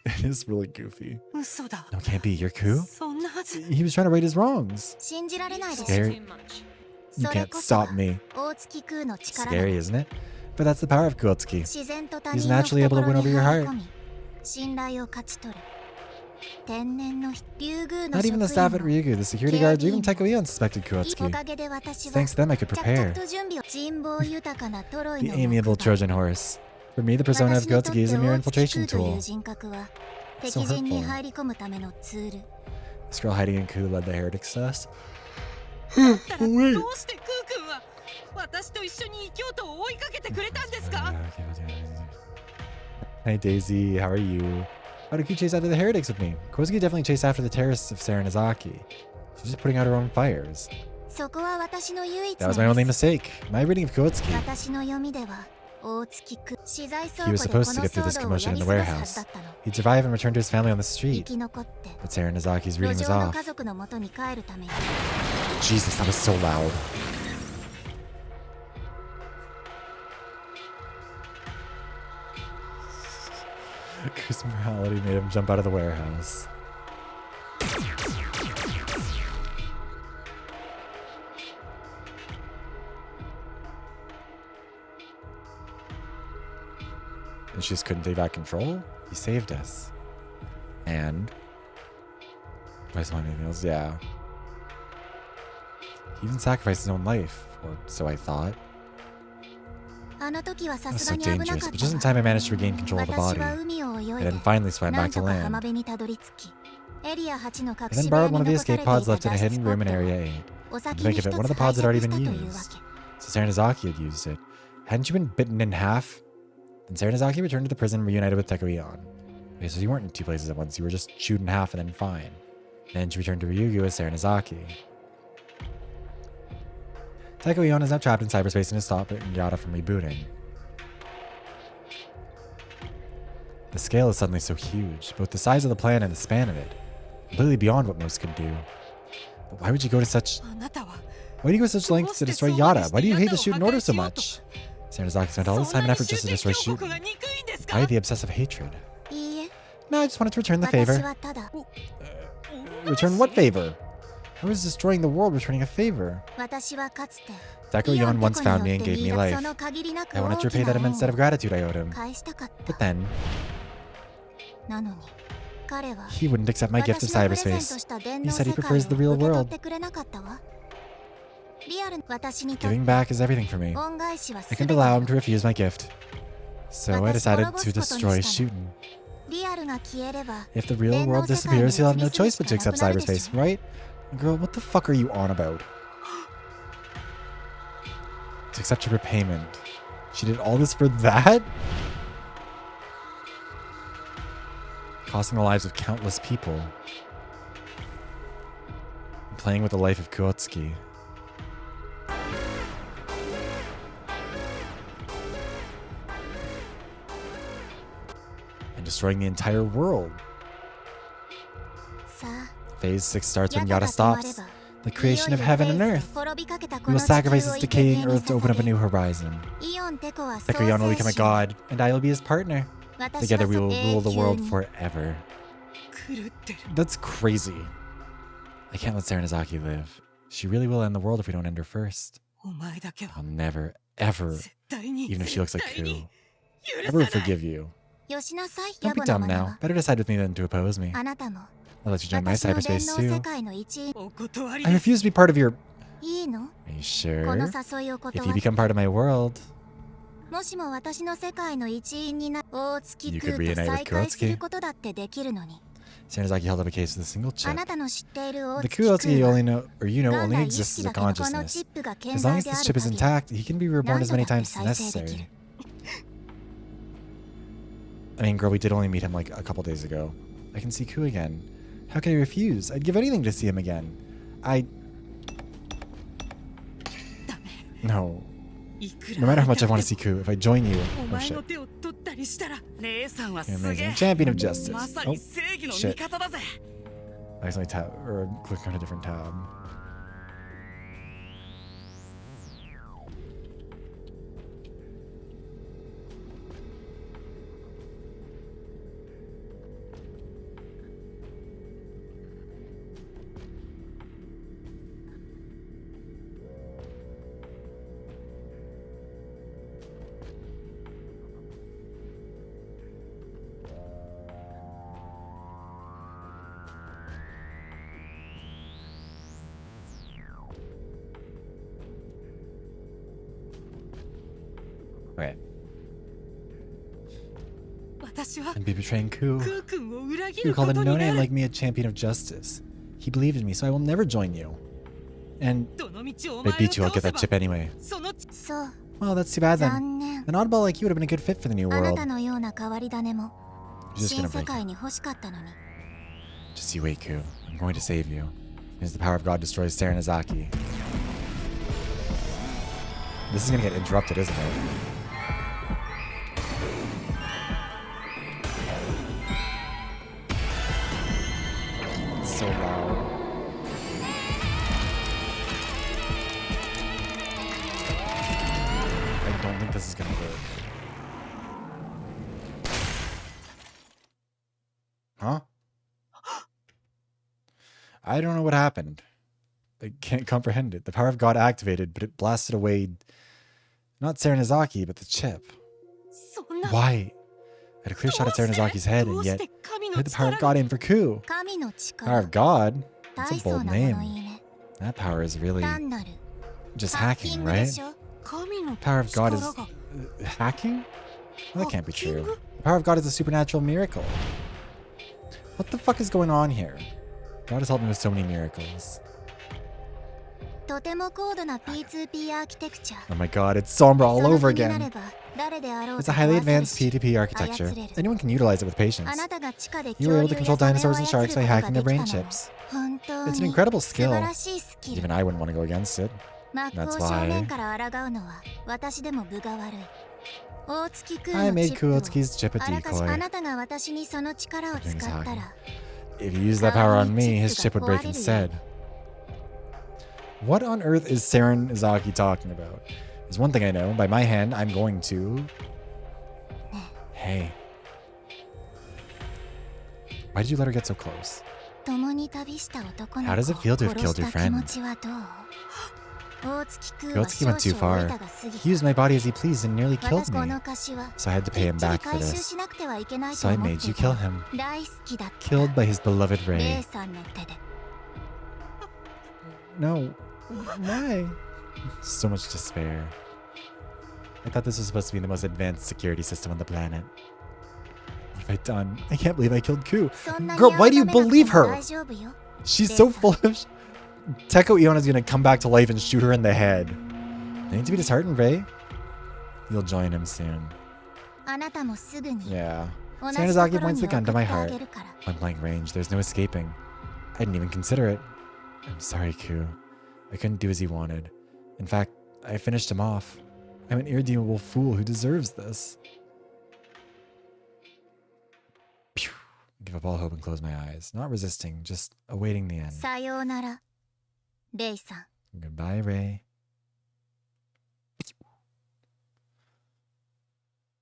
It is really goofy. 嘘だ No, it can't be. You're Ku? そんなはず He was trying to right his wrongs. 信じられないで Talk す Scary. too much. You それ can't こそ stop が me. 大月空の力だ Scary, isn't it? But that's the power of Kuotsuki. 自然と他 He's 人の naturally able to win 懐 over に your 入り heart. 込み信頼を勝ち取る天然の竜宮の Not 職 even the 員 staff at も Ryugu, the security guards, or even Teko Eon suspected いいお Kuotsuki. かげで私は Thanks to them, I could 着 prepare. 々と準備を人望豊かなトロイ The の amiable 木馬 Trojan horse. For me, the persona of 私にとって Kuotsuki is a mere 大月 infiltration 空という tool. 人格は So 敵陣に hurtful. 入り込むためのツール This girl hiding in Ku led the heretics to us. だったらどうしてクー君は私と一緒に京都を追いかけてくれたんですか Hi Daisy, how are you? How did Ku chase after the heretics with me? Kuotsuki definitely chased after the terrorists of Saranazaki. She's just putting out her own fires. そこは私の唯一 That の was my only ミス mistake. My reading of Kuotsuki. 私の読みでは大月空資材倉 He 庫 was でこの supposed to get through this 騒動をや commotion in り the 過ごすはずだ warehouse. ったの He'd survive and return to his family on the 生 street. き残って But Saranazaki's 路 reading was 上の off. 家族の元に帰るために Jesus, that was so loud. Ku's morality made him jump out of the warehouse. And she just couldn't take back control? He saved us. And... Do I saw anything else? Yeah. He even sacrificed his own life. Or so I thought. あの時はさ That す was が so に危な dangerous, かっ but た just in わ time I managed to regain control of the 私 body. は海を泳い And で then finally swam な back ん to とか浜 land. 辺にたどり着きエリア8の隠 I then し部屋 borrowed に one of the 残さ escape れてい pods た left 脱 in a 出 hidden ポッ room in ト Area を 8. お To 先 think に of 一 it, つ one of the 拝 pods had 借 already し been たというわ used. け So Serenazaki had used it. Hadn't you been bitten in half? Then Serenazaki returned to the prison reunited with Tekoion. Okay, so you weren't in two places at once. You were just chewed in half and then fine. Then she returned to Ryugu as Serenazaki. Tekoion is now trapped in cyberspace and is stopping Yada from rebooting. The scale is suddenly so huge, both the size of the plan and the span of it. Completely beyond what most could do. But why would you go to such... あなたは Why do you go to such lengths to destroy Yada? Why do you hate the Shuten Order so much? Serenazaki spent all this time and effort just to destroy そんな Shuten. に終点峡谷が憎いんですか Why the obsessive hatred? いいえ No, I just wanted to return the 私 favor. はただ Return what favor? How is destroying the world returning a favor? 私はかつて Tekoion once found me and て gave 見 me 出 life. その限りなく I 大 wanted to き repay な that 縁 immense debt を of gratitude I owed him. 返したかった But then, なのに彼は he wouldn't accept my gift of 私のプレゼント cyberspace. した電 He 脳 said he 世界を prefers the real 受け取っ world. てくれなかったわリアル私にとって Giving back is everything for me. 恩返しは I 全 couldn't て allow him to refuse my gift. So I decided to destroy Shuten. リアルが消えれば If the real world disappears, he'll have no choice but to accept cyberspace, right? Girl, what the fuck are you on about? To accept her repayment. She did all this for that? Costing the lives of countless people. And playing with the life of Kuotsuki. And destroying the entire world. さあ Phase 6 starts when ヤダ Yada が止まれ stops. ば The creation of heaven and earth. 滅びかけたこ We の will 地球を sacrifice its 生贄 decaying に earth to open up a new horizon. イオンテコは創 Tekoion will 世 become a 主 god, and I will be his partner. 私 Together は we will rule the world 永久に forever. 狂ってる That's crazy. I can't let Serenazaki live. She really will end the world if we don't end her first. お前だけは I'll never, ever, 絶対に even if she looks like 絶対に Ku, 許 ever さない forgive you. よしなさい Don't 野 be 暮な dumb 真似 now. は Better decide with me than to oppose me. あなたも I'll let you join my 私の電 cyberspace 脳世 too. 界の一員お断り I です refuse to be part of your... いいの Are you こ sure? の誘いを If 断 you る become part of my world, もしも私の世界の一員にな大月 You 空 could と reunite with 再会 Kurotsuki. することだってできるのに Serenazaki held up a case with a single あ chip. なたの知っている大 The 月 Kuotsuki 空 only は know, or you know, 元 only 来意 exists 識 as a だけどこのチ consciousness. ップが健 As long 在 as で this あ chip る is 限り intact, he can be reborn 何 as 度だ many って times as 再生でき necessary. る I mean, girl, we did only meet him like a couple days ago. I can see Ku again. How can I refuse? I'd give anything to see him again. No. いくら No matter how much I 会 want い to た see Ku, if I join you... お Oh 前 shit. の手を取ったりしたらレイさんはす Okay, げえ amazing. Champion of justice. まさ Oh, に正義の shit. 味方だぜ I accidentally tab or clicked on a different tab. Okay. 私は And be betraying Ku. クー君を裏切 You るこ called a とに no な name る like me a champion of justice. He believed in me, so I will never join you. And どの道をお if I 前を beat you, I'll 倒 get せ that ば chip anyway. その そう Well, that's too bad 残 then. 念 An oddball like you would have been a good fit for the new あな world. たのような変わり種も You're just 新 gonna 世 break 界 it. に欲しかったのに Just you wait, Ku. I'm going to save you. As the power of God destroys Serenazaki. This is gonna get interrupted, isn't it? It's so loud. I don't think this is gonna work. Huh? I don't know what happened. I can't comprehend it. The power of God activated, but it blasted away not Serenazaki, but the chip. そんな Why? I had a clear shot at Serenazaki's head, ど and うし yet て神 I の heard the power 力 of が God in for Ku. 神の Power 力 of God? 大 That's a 層 bold な物 name. 言いね That power is really 単なる just ハッキ hacking, ングで right? しょ神の Power of God is 力が hacking? Well, that can't be true. The power of God is a supernatural miracle. What the fuck is going on here? God has helped me with so many miracles. とても高度な P2P アーキテクチャ Oh my god, it's Sombra all その over 気になれ again. ば誰であろう It's と a highly 壊せる advanced し P2P architecture. 操れる Anyone can utilize it with patience. あなたが地下で You 恐 were able 竜 to や control サメ dinosaurs を and 操 sharks る by ことが hacking で their きた brain のは chips. 本当 It's an に incredible 素 skill. 晴らしいスキル Even I wouldn't want to go against it. 真っ That's 向正 why 面から抗うのは私でも分が悪い大月空 I の made チップを Kuotsuki's chip a あらかじあ decoy. なたが私にその力を使ったら If you use that power on me, his chip would break instead. What on earth is Saren Izaki talking about? There's one thing I know. By my hand, I'm going to... Hey. Why did you let her get so close? 共に旅した男の How does it feel 子 to を have 殺 killed し your た friend? 気持ちはどう大月空は Kuotsuki 少 went too 々老い far. たが過ぎ He used my body as he pleased and nearly 私 killed こ me. の貸しは So I had to き pay っ him ちり back for 回収 this. しなくてはいけない So と I 思っ made て you いた kill him. 大好きだった Killed by his beloved レ Ray. イさんの手で No. Why? So much despair. I thought this was supposed to be the most advanced security system on the planet. What have I done? I can't believe I killed Ku. そんなに Girl, why do you 青ざめなくても believe her? 大丈夫よ She's so full of... Teko Iona's gonna come back to life and shoot her in the head. I need to be disheartened, Ray. You'll join him soon. あなたもすぐに Yeah. 同じとこ Sanazaki ろ points に the 送 gun っ to て my あ heart. げるから Point blank range, there's no escaping. I didn't even consider it. I'm sorry, Ku. I couldn't do as he wanted. In fact, I finished him off. I'm an irredeemable fool who deserves this. Phew. Give up all hope and close my eyes. Not resisting, just awaiting the end. さようならレイさん Goodbye, Ray.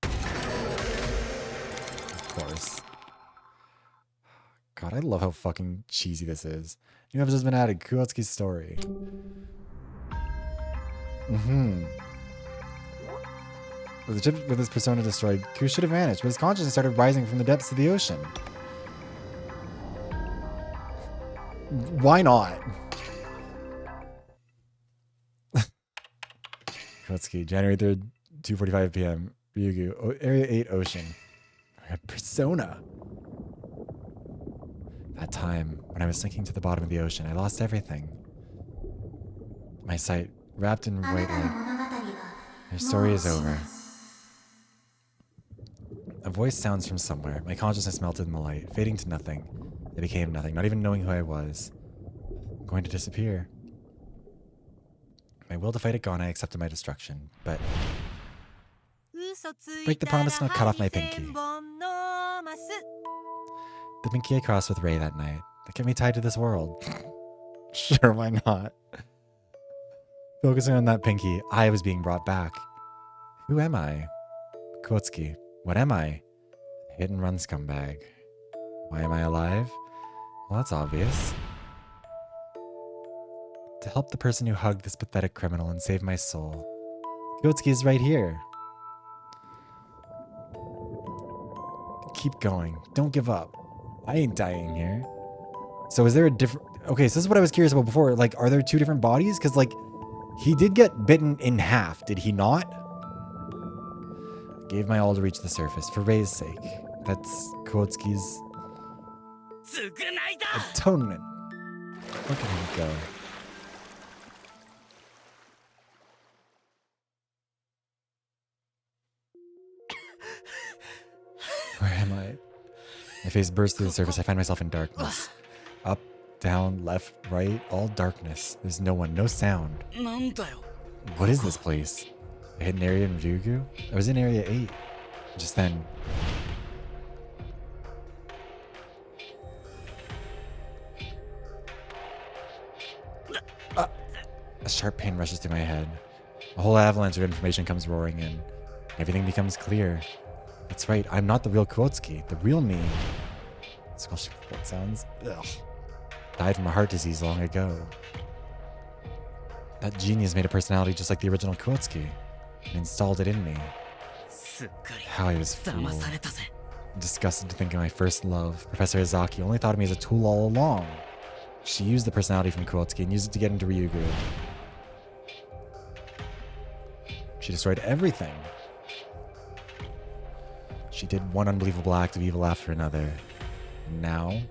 Of course. God, I love how fucking cheesy this is. New episode's been added. Kuotsuki's story. With his persona destroyed, Ku should have vanished, but his consciousness started rising from the depths of the ocean. Why not? Kuotsuki, January 3rd, 2:45 p.m. Ryugu, Area 8 Ocean. Persona. That time, when I was sinking to the bottom of the ocean, I lost everything. My sight, wrapped in white light. Your story is over. A voice sounds from somewhere. My consciousness melted in the light, fading to nothing. I became nothing, not even knowing who I was. I'm going to disappear. My will to fight it gone, I accepted my destruction, but break the promise and I'll cut off my pinky. The pinky I crossed with Ray that night. That kept me tied to this world. Sure, why not? Focusing on that pinky, I was being brought back. Who am I? Kuotsuki. What am I? Hit and run scumbag. Why am I alive? Well, that's obvious. To help the person who hugged this pathetic criminal and save my soul. Kuotsuki is right here. Keep going. Don't give up. I ain't dying here. So is there a different... Okay, so this is what I was curious about before. Like, are there two different bodies? Because, like, he did get bitten in half. Did he not? Gave my all to reach the surface for Ray's sake. That's Kuotsuki's atonement. Where can he go? Where am I? My face bursts through the surface. I find myself in darkness. Up, down, left, right, all darkness. There's no one, no sound. What is this place? A hidden area in Ryugu? I was in Area 8. Just then. A sharp pain rushes through my head. A whole avalanche of information comes roaring in. Everything becomes clear. That's right, I'm not the real Kuotsuki. The real me. Squelching what sounds. Ugh. Died from a heart disease long ago. That genius made a personality just like the original Kuotsuki and installed it in me. How I was fooled. I'm disgusted to think of my first love. Professor Izaki only thought of me as a tool all along. She used the personality from Kuotsuki and used it to get into Ryugu. She destroyed everything. She did one unbelievable act of evil after another. Now,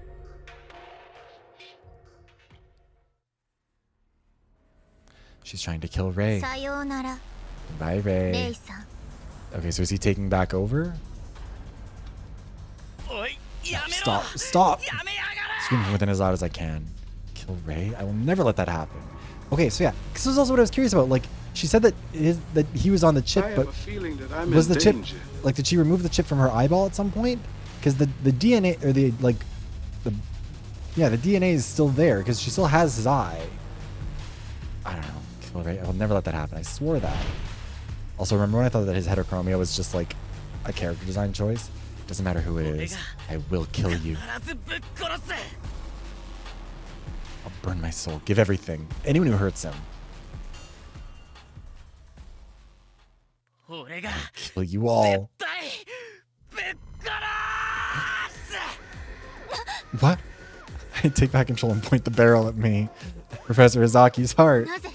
she's trying to kill Ray. さようなら Bye, レ Ray. イさん Okay, so is he taking back over? おいやめろ Stop. Stop. やめやがれ Scream from within as loud as I can. Kill Ray? I will never let that happen. Okay, so yeah, this was also what I was curious about. Like, she said that he was on the chip, I have but a feeling that I'm was in the chip danger. like, did she remove the chip from her eyeball at some point? Because the DNA or the DNA is still there because she still has his eye. I don't know. Kill Ray. I will never let that happen. I swore that. Also, remember when I thought that his heterochromia was just like a character design choice? Doesn't matter who it is. I will kill you. 必ずぶっ殺す I'll burn my soul. Give everything. Anyone who hurts him. 俺が Kill you all. 絶対ぶっ殺す What? I take back control and point the barrel at me. Professor Izaki's heart. なぜ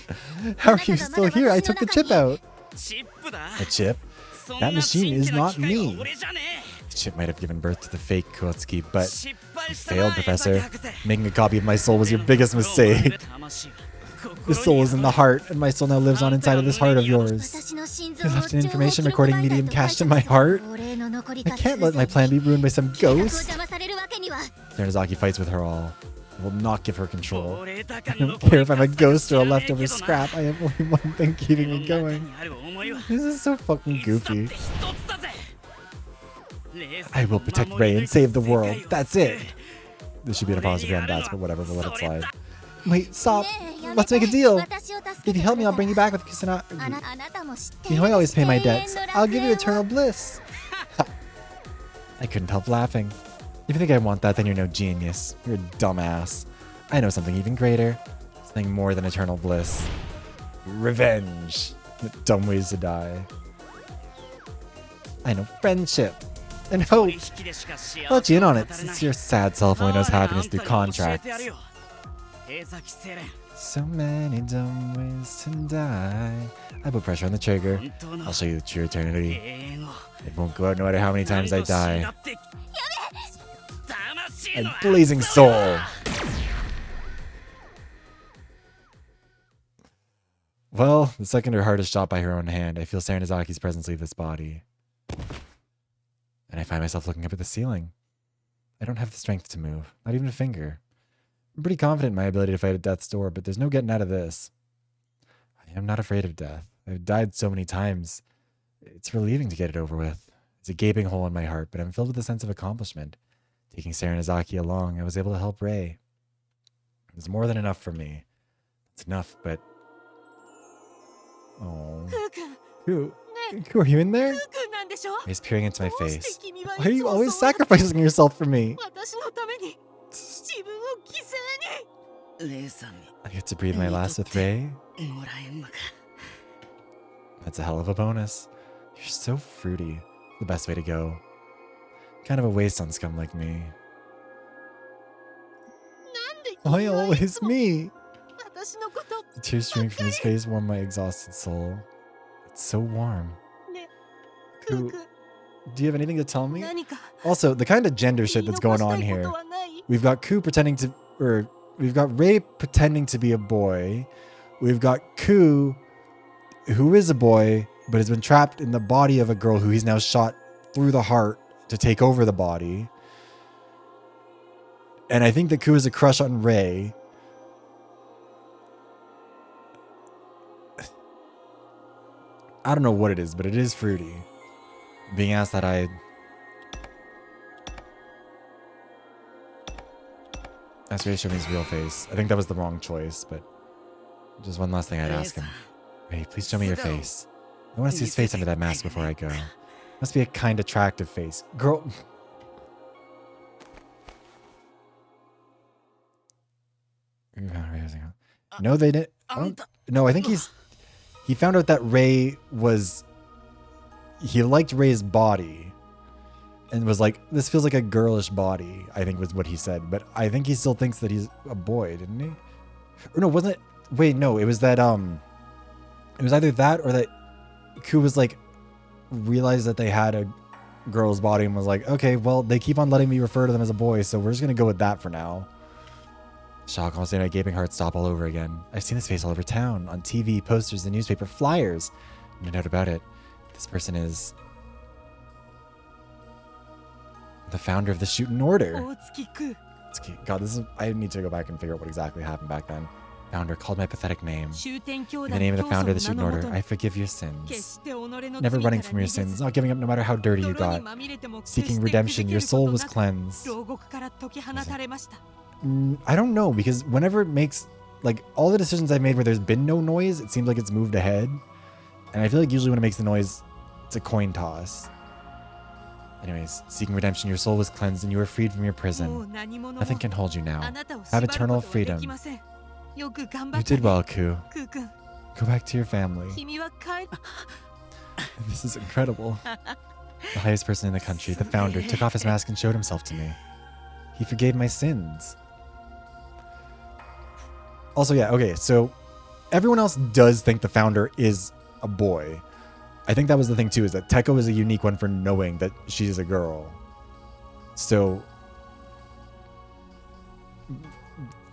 How are you still here? I took the chip out. チップだ A chip? そん That な machine 真 is 剣な not 機械は me. 俺じゃね The chip might have given birth to the fake Kuotsuki, but え失敗した failed, な Professor. 江崎博士 Making a copy of my soul was your biggest mistake. The soul is in the heart, and my soul now lives on inside of this heart of yours. 私の心臓 You を left an 情報 information 記録 recording 媒体 medium と解 cached 釈 in my す heart. お礼の残り I か can't 数 let my 千 plan be ruined by some 計画を ghost. 邪魔されるわけには Serenazaki fights with her all. I will not give her control. 俺だ I か don't care if I'm a ghost or a leftover scrap. I have only one thing keeping me going. This is so fucking goofy. I will protect Ray and save the world. That's it. This should be an apology on that, but whatever, we'll let it slide. Wait, stop. ねえやめ Let's て make a deal. 私を助け If て you くれ help me, た I'll bring you ら back with Kusana. あなたも知って You know I always pay my 永遠 debts. の I'll give you 楽園を eternal bliss. I couldn't help laughing. If you think I want that, then you're no genius. You're a dumbass. I know something even greater. Something more than eternal bliss. Revenge. Dumb ways to die. I know friendship. And hope. I'll let you in on it, since your sad self only knows happiness through contracts. So many dumb ways to die. I put pressure on the trigger. I'll show you the true eternity. It won't go out no matter how many times I die. And blazing soul. Well, the second her heart is shot by her own hand, I feel Serenizaki's presence leave this body. And I find myself looking up at the ceiling. I don't have the strength to move, not even a finger. I'm pretty confident in my ability to fight at death's door, but there's no getting out of this. I am not afraid of death. I've died so many times. It's relieving to get it over with. It's a gaping hole in my heart, but I'm filled with a sense of accomplishment. Taking Serenazaki along, I was able to help Ray. It was more than enough for me. It's enough, but... Oh. クー君 Who are you in there? クー君なんでしょ Ray's peering into my どうして face. 君はい Why are つ you も always そう sacrificing yourself for me? 私のために自分を犠牲にレイさんに I get to breathe my last with Ray? もらえんのか That's a hell of a bonus. You're so fruity. The best way to go. Kind of a waste on scum like me. なんで君 Why はいつ always も me? 私のこと The tears streaming from his face warm my exhausted soul. It's so warm. ねクー Who- 君 Do you have anything to tell me? 何か Also, the kind of gender shit 言い that's 残 going した on いこ here. とはない We've got Ku pretending to, or we've got Ray pretending to be a boy. We've got Ku, who is a boy, but has been trapped in the body of a girl who he's now shot through the heart to take over the body. And I think that Ku has a crush on Ray. I don't know what it is, but it is fruity. Being asked that Ask Ray to show me his real face. I think that was the wrong choice, but just one last thing I'd ask him. Ray, please show me your face. I want to see his face under that mask before I go. Must be a kind, attractive face. Girl. No, they didn't. No, I think he found out that Ray was... He liked Ray's body. And was like, this feels like a girlish body, I think was what he said. But I think he still thinks that he's a boy, didn't he? Or no, wasn't it? Wait, no, it was that, it was either that or that Ku was like, realized that they had girl's body and was like, okay, well, they keep on letting me refer to them as a boy, so we're just going to go with that for now. Shock, almost made my gaping heart stop all over again. I've seen this face all over town, on TV, posters, the newspaper, flyers. No doubt about it. This person is the founder of the SHUTEN Order. 大月く God, this is. I need to go back and figure out what exactly happened back then. Founder called my pathetic name. 終点兄 In 弟 the name of the 教祖 founder の of the 名 SHUTEN のも Order, と I に forgive your 決 sins. して己の Never 罪か running ら from your 逃げず sins, not giving up no matter how dirty you 泥に got. まみれても決して Seeking くじ redemption, け your るこ soul と was なく cleansed. 牢獄から解き放たれました I don't know, because whenever it makes, like, all the decisions I've made where there's been no noise, it seems like it's moved ahead. And I feel like usually when it makes the noise, it's a coin toss. Anyways, seeking redemption, your soul was cleansed and you were freed from your もう prison. 何者も Nothing can hold you あ now. なたを Have 縛る eternal ことはで freedom. きませんよく頑張 You った did well, Ku. クー君 Go back to your family. 君は帰る This is incredible. The highest person in the country, the founder, took off his mask and showed himself to me. He forgave my sins. Also, yeah, okay, so everyone else does think the founder is a boy. I think that was the thing too, is that Teko is a unique one for knowing that she's a girl. So,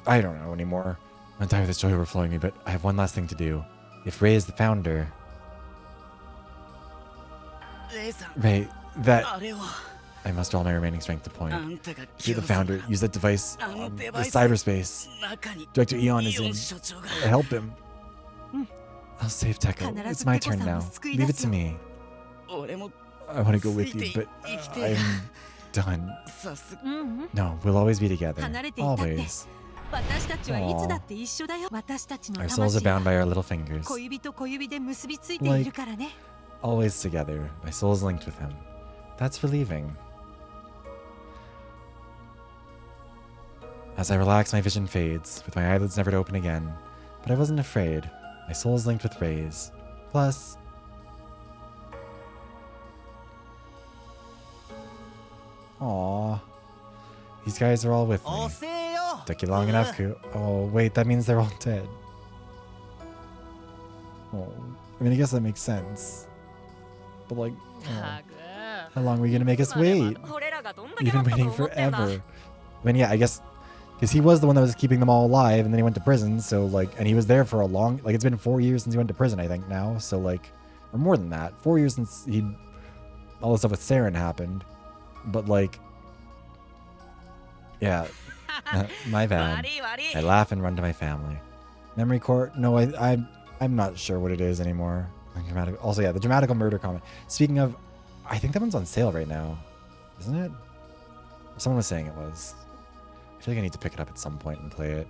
I don't know anymore. I'm tired of this joy overflowing me, but I have one last thing to do. If Rei is the founder, レイさん Rei, that あれを I muster all my remaining strength to point. あんたが You're the founder. Use that device. Um, The device. cyberspace. 中に Director Eon is イオ in. ン所長が Help him. Mm. I'll save Teko. It's my turn now. Leave it to me. 俺も I want to go with you, but 生きて I'm done. さすがうんうん No, we'll always be together. 離れていたって Always. 私たちはいつだって一緒だよ私たちの Our souls are 魂 bound は by our little fingers. 小指と小指で結びついているからね Always together. My soul's linked with him. That's relieving. As I relax, my vision fades, with my eyelids never to open again. But I wasn't afraid. My soul is linked with Ray's. Plus... Aww. These guys are all with me. 遅えよ Took you long enough, Ku. Oh, wait, that means they're all dead. Oh, I mean, I guess that makes sense. But, like, oh, how long are we gonna make us wait? 俺らがどんだけ We've だ been ったと waiting 思ってんだ forever. I mean, yeah, I guess, because he was the one that was keeping them all alive, and then he went to prison, so, like, and he was there for a long, like, it's been 4 years since he went to prison, I think, now, so, like, or more than that. 4 years since all the stuff with Saren happened. But, like, yeah, my bad. 悪い悪い I laugh and run to my family. Memory core? No, I'm not sure what it is anymore. Also, yeah, the dramatical murder comment. Speaking of, I think that one's on sale right now, isn't it? Someone was saying it was. I feel like I need to pick it up at some point and play it.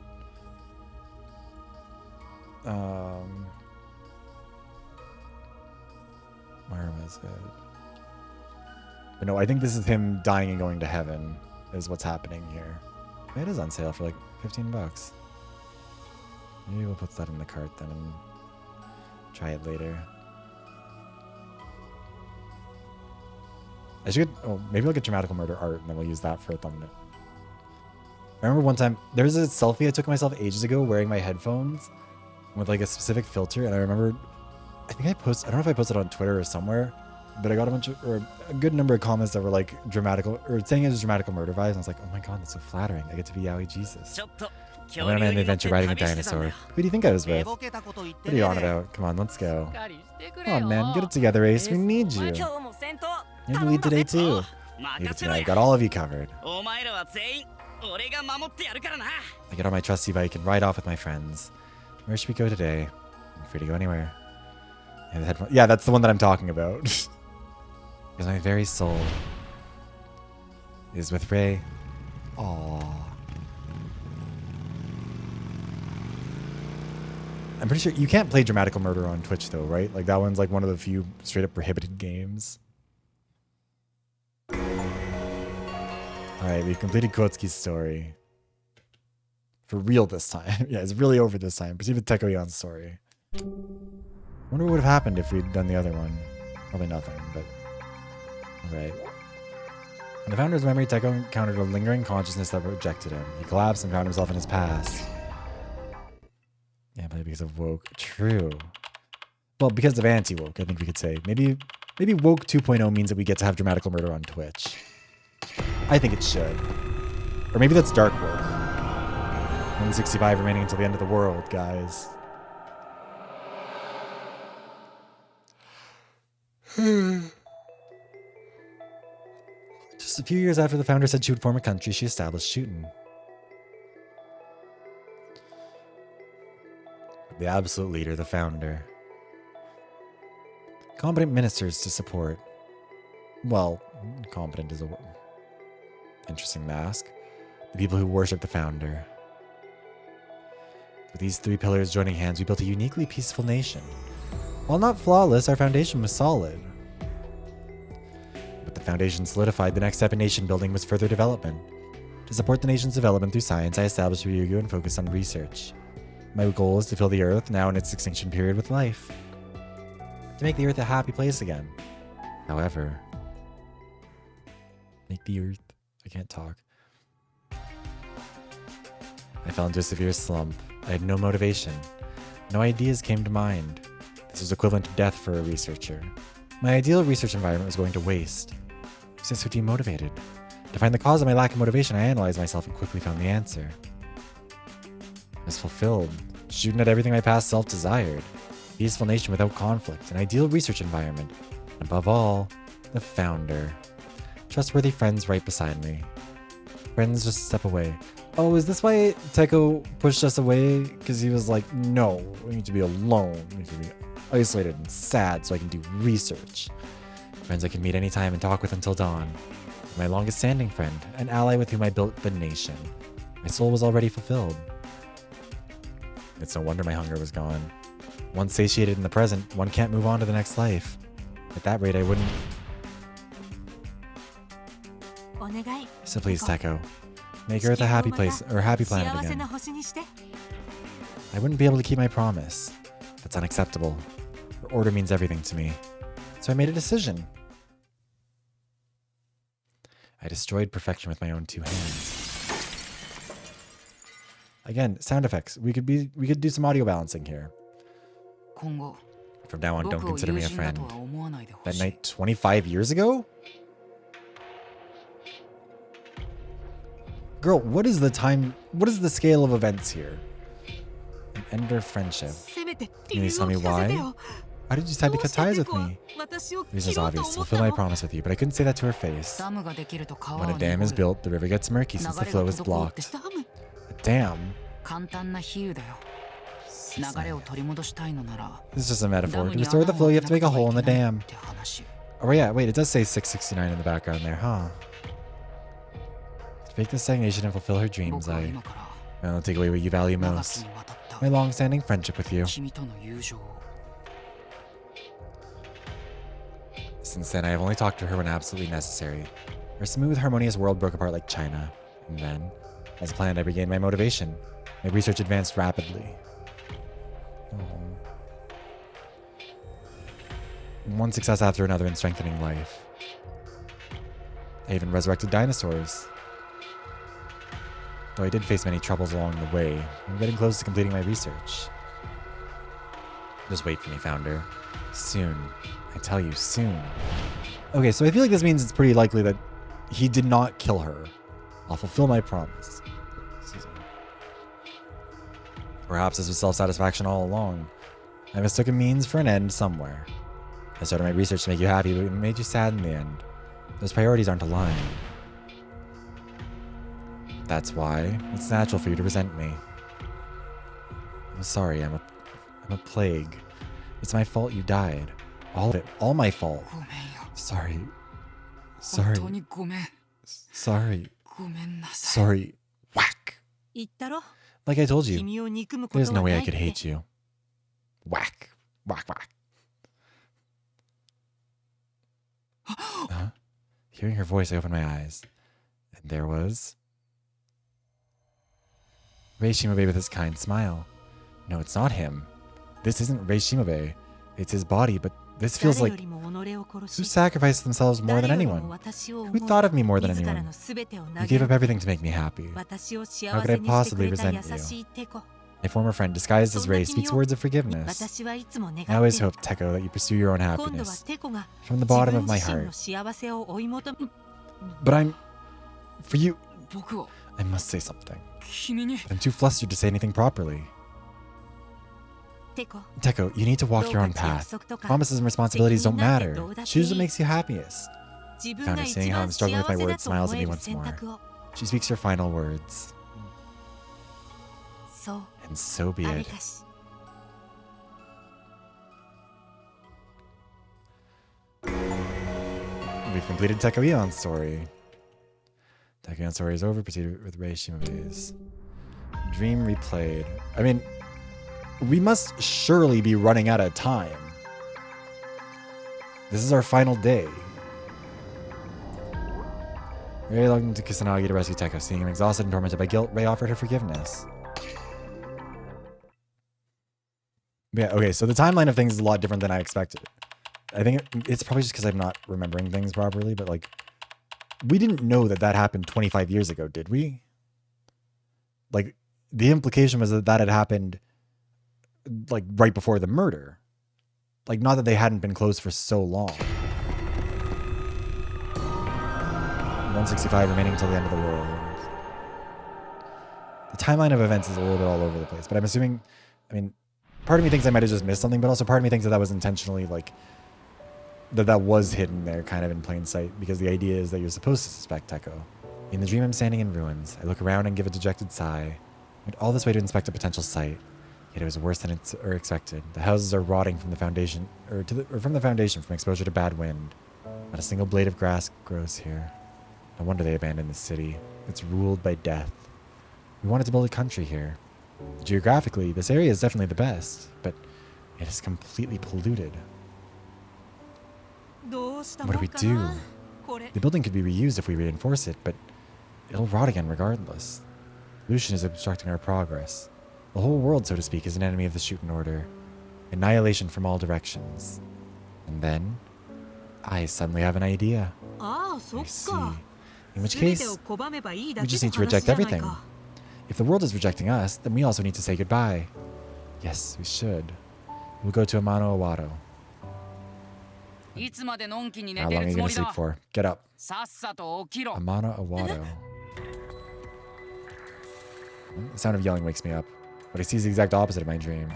Where was it? But no, I think this is him dying and going to heaven is what's happening here. It is on sale for like 15 bucks. Maybe we'll put that in the cart then and try it later. I should, oh, maybe I'll get dramatical murder art and then we'll use that for a thumbnail. I remember one time, there was a selfie I took of myself ages ago wearing my headphones with like a specific filter, and I remember, I think I don't know if I posted it on Twitter or somewhere, but I got a good number of comments that were like dramatical, or saying it was dramatical murder vibes, and I was like, oh my god, that's so flattering. I get to be Yaoi Jesus. ちょっと I went on an adventure riding a dinosaur. Who do you think I was with? 寝 What ぼけたこと言って are you ね on about? Come on, let's go. しっかりしてくれ Come よ on, man, get it together, Ace. We need you. 今日も戦闘 Maybe 頼 lead んだ today ぜ too. Leave 任 it せろ tonight. よ Got all of you covered. お前らは全員俺が守ってやるからな I get on my trusty bike and ride off with my friends. Where should we go today? I'm free to go anywhere. And the headphone. Yeah, that's the one that I'm talking about. Because my very soul is with Ray. Aww. I'm pretty sure you can't play Dramatical Murder on Twitch though, right? Like that one's like one of the few straight up prohibited games. Alright, we've completed Kotsuki's story. For real this time. Yeah, it's really over this time. Proceed with Tekoyan's story. Wonder what would have happened if we'd done the other one. Probably nothing, but... Alright. In the founder's memory, Teko encountered a lingering consciousness that rejected him. He collapsed and found himself in his past. Yeah, probably because of woke. True. Well, because of anti-woke, I think we could say. Maybe Maybe woke 2.0 means that we get to have dramatical murder on Twitch. I think it should. Or maybe that's dark woke. 165 remaining until the end of the world, guys. Just a few years after the founder said she would form a country, she established SHUTEN. The absolute leader, the founder. Competent ministers to support. Well, competent is a interesting mask. The people who worship the founder. With these three pillars joining hands, we built a uniquely peaceful nation. While not flawless, our foundation was solid. With the foundation solidified, the next step in nation building was further development. To support the nation's development through science, I established Ryugu and focused on research. My goal is to fill the Earth, now in its extinction period, with life. To make the Earth a happy place again. However, make the Earth... I can't talk. I fell into a severe slump. I had no motivation. No ideas came to mind. This was equivalent to death for a researcher. My ideal research environment was going to waste. I was so demotivated. To find the cause of my lack of motivation, I analyzed myself and quickly found the answer. I was fulfilled. SHUTEN had everything my past self desired. A peaceful nation without conflict, an ideal research environment, and above all, the founder. Trustworthy friends right beside me. Friends just a step away. Oh, is this why Teko pushed us away? Because he was like, no, we need to be alone. We need to be isolated and sad so I can do research. Friends I can meet anytime and talk with until dawn. My longest standing friend, an ally with whom I built the nation. My soul was already fulfilled. It's no wonder my hunger was gone. Once satiated in the present, one can't move on to the next life. At that rate, I wouldn't... So please, Teko, make Earth a happy place, or a happy planet again. I wouldn't be able to keep my promise. That's unacceptable. Your order means everything to me. So I made a decision. I destroyed perfection with my own two hands. Again, sound effects. We could do some audio balancing here. From now on, don't consider me a friend. That night 25 years ago? Girl, what is the scale of events here? An end of friendship. Can you tell me why? Why did you decide to cut ties with me? The reason is obvious, to fulfill my promise with you, but I couldn't say that to her face. When a dam is built, the river gets murky since the flow is blocked. A dam? This is just a metaphor. To restore the flow, you have to make a hole in the dam. Oh yeah, wait, it does say 669 in the background there, huh? To break the stagnation and fulfill her dreams, I'll take away what you value most. My long-standing friendship with you. Since then, I have only talked to her when absolutely necessary. Our smooth, harmonious world broke apart like China. And then, as planned, I regained my motivation. My research advanced rapidly. One success after another in strengthening life. I even resurrected dinosaurs. Though I did face many troubles along the way, I'm getting close to completing my research. Just wait for me, Founder. Soon. I tell you, soon. Okay, so I feel like this means it's pretty likely that he did not kill her. I'll fulfill my promise. Excuse me. Perhaps this was self-satisfaction all along. I mistook a means for an end somewhere. I started my research to make you happy, but it made you sad in the end. Those priorities aren't aligned. That's why it's natural for you to resent me. I'm sorry, I'm a plague. It's my fault you died. All of it. All my fault. Sorry. Sorry. Sorry. Whack. Like I told you, there's no way I could hate you. Whack. Whack, whack. Huh? Hearing her voice, I opened my eyes. And there was... Rei Shimobe with his kind smile. No, it's not him. This isn't Rei Shimobe. It's his body, but this feels like... Who sacrificed themselves more than anyone? Who thought of me more than anyone? You gave up everything to make me happy. How could I possibly resent you? A former friend disguised as Ray speaks words of forgiveness. 私はいつも願って I い always る hope, Teko, that you pursue your own 今度は happiness. テコが From the 自 bottom 分 of my 自身の heart. 幸せを追い求め But for you, 僕は I must say something. 君に I'm too flustered to say anything properly. テコ Teko, you need to walk your own どうか約 path. 束とか Promises and responsibilities don't 責任なんて matter. どうだっていい Choose what makes you happiest. 自分が Found her 一 saying how 番 I'm 幸 struggling with my せだ words, と smiles 思 at え me る once 選 more. 択を She speaks her final words. そう And so be あれ it. かし We've completed Teko Eon's story. Teko Eon's story is over. Proceed with Rei Shimabe's dream replayed. I mean, we must surely be running out of time. This is our final day. Rei logged into Kusanagi to rescue Teko. Seeing him exhausted and tormented by guilt, Rei offered her forgiveness. Yeah, okay, so the timeline of things is a lot different than I expected. I think it's probably just because I'm not remembering things properly, but like, we didn't know that happened 25 years ago, did we? Like, the implication was that had happened, like, right before the murder. Like, not that they hadn't been close for so long. 165 remaining until the end of the world. The timeline of events is a little bit all over the place, but I'm assuming, I mean, part of me thinks I might have just missed something, but also part of me thinks that was intentionally, like, that was hidden there kind of in plain sight, because the idea is that you're supposed to suspect Teko. In the dream, I'm standing in ruins. I look around and give a dejected sigh. I went all this way to inspect a potential site, yet it was worse than expected. The houses are rotting from the foundation, from the foundation from exposure to bad wind. Not a single blade of grass grows here. No wonder they abandoned the city. It's ruled by death. We wanted to build a country here. Geographically, this area is definitely the best, but it is completely polluted. どうした What も do ん we か do? なこれ The building could be reused if we reinforce it, but it'll rot again regardless. Pollution is obstructing our progress. The whole world, so to speak, is an enemy of the SHUTEN Order. Annihilation from all directions. And then, I suddenly have an idea. ああそっ I see. か In which 全て case, を拒めばいいだ we け just の need to 話 reject じゃない everything. か If the world is rejecting us, then we also need to say goodbye. Yes, we should. We'll go to Amano Awado. いつまでのんきに寝 How て long are る you つ gonna もり sleep だ for? Get up. さっさと起きろ Amano Awado. The sound of yelling wakes me up, but I see the exact opposite of my dream.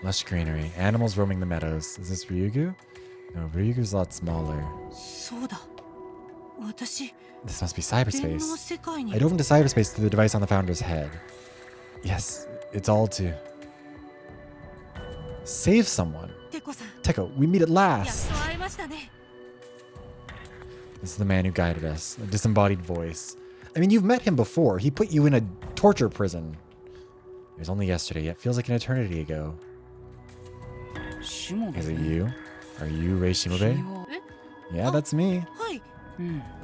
Lush greenery, animals roaming the meadows. Is this Ryugu? No, Ryugu's a lot smaller. そうだ私 This must be 電脳 cyberspace. 世界に I dove into cyberspace through the device on the founder's head. Yes, it's all to save someone. テコさん Teko, we meet at やっ last. と会えましたね This is the man who guided us, a disembodied voice. I mean, you've met him before. He put you in a torture prison. It was only yesterday, yet feels like an eternity ago. しもべ Is it you? Are you Rei Shimobe? 君は Yeah, that's me. はい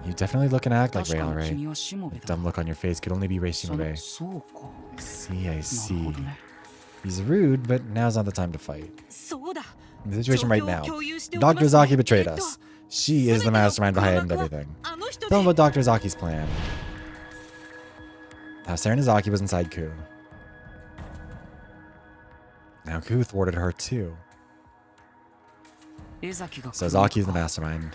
You definitely look and act like 確 Rei かに alright. 君はしもべ The だ dumb look on your face could only be Rei そ Shimobe. そうか I see, I なる see. ほどね He's rude, but now's not the time to fight. そうだ The situation right 状況 now. を共有しておきます Dr. Zaki betrayed えっと us. She is the mastermind behind everything. あの人 Tell him で about Dr. Zaki's plan. How Serenazaki was inside Ku. Now Ku thwarted her too. 江崎が So Zaki is the mastermind.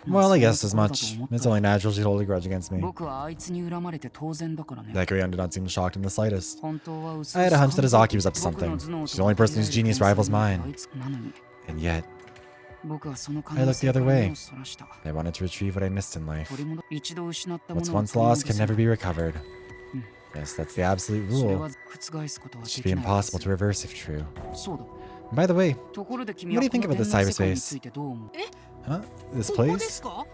Well, I guess as much. It's only natural she'd hold a grudge against me. 僕はあいつに恨まれて当然だからね Dekoyan did not seem shocked in the slightest. 本当は薄 I had a hunch that 々 Azaki was up to 僕の something. 頭脳と She's the only person whose genius rivals あ mine. いつなのに And yet, 僕はその可 I 能 looked 性 the か other ら way. 目をそらした I wanted to retrieve what I missed in life. 取り戻一度失ったも What's のは once lost can 取 never り be 戻せ recovered. Yes, that's the absolute それ rule. は覆すことは It で should き be ない impossible to reverse if true. そうだ By the way, ところで君 What は do you こ think の about 電 the 脳世界に cyberspace? ついてどう思う huh? This ここで place? すか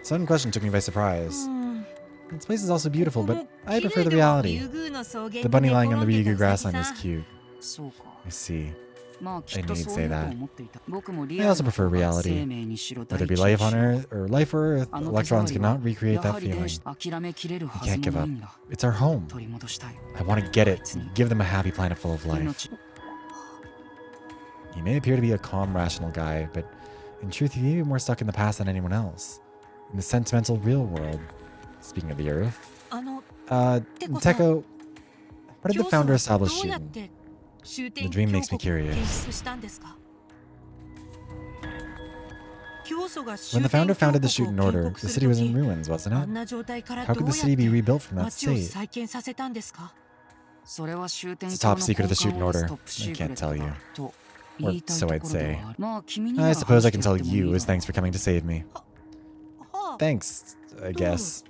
Sudden question took me by surprise. うん This place is also beautiful, こ but の I 綺 prefer 麗 the では reality. リュウグウの草原 The で bunny 寝 lying on 転 the んで Ryugu たウ grass サ line ギ is さん cute. そうか I see. まあき I っと need そう say いうことを that. 思っていた僕もリ I アル also な prefer 方が reality. 生命にしろ Whether 第 it be 一に life し on ろ Earth or life or Earth, あの手 electrons 触り cannot は recreate や that はりどう feeling. し諦めきれる We はず can't も give ない up. んだ It's our home. 取り戻したい I want to get it. Give them a happy planet full of life. 命 He may appear to be a calm, rational guy, but in truth, he may be more stuck in the past than anyone else. in the sentimental real world. Speaking of the Earth, てこさん Teko, how did the 教祖 founder は establish どうやっ shooting? て終 The 点 dream 峡 makes me 谷を curious. 建設したんですか？教祖が When 終 the 点 founder 峡 founded 谷 the を Shuten 建 Order, 国 the す city る was in 時 ruins, wasn't あ it? んな状態から How ど could う the やっ city be て rebuilt from that 街を state? 再建させたんですか？それは終点 It's 橋 a の top 交 secret of the 換 Shuten は Order. ストップシ I ークレ can't ット tell you. だと言いたい so と I'd ころで say. はある。まあ君にな I ら suppose 話 I して can やっ tell てもいい you だ as ろう。 thanks for coming to save me. はあ Thanks, I guess.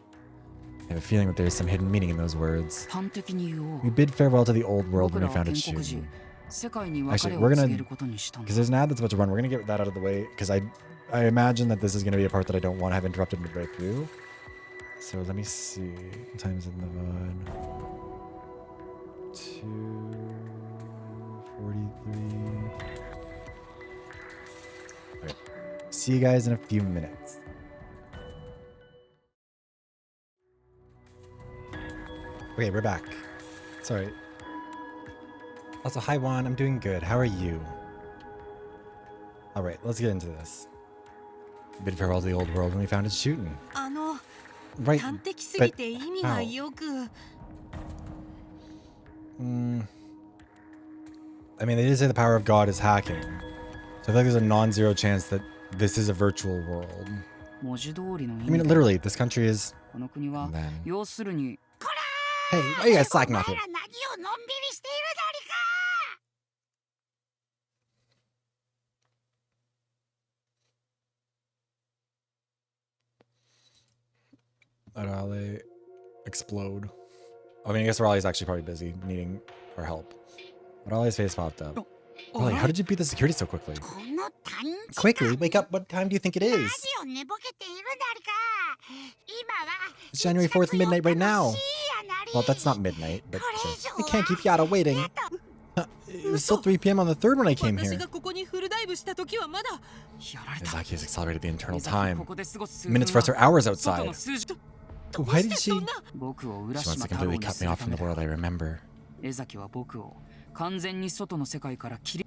I have a feeling that there's some hidden meaning in those words. 端的に言お We う。 bid farewell to the old world 僕 when ら we は founded 建国時 Shooten. 世界に別 Actually, れ we're を告げ gonna, ることにしたんだ。 because there's an ad that's about to run. We're gonna get that out of the way because I imagine that this is gonna be a part that I don't want to have interrupted midway through. So let me see. What time's in the VoD? 2:43. Okay. See you guys in a few minutes. Okay, we're back. Sorry. Also, hi Juan, I'm doing good. How are you? All right, let's get into this. Bid farewell to the old world when we founded Shooten. あの Right, 端的すぎて意味が how? よく I mean, they did say the power of God is hacking. So I feel like there's a non-zero chance that this is a virtual world. 文字通りの意 I mean, 味だ。 literally, this country is... この国は And then... 要するに Hey, why are you guys slacking off here? お前ら何をのんびりしているRaleigh explode. I mean, I guess Raleigh's actually probably busy needing our help. Raleigh's face popped up. Raleigh, how did you beat the security so quickly? この短時間 Quickly? Wake up. What time do you think it 何 is? を寝ぼけているだりか今は It's January 4th midnight right now. 深夜なり Well, that's not midnight, but これ以 sure. 上 I can't keep Yada waiting. It was still 3 p.m. on the 3rd when I came 私 here. がここにフルダイブした時はまだやられた。 Izaki has accelerated the internal 江崎こ time. こで過ごす数分 Minutes for us are hours 外 outside. の数字。ど Why うし did て she... そんな僕を She 浦 wants 島 to 太郎 completely に cut す me る off た from め the だ。 world I remember. 江崎は僕を完全に外の世界から切り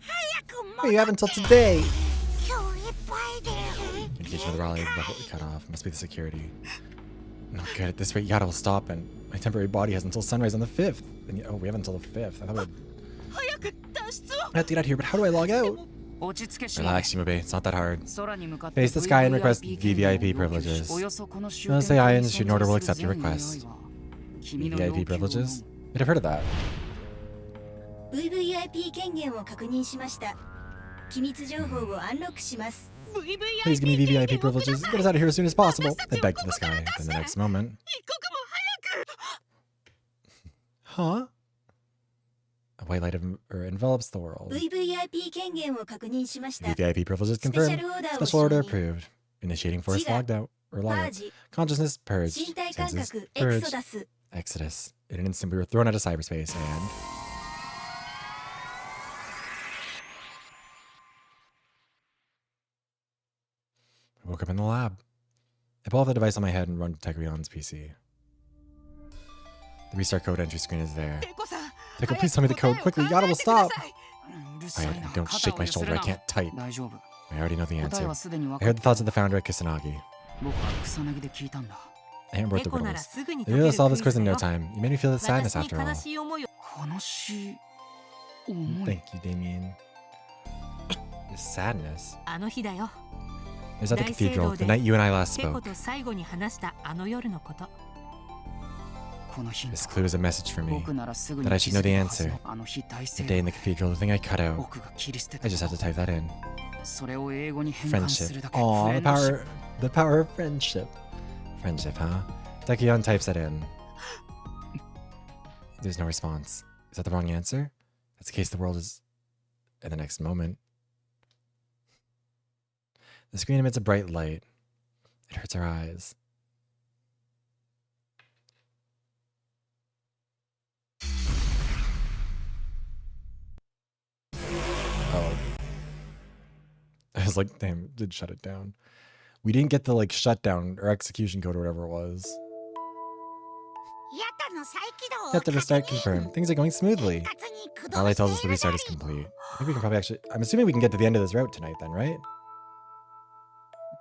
But you have until today. 今日いっぱいで Communication with Raleigh abruptly cut off. Must be the security. Not good. At this rate, Yada will stop, and my temporary body has until sunrise on the 5th. And oh, we have until the 5th. I thought we'd... 早く脱出を I have to get out of here, but how do I log out? 落ち着けしま Relax, Shimobe. It's not that hard. 空に向かって Face the sky and request VVIP VVIP privileges. およそこの終 You'll 点 say I and the に Shooten Order will 存在 accept your する全 request. AI は君の要 VVIP 求を privileges? I'd have heard of that. VVIP 権限を確認しました。機密情報をアンロックします。 Please give me VVIP 権限をくだ privileges. さい Get us out of here as soon as possible. 私たち I を begged こ this こから guy. 出 Then して the next moment. 一刻も早く Huh? A white light envelops the world. VVIP 権限を確認しました。 VVIP privileges スペシャ confirmed. ルオーダーを Special 承 order 認。 approved. Initiating force Zira. logged out or パ log ー out. ジ、 Consciousness purged. 身体感 Senses 覚、エクソ purged. ダス。 Exodus. In an instant, we were thrown out of cyberspace and... I woke up in the lab. I pull off the device on my head and run to Tekrion's PC. The restart code entry screen is there. テコさん Teko, please tell me the code quickly. Yada will stop. うるさい I な don't 肩 shake を my 揺す shoulder. る I な can't type. 大丈夫 I already know the 答え answer. はすでに分 I か heard っ the た thoughts of the founder at Kusanagi. 僕は草薙で聞いたんだ I haven't brought テ the コなら riddles. すぐに They 解 will け solve る this クイ quiz ズ in だ no よ time. You made me feel the sadness 私に after 悲 all. しい思いを悲しい思い Thank you, Damien. The sadness. あの日だよ It was at the 大聖 cathedral, 堂 the で night you and I last テコ spoke. と最後に話したあの夜のことこの日 This clue is a message for me. 僕ならすぐに That I 気 should know づ the くはず answer. のあの日大 The 聖 day in the cathedral, the thing I cut out. 僕が切り捨て I た just have to type that in. それを英語に変換す Friendship. るだけ Aw, フ the レンドシッ power, the power of friendship. Friendship, huh? Takion types that in. There's no response. Is that the wrong answer? That's the case the world is... In the next moment. The screen emits a bright light. It hurts our eyes. Oh. I was like, damn, it did shut it down. We didn't get the like shutdown or execution code or whatever it was. やったの再起動を Got the restart 確認 confirmed. Things are going smoothly. 活に駆動 Ally して tells us the いる restart だ is り complete. I think we can probably actually... I'm assuming we can get to the end of this route tonight then, right?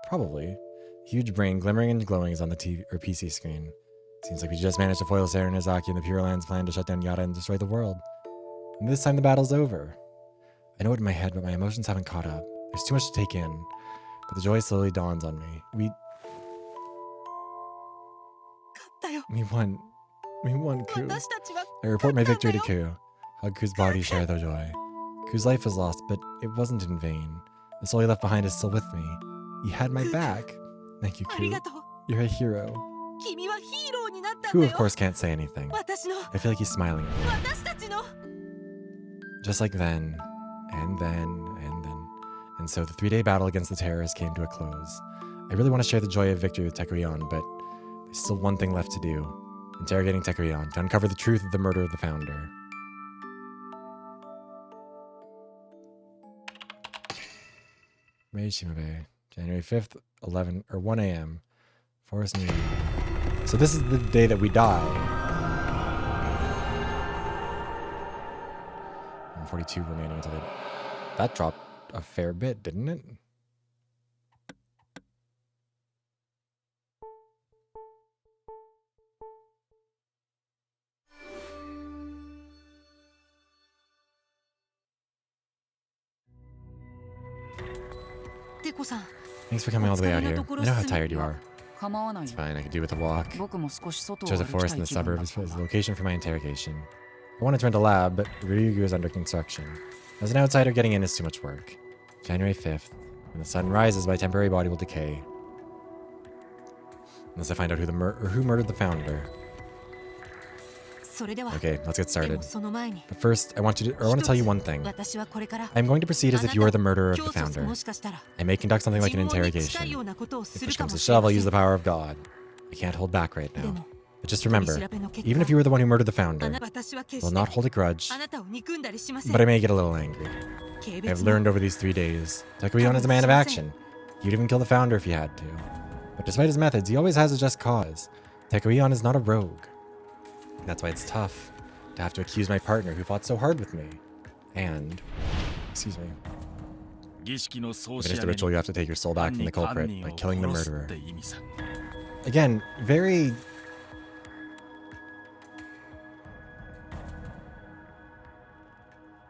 Probably. Huge brain glimmering and glowing is on the TV or PC screen. Seems like we just managed to foil Saren Izaki and the Pure Lands' plan to shut down Yada and destroy the world. And this time the battle's over. I know it in my head, but my emotions haven't caught up. There's too much to take in. But the joy slowly dawns on me. We won. We won, Ku. I report my victory to Ku. Hug Ku's body, share the joy. Ku's life was lost, but it wasn't in vain. The soul he left behind is still with me. He had my back. Thank you, Ku. You're a hero. Ku, of course, can't say anything. I feel like he's smiling at me. Just like then, and then, and then. And so the 3-day battle against the terrorists came to a close. I really want to share the joy of victory with Tekuyon, but there's still one thing left to do. Interrogating Tekuyon to uncover the truth of the murder of the founder. Meishima Bay, January 5th, 1 a.m. Forest New. So this is the day that we die. 142 remaining until that dropped a fair bit, didn't it? Thanks for coming all the way out here. I know how tired you are. It's fine, I could do with a walk. Chose a forest in the suburbs as the location for my interrogation. I wanted to rent a lab, but Ryugu is under construction. As an outsider, getting in is too much work. January 5th. When the sun rises, my temporary body will decay. Unless I find out who murdered the founder. Okay, let's get started. But first, I want to tell you one thing. I'm going to proceed as if you are the murderer of the founder. I may conduct something like an interrogation. If push comes to shove, I'll use the power of God. I can't hold back right now. But just remember, even if you were the one who murdered the founder, I will not hold a grudge, but I may get a little angry. I have learned over these 3 days, Tekuyon is a man of action. He would even kill the founder if he had to. But despite his methods, he always has a just cause. Tekuyon is not a rogue. That's why it's tough to have to accuse my partner who fought so hard with me. And, excuse me. To finish the ritual, you have to take your soul back from the culprit by killing the murderer. Again, very...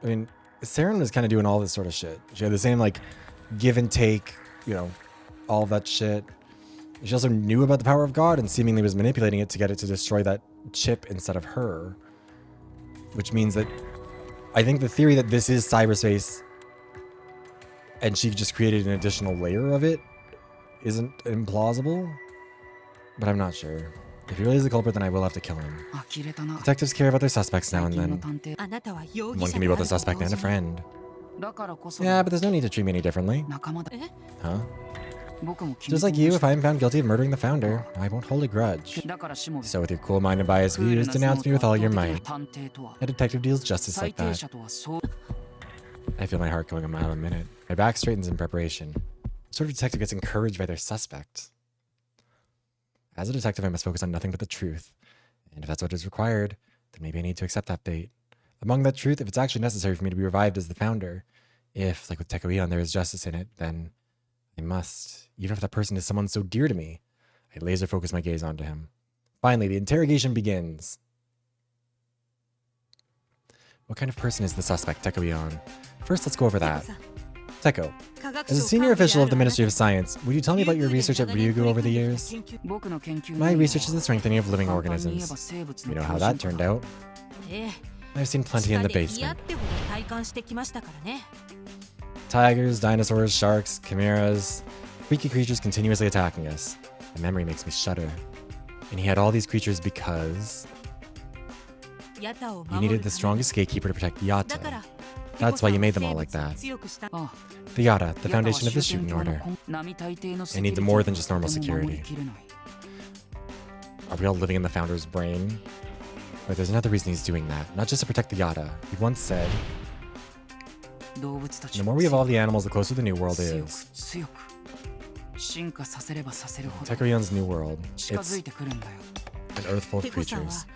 I mean, Saren was kind of doing all this sort of shit. She had the same, like, give and take, you know, all that shit. She also knew about the power of God and seemingly was manipulating it to get it to destroy that chip instead of her. Which means that I think the theory that this is cyberspace and she just created an additional layer of it isn't implausible. But I'm not sure. If he really is the culprit, then I will have to kill him. Detectives care about their suspects now and then. One can be both a suspect and a friend. Yeah, but there's no need to treat me any differently. Huh? Just like you, if I am found guilty of murdering the founder, I won't hold a grudge. So with your cool mind and biased views, denounce me with all your might. A detective deals justice like that. I feel my heart going a mile a minute. My back straightens in preparation. What sort of detective gets encouraged by their suspect? As a detective, I must focus on nothing but the truth. And if that's what is required, then maybe I need to accept that fate. Among that truth, if it's actually necessary for me to be revived as the founder, if, like with Tekuyon, there is justice in it, then I must, even if that person is someone so dear to me. I laser focus my gaze onto him. Finally, the interrogation begins. What kind of person is the suspect, Tekuyon? First, let's go over that. Teko, as a senior official of the Ministry of Science, would you tell me about your research at Ryugu over the years? My research is the strengthening of living organisms. You know how that turned out. I've seen plenty in the basement. Tigers, dinosaurs, sharks, chimeras, freaky creatures continuously attacking us. The memory makes me shudder. And he had all these creatures because he needed the strongest gatekeeper to protect Yatta. That's why you made them all like that. The Yatta, the foundation of the SHUTEN Order. It needs more than just normal security. Are we all living in the founder's brain? But there's another reason he's doing that, not just to protect the Yatta. He once said, the more we evolve the animals, the closer the new world is. Tekuyon's new world. It's an earth full of creatures.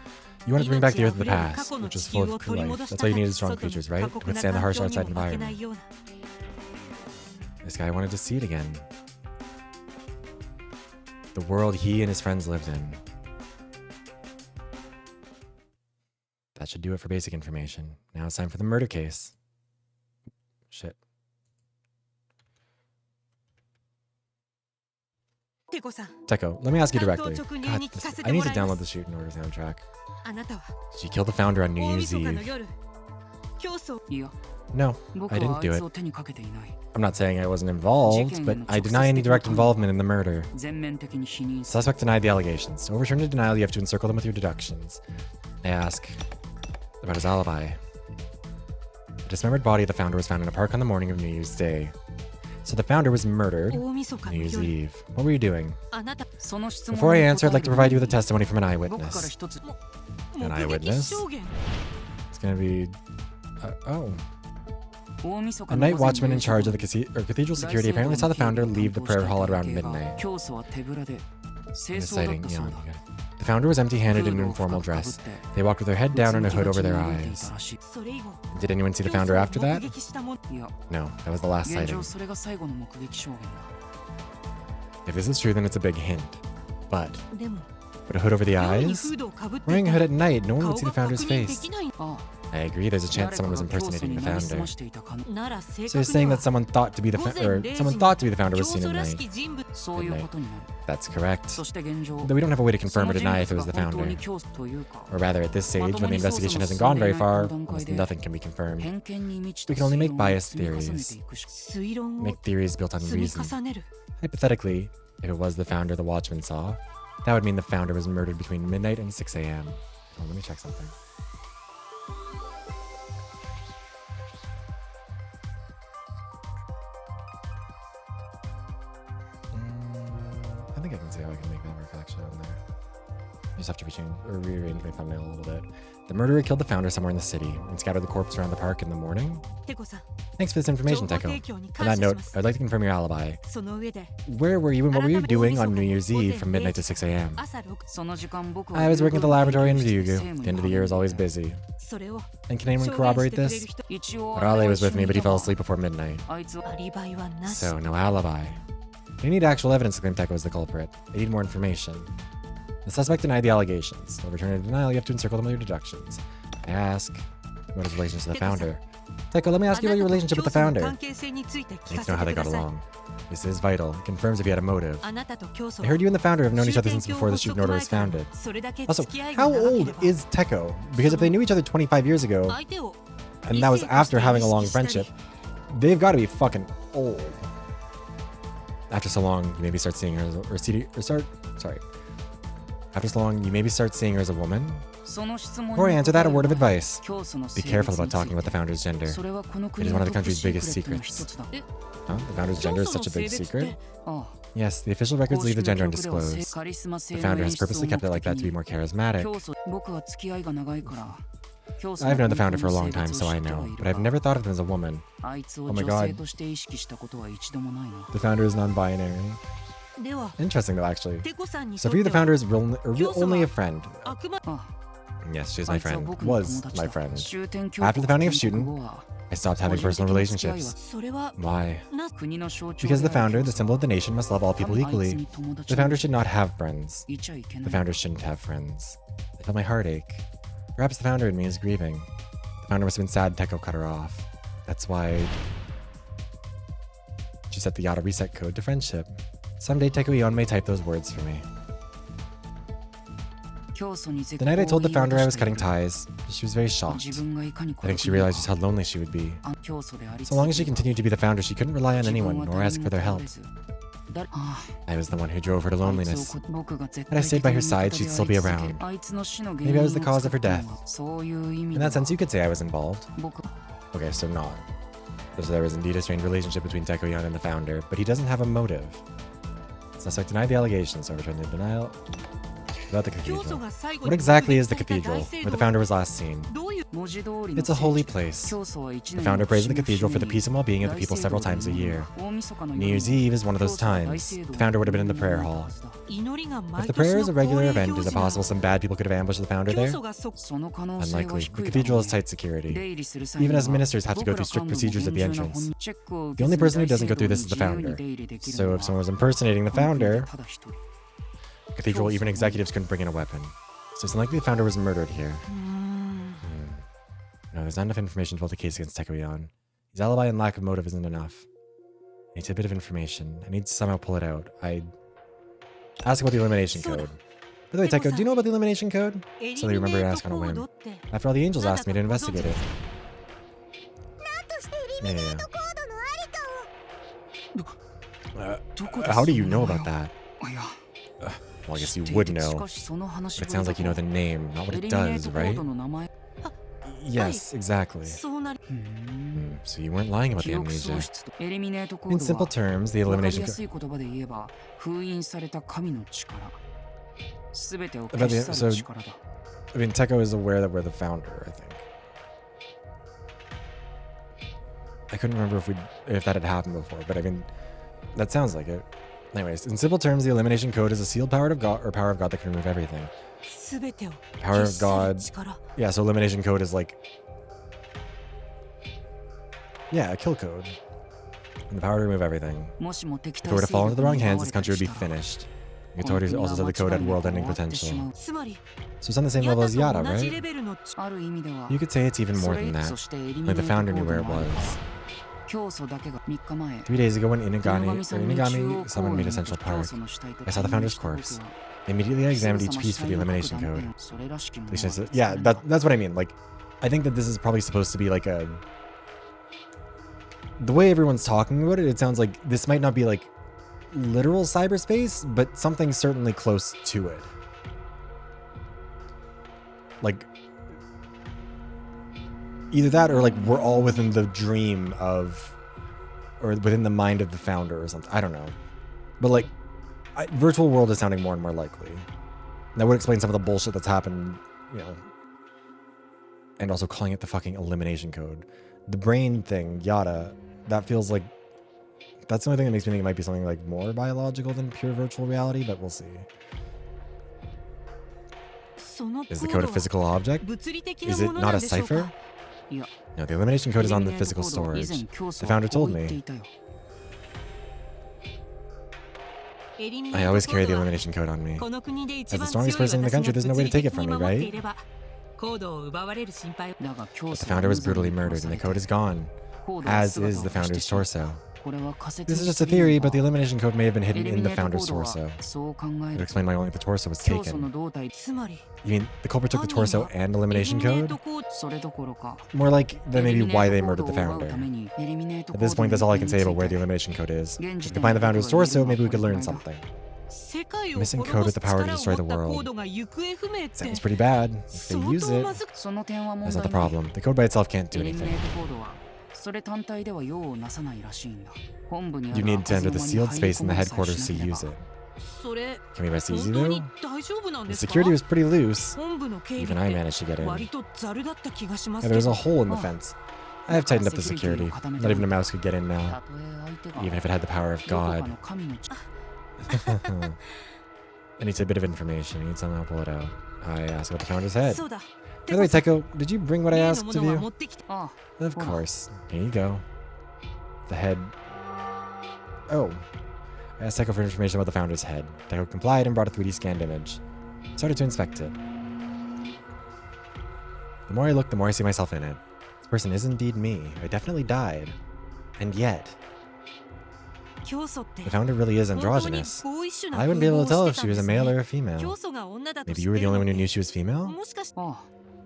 You wanted to bring back the earth of the past, which was full of life. That's why you needed strong creatures, right? To withstand the harsh outside environment. This guy wanted to see it again. The world he and his friends lived in. That should do it for basic information. Now it's time for the murder case. Shit. Teko, let me ask you directly. God, I need to download the Shooten Order soundtrack. Did you kill the founder on New Year's Eve? いや No, 僕 I は didn't あ do いつを it. 手にかけていない I'm not saying I wasn't involved, but I deny any direct involvement in the murder. 全面的に否認する Suspect denied the allegations. To overturn the denial, you have to encircle them with your deductions. I ask about his alibi. The dismembered body of the founder was found in a park on the morning of New Year's Day. So the founder was murdered New Year's Eve. What were you doing? その質問 Before I に answer, I'd like to 答え provide you る with a testimony from an 僕から eyewitness. 一つ An eyewitness? It's gonna be... oh. 大晦 A 日の night 午前 watchman in 0時 charge of the cathedral security apparently saw the founder leave the prayer hall at around midnight. 教祖は手ぶらで清 In 掃だっ citing, た you そう know, だ the founder was empty-handed フー in ド an を深 informal くかぶっ dress. て They walked with their head down and a うつむ hood き over がち their に歩いてい eyes. たらしい Did anyone see the founder after that? いや No, that was the last 現 sighting. 状それが最後の目撃証言だ If this is true, then it's a big hint. But でも a hood over the 夜に eyes? フードをかぶって Wearing a た hood at night, no one 顔 would see が the 確 founder's 認で face. きない あ I agree, there's a 誰 chance か someone が was 教祖 impersonating に the なりす founder. ましていた可能なら正 So you're 確 saying に that は someone thought to be the 午 fa- 前 or 0時 someone に thought to be the founder 教 was seen 祖 at ら night. しき人物そういうことになる That's correct. そして現状 Though we don't have a way to そ confirm の or 人 deny 物 if it が was the 本当 founder. に教祖というか Or rather, at this stage, when the investigation hasn't gone very far, almost nothing can be confirmed. 偏見に満ちた We can only make 推論を biased 積み重ねて theories. いくしか 推論を Make theories built on 積み reason. 重ねる Hypothetically, if it was the founder the watchman saw, that would mean the founder was murdered between midnight and 6 a.m. Oh, let me check something. I think I can see how I can make that recollection in there. I just have to rearrange my thumbnail a little bit. The murderer killed the founder somewhere in the city and scattered the corpse around the park in the morning. テコさん Thanks for this information, 情報 Teko. 提供に On 感 that 謝し note, ます I'd like to confirm your alibi. その上で Where were you and what were you doing on New Year's Eve from midnight to 6 a.m.? 朝6その時間僕は I was working at the laboratory in 研究 Ryugu. 室 The に end of the year is always busy. それを And can anyone 証言 corroborate してくれる this? 人一応 Arale was with me, but he fell asleep before midnight. あいつはアリバイはなし So, no alibi. We need actual evidence to claim Teko is the culprit. I need more information. The suspect denied the allegations. To overturn a denial, you have to encircle them with your deductions. I ask, what is relation to the founder? Teko, let me ask you about your relationship with the あなたと教祖の founder. 関係性について I 聞 need か to せ know how て they くだ got さい along. This is vital. It confirms if you had a motive. あなたと教祖 I は heard you and the founder have known each other since before the Shooten Order was founded. それだけ Also, 付き合いが how 長けれ old ば is Teko? Because if they knew each other 25 years ago, 相手を and that was after having a long friendship, they've got to be fucking old. After so long, you maybe start seeing her as After so long, you maybe start seeing her as a woman. その質問に Before I answer that, a 答え word of る前に advice. 教祖の Be 性別 careful about につい talking about the て founder's gender. それはこの It 国 is one の of ト the ップ country's シーク biggest レットの一 secrets. つだ Huh? The founder's gender is such a big secret? ああ Yes, the official records 公 leave 式 the の gender 記録では undisclosed. カリスマ性 The の founder 演 has 出を purposely 目 kept it like that to be 的 more に charismatic. 教祖僕は付き合いが長いから教祖 I've の known the founder for a 本 long 当の time, 性別 so を I 知っては know, いる but I've が never thought of him as a woman. あいつを Oh my 女性 God. として意識したことは一度もないな The founder is non-binary. では Interesting though, actually. テコさんに So と for っ you, て the は founder is only a friend. あくまあ Yes, she's あ my いつは friend. 僕の Was 友達 my だ friend. 終点教 After the 国 founding of 建 Shuten, 国後は I stopped having 個人 personal 的な付き合いは relationships. それは Why? な国の象徴 Because the である founder, the 教祖 symbol of the nation, must love all 多 people 分あいつ equally. に友 The 達 founder should not have friends. いちゃいけ The ない founder shouldn't have friends. I felt my heart ache. Perhaps the founder in me is grieving. The founder must have been sad Teko cut her off. That's why she set the Yada reset code to friendship. Someday Teko Ion may type those words for me. 教祖に絶 The night I 好を told the 言おう founder と I し was てい cutting る ties, she was very shocked. 自分がいかに I think she realized just how lonely she would be. あ教祖であり So long as she 続け continued to be the founder, she couldn't rely on 自分 anyone は nor 誰 ask に for も their 頼 help. れずだあ I was the one who drove her to あいつ loneliness. を僕が絶 Had I 対 stayed 的 by な her 味方 side, で she'd あ still り be 続け around. るあいつの死の原 Maybe 因 I を was the cause of 作 her ったの death. はそういう意 In 味 that だ sense, you could say I was involved. 僕 Okay, so not. So there was indeed a strained relationship between Tekoyan and the founder, but he doesn't have a motive. Suspect denied the allegations, overturned the denial. About the 教祖 cathedral. が最後 What に exactly is the 目撃された cathedral, 大聖 where the 堂 founder was last seen? どういう 文字通りの It's a holy 聖地 place. 教祖は一 The 年の founder prays the 節目 cathedral for the 節目 peace and well-being of the 大 people 聖堂 several times a で祈る year. 大晦日の New 夜 Year's に Eve is one of those 教祖は大 times. 聖堂 The founder would have been in the に prayer 祈る hall. はずだ祈りが If 毎 the 年 prayer の is a 恒 regular 例 event, 行 is it 事な possible some bad people could have ambushed the founder 教 there? 祖がそその可能性は Unlikely. 低 The いだろ cathedral う has ね tight security. 出入りする際に Even は as ministers have to go 僕 through ら strict 幹部も procedures at the 厳重な entrance. チェックを The 受 only けず person who に大 doesn't 聖 go through 堂に this is the 自由に founder. 出入りできる So の if someone は was impersonating the 本件で founder, ただ一人 cathedral, even executives couldn't bring in a weapon. So it's unlikely the founder was murdered here. No, there's not enough information to build a case against Tekoyan. His alibi and lack of motive isn't enough. I need a bit of information. I need to somehow pull it out. I ask about the elimination code. By the way, Teko, do you know about the elimination code? So you remember to ask on a whim. After all, the angels asked me to investigate it. Yeah. How do you know about that? Well, I guess you would know. But it sounds like you know the name, not what it does, right? Yes, exactly. So you weren't lying about the amnesia. In simple terms, the elimination code... So, I mean, Teko is aware that we're the founder, I think. I couldn't remember if that had happened before, but I mean, that sounds like it. Anyways, in simple terms, the elimination code is a sealed power of God that can remove everything. Power of God. Yeah, so elimination code is like, yeah, a kill code. And the power to remove everything. If it were to fall into the wrong hands, this country would be finished. The authorities also said the code had world-ending potential. So it's on the same level as Yada, right? You could say it's even more than that. Like the founder knew where it was. 3 days ago when Inagami summoned me to Central Park, I saw the founder's corpse. Immediately I examined each piece for the elimination code. Yeah, that's what I mean. Like, I think that this is probably supposed to be like a... The way everyone's talking about it, it sounds like this might not be like literal cyberspace, but something certainly close to it. Like, either that or like we're all within the dream of, or within the mind of the founder or something. I don't know. But like, virtual world is sounding more and more likely. That would explain some of the bullshit that's happened, you know. And also calling it the fucking elimination code. The brain thing, Yada, that feels like, that's the only thing that makes me think it might be something like more biological than pure virtual reality, but we'll see. Is the code a physical object? Is it not a cipher? No, the elimination code is on the physical storage. The founder told me. I always carry the elimination code on me. As the strongest person in the country, there's no way to take it from me, right? But the founder was brutally murdered and the code is gone, as is the founder's torso. This is just a theory, but the elimination code may have been hidden in the founder's torso. It would explain why only the torso was taken. You mean the culprit took the torso and elimination code? More like that maybe why they murdered the founder. At this point, that's all I can say about where the elimination code is. If we can find the founder's torso, maybe we could learn something. Missing code with the power to destroy the world. Sounds pretty bad. If they use it, that's not the problem. The code by itself can't do anything. You need to enter the sealed space in the headquarters to use it. Can we rest easy though? The security was pretty loose. Even I managed to get in. Yeah, there's a hole in the fence. I have tightened up the security. Not even a mouse could get in now. Even if it had the power of God. I need a bit of information. I need somehow to pull it out. I asked about the founder's head. By the way, Teko, did you bring what I asked of you? Of course. Here you go. The head. Oh. I asked Teko for information about the founder's head. Teko complied and brought a 3D scanned image. Started to inspect it. The more I look, the more I see myself in it. This person is indeed me. I definitely died. And yet... The founder really is androgynous. I wouldn't be able to tell if she was a male or a female. Maybe you were the only one who knew she was female?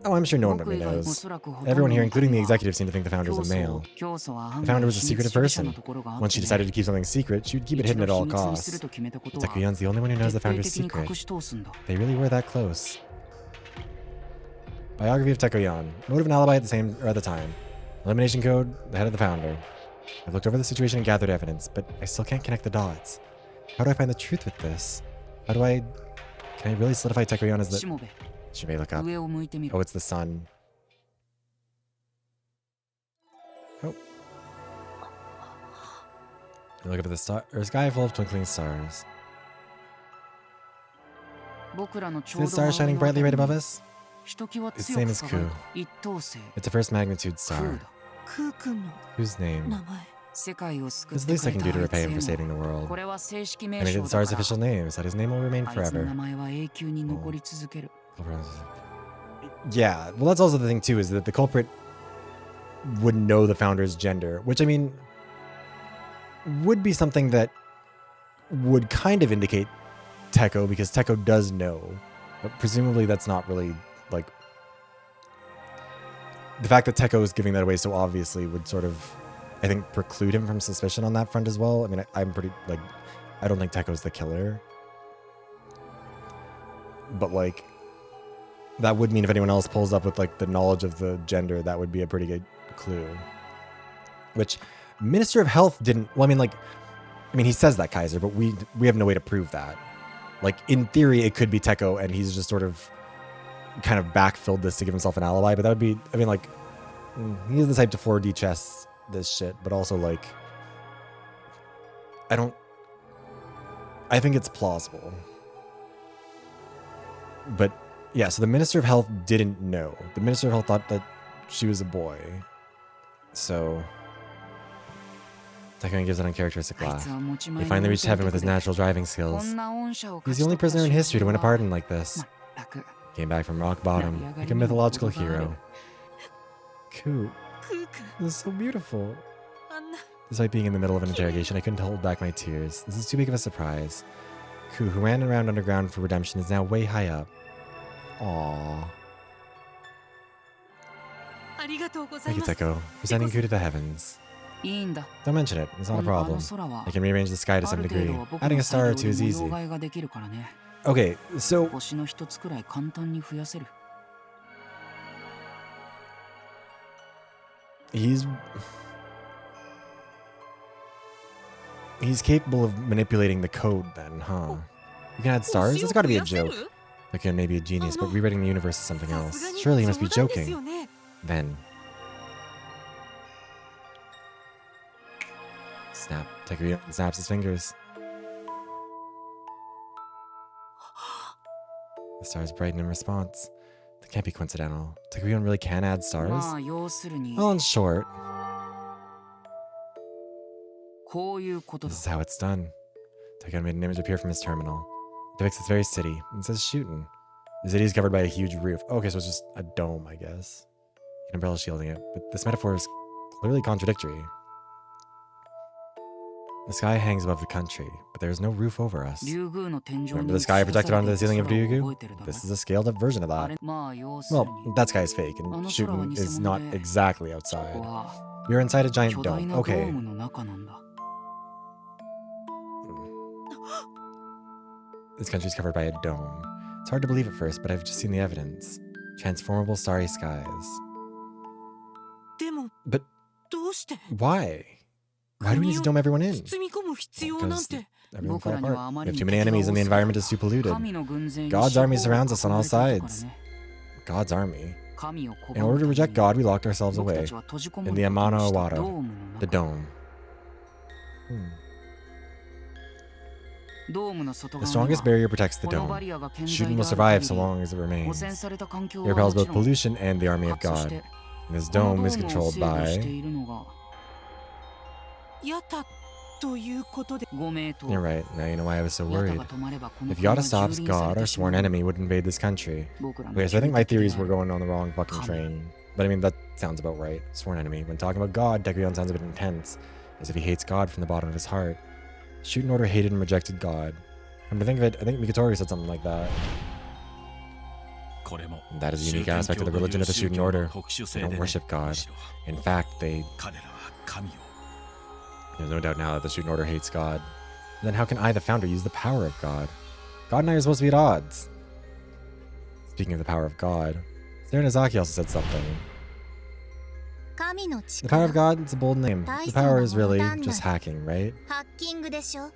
Oh, I'm sure no one but me knows. Everyone here, including the executives, seem to think the founder is a male. The founder was a secretive person. Once she decided to keep something secret, she would keep it hidden at all costs. Takuyan's the only one who knows the founder's secret. They really were that close. Biography of Takuyan. Motive and alibi at the time. Elimination code, the head of the founder. I've looked over the situation and gathered evidence, but I still can't connect the dots. How do I find the truth with this? Can I really solidify Takuyan as the... Shimei, look up. Oh, it's the sun. Oh. Look up at the sky full of twinkling stars. See the star shining brightly right above us? It's the same as Ku. It's a first magnitude star. Whose name? 世界を救っ There's て the least く I れ can た do to あい repay つ him へ for saving も the world. これは正式 I 名 mean, 称 the だ Tsar's から official name is that his name will remain あいつの名 forever. 前は永久に残り続ける Yeah, well, that's also the thing too, is that the culprit would know the founder's gender, which I mean would be something that would kind of indicate Teko, because Teko does know, but presumably that's not really like the fact that Teko is giving that away so obviously would sort of, I think, preclude him from suspicion on that front as well. I mean, I'm pretty like, I don't think Teko's the killer, but like that would mean if anyone else pulls up with like the knowledge of the gender, that would be a pretty good clue. Which Minister of Health didn't. Well, I mean, he says that, Kaiser, but we have no way to prove that. Like in theory, it could be Teko, and he's just sort of kind of backfilled this to give himself an alibi. But that would be, I mean, like he's the type to 4D chess this shit, but also like I think it's plausible. But yeah, so the Minister of Health didn't know. The Minister of Health thought that she was a boy. So Teko gives an uncharacteristic あい laugh. つは持ち He 前の finally 運 reached 転 heaven with 力 his で natural driving こ skills. んな恩赦を He's 勝 the ち only 取った prisoner in history to win a 少年は pardon like this. 全く Came back from rock bottom, like a mythological hero. Cool. クー君 This is so beautiful. あんな Despite being in the middle of an interrogation, I couldn't hold back my tears. This is too big of a surprise. Ku, who ran around underground for redemption, is now way high up. Aww. ありがとうござい Thank you, ます Teko, for sending Ku to the heavens. いいんだ Don't mention it. It's not a このあの problem. 空は I can rearrange the sky to あ some る程 degree. 度は僕 Adding の a 裁 star 量 or two で is 模様 easy. 替えができるからね Okay, so 星の一つくらい簡単に増やせる he's capable of manipulating the code then, huh? You can add stars? That's gotta be a joke. Okay, maybe a genius, but rewriting the universe is something さすが else. に Surely he must be 冗談ですよ joking. ね Then. Snap. Teko snaps his fingers. The stars brighten in response. That can't be coincidental. Teko really can add stars? まあ要するに Well, in short, こういうことだ this is how it's done. Teko made an image appear from his terminal. It depicts this very city. It says Shuten. The city is covered by a huge roof. Okay, so it's just a dome, I guess. An umbrella shielding it. But this metaphor is clearly contradictory. The sky hangs above the country, but there is no roof over us. 竜宮の天井 Remember に the sky projected onto the ceiling of 空を Ryugu? 覚えてるだろ This is a scaled up version of あ that. れまあ要する Well, に that sky is fake, and あの空は Shuten 偽 is 物 not で exactly こ outside. こは We are inside a giant 巨大 dome. なドー Okay. ムの中なんだ This country is covered by a dome. It's hard to believe at first, but I've just seen the evidence. Transformable starry skies. でも But どうして why? Why do we need to dome everyone in? 包み込む必要なんて Everyone 僕 fell らにはあ apart. ま We り have に too many 敵が enemies and the 多すぎる environment is too polluted. 神の軍勢に God's 四方 army surrounds us on all 囲まれていたから sides. ね God's army. 神を拒 In む order to ために reject God, we locked ourselves 僕た away ちは閉じこも in る the ことにした Amano ドー Awada, ムの the 中 dome. ドームの外 The 側に strongest は barrier protects the この dome. バリアが健 Shooting 在 will で survive ある so 限り long as it 汚 remains. 染された環境 It は repels もち both ろん pollution and the army of そし God. て And this この dome ド is ームを controlled 制御して by... いるのがヤタということで5名と You're right. Now you know why I was so ヤタ worried. が止まればこの If 国は Yada 蹂 stops 躙さ God, れ our てしま sworn う enemy would invade this country. 僕らの Okay, so I think my 仇敵で theories あ were る going on the wrong fucking train. But I mean, that sounds about right. Sworn enemy. When talking about God, Tekuyon sounds a bit intense, as if he hates God from the bottom of his heart. Shuten Order hated and rejected God. Come to think of it, I think Mikatori said something like that. これも That is a unique aspect of the religion of the Shuten Order. They don't worship God. In fact, they... 彼らは神を There's no doubt now that the Shuten Order hates God. Then how can I, the founder, use the power of God? God and I are supposed to be at odds. Speaking of the power of God, Serenazaki also said something. 神の The power of 力 God, it's a bold name. The power is really just hacking, right? ハッキングでしょ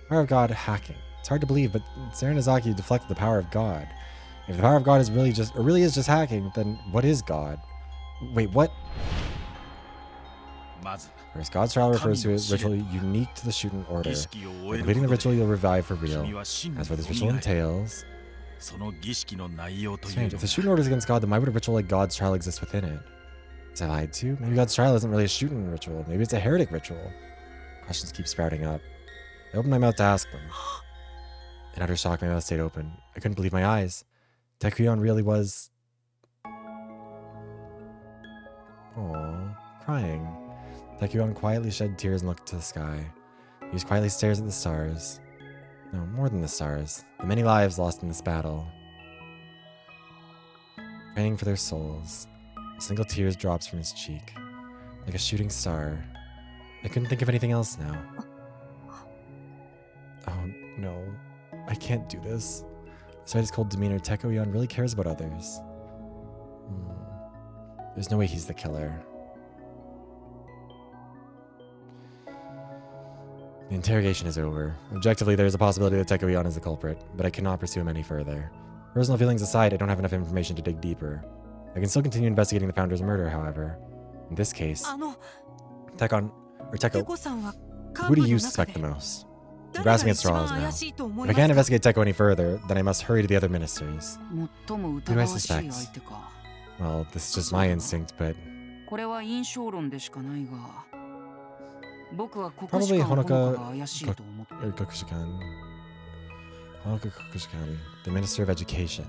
Power of God, hacking. It's hard to believe, but Serenazaki deflected the power of God. If the power of God is really just, or really is just hacking, then what is God? Wait, what? まず First, God's trial refers to a ritual unique to the Shuten Order. 儀式を By 終え completing the ること ritual, で you'll revive for real. 君は真 As for this に ritual 蘇り entails... その儀式の内容という Strange. の If the が Shooting Order is against God, then why would a ritual like God's trial exist within it? Was I lied to? Maybe God's trial isn't really a shooting ritual. Maybe it's a heretic ritual. Questions keep sprouting up. I opened my mouth to ask them. In utter shock, my mouth stayed open. I couldn't believe my eyes. Takuyon really was... Aww, crying. Takuyon quietly shed tears and looked to the sky. He just quietly stares at the stars. No, more than the stars. The many lives lost in this battle. Praying for their souls. A single tear drops from his cheek. Like a shooting star. I couldn't think of anything else now. Oh no. I can't do this. Despite his cold demeanor, Takuyon really cares about others. There's no way he's the killer. The interrogation is over. Objectively, there is a possibility that Takuyon is the culprit, but I cannot pursue him any further. Personal feelings aside, I don't have enough information to dig deeper. I can still continue investigating the founder's murder, however. In this case, Teko, who do you suspect the most? I'm grasping at straws now. If I can't investigate Teko any further, then I must hurry to the other ministers. Who do I suspect? Well, this is just my instinct, but... Probably Honoka Kokushikan. Honoka Kokushikan, the Minister of Education.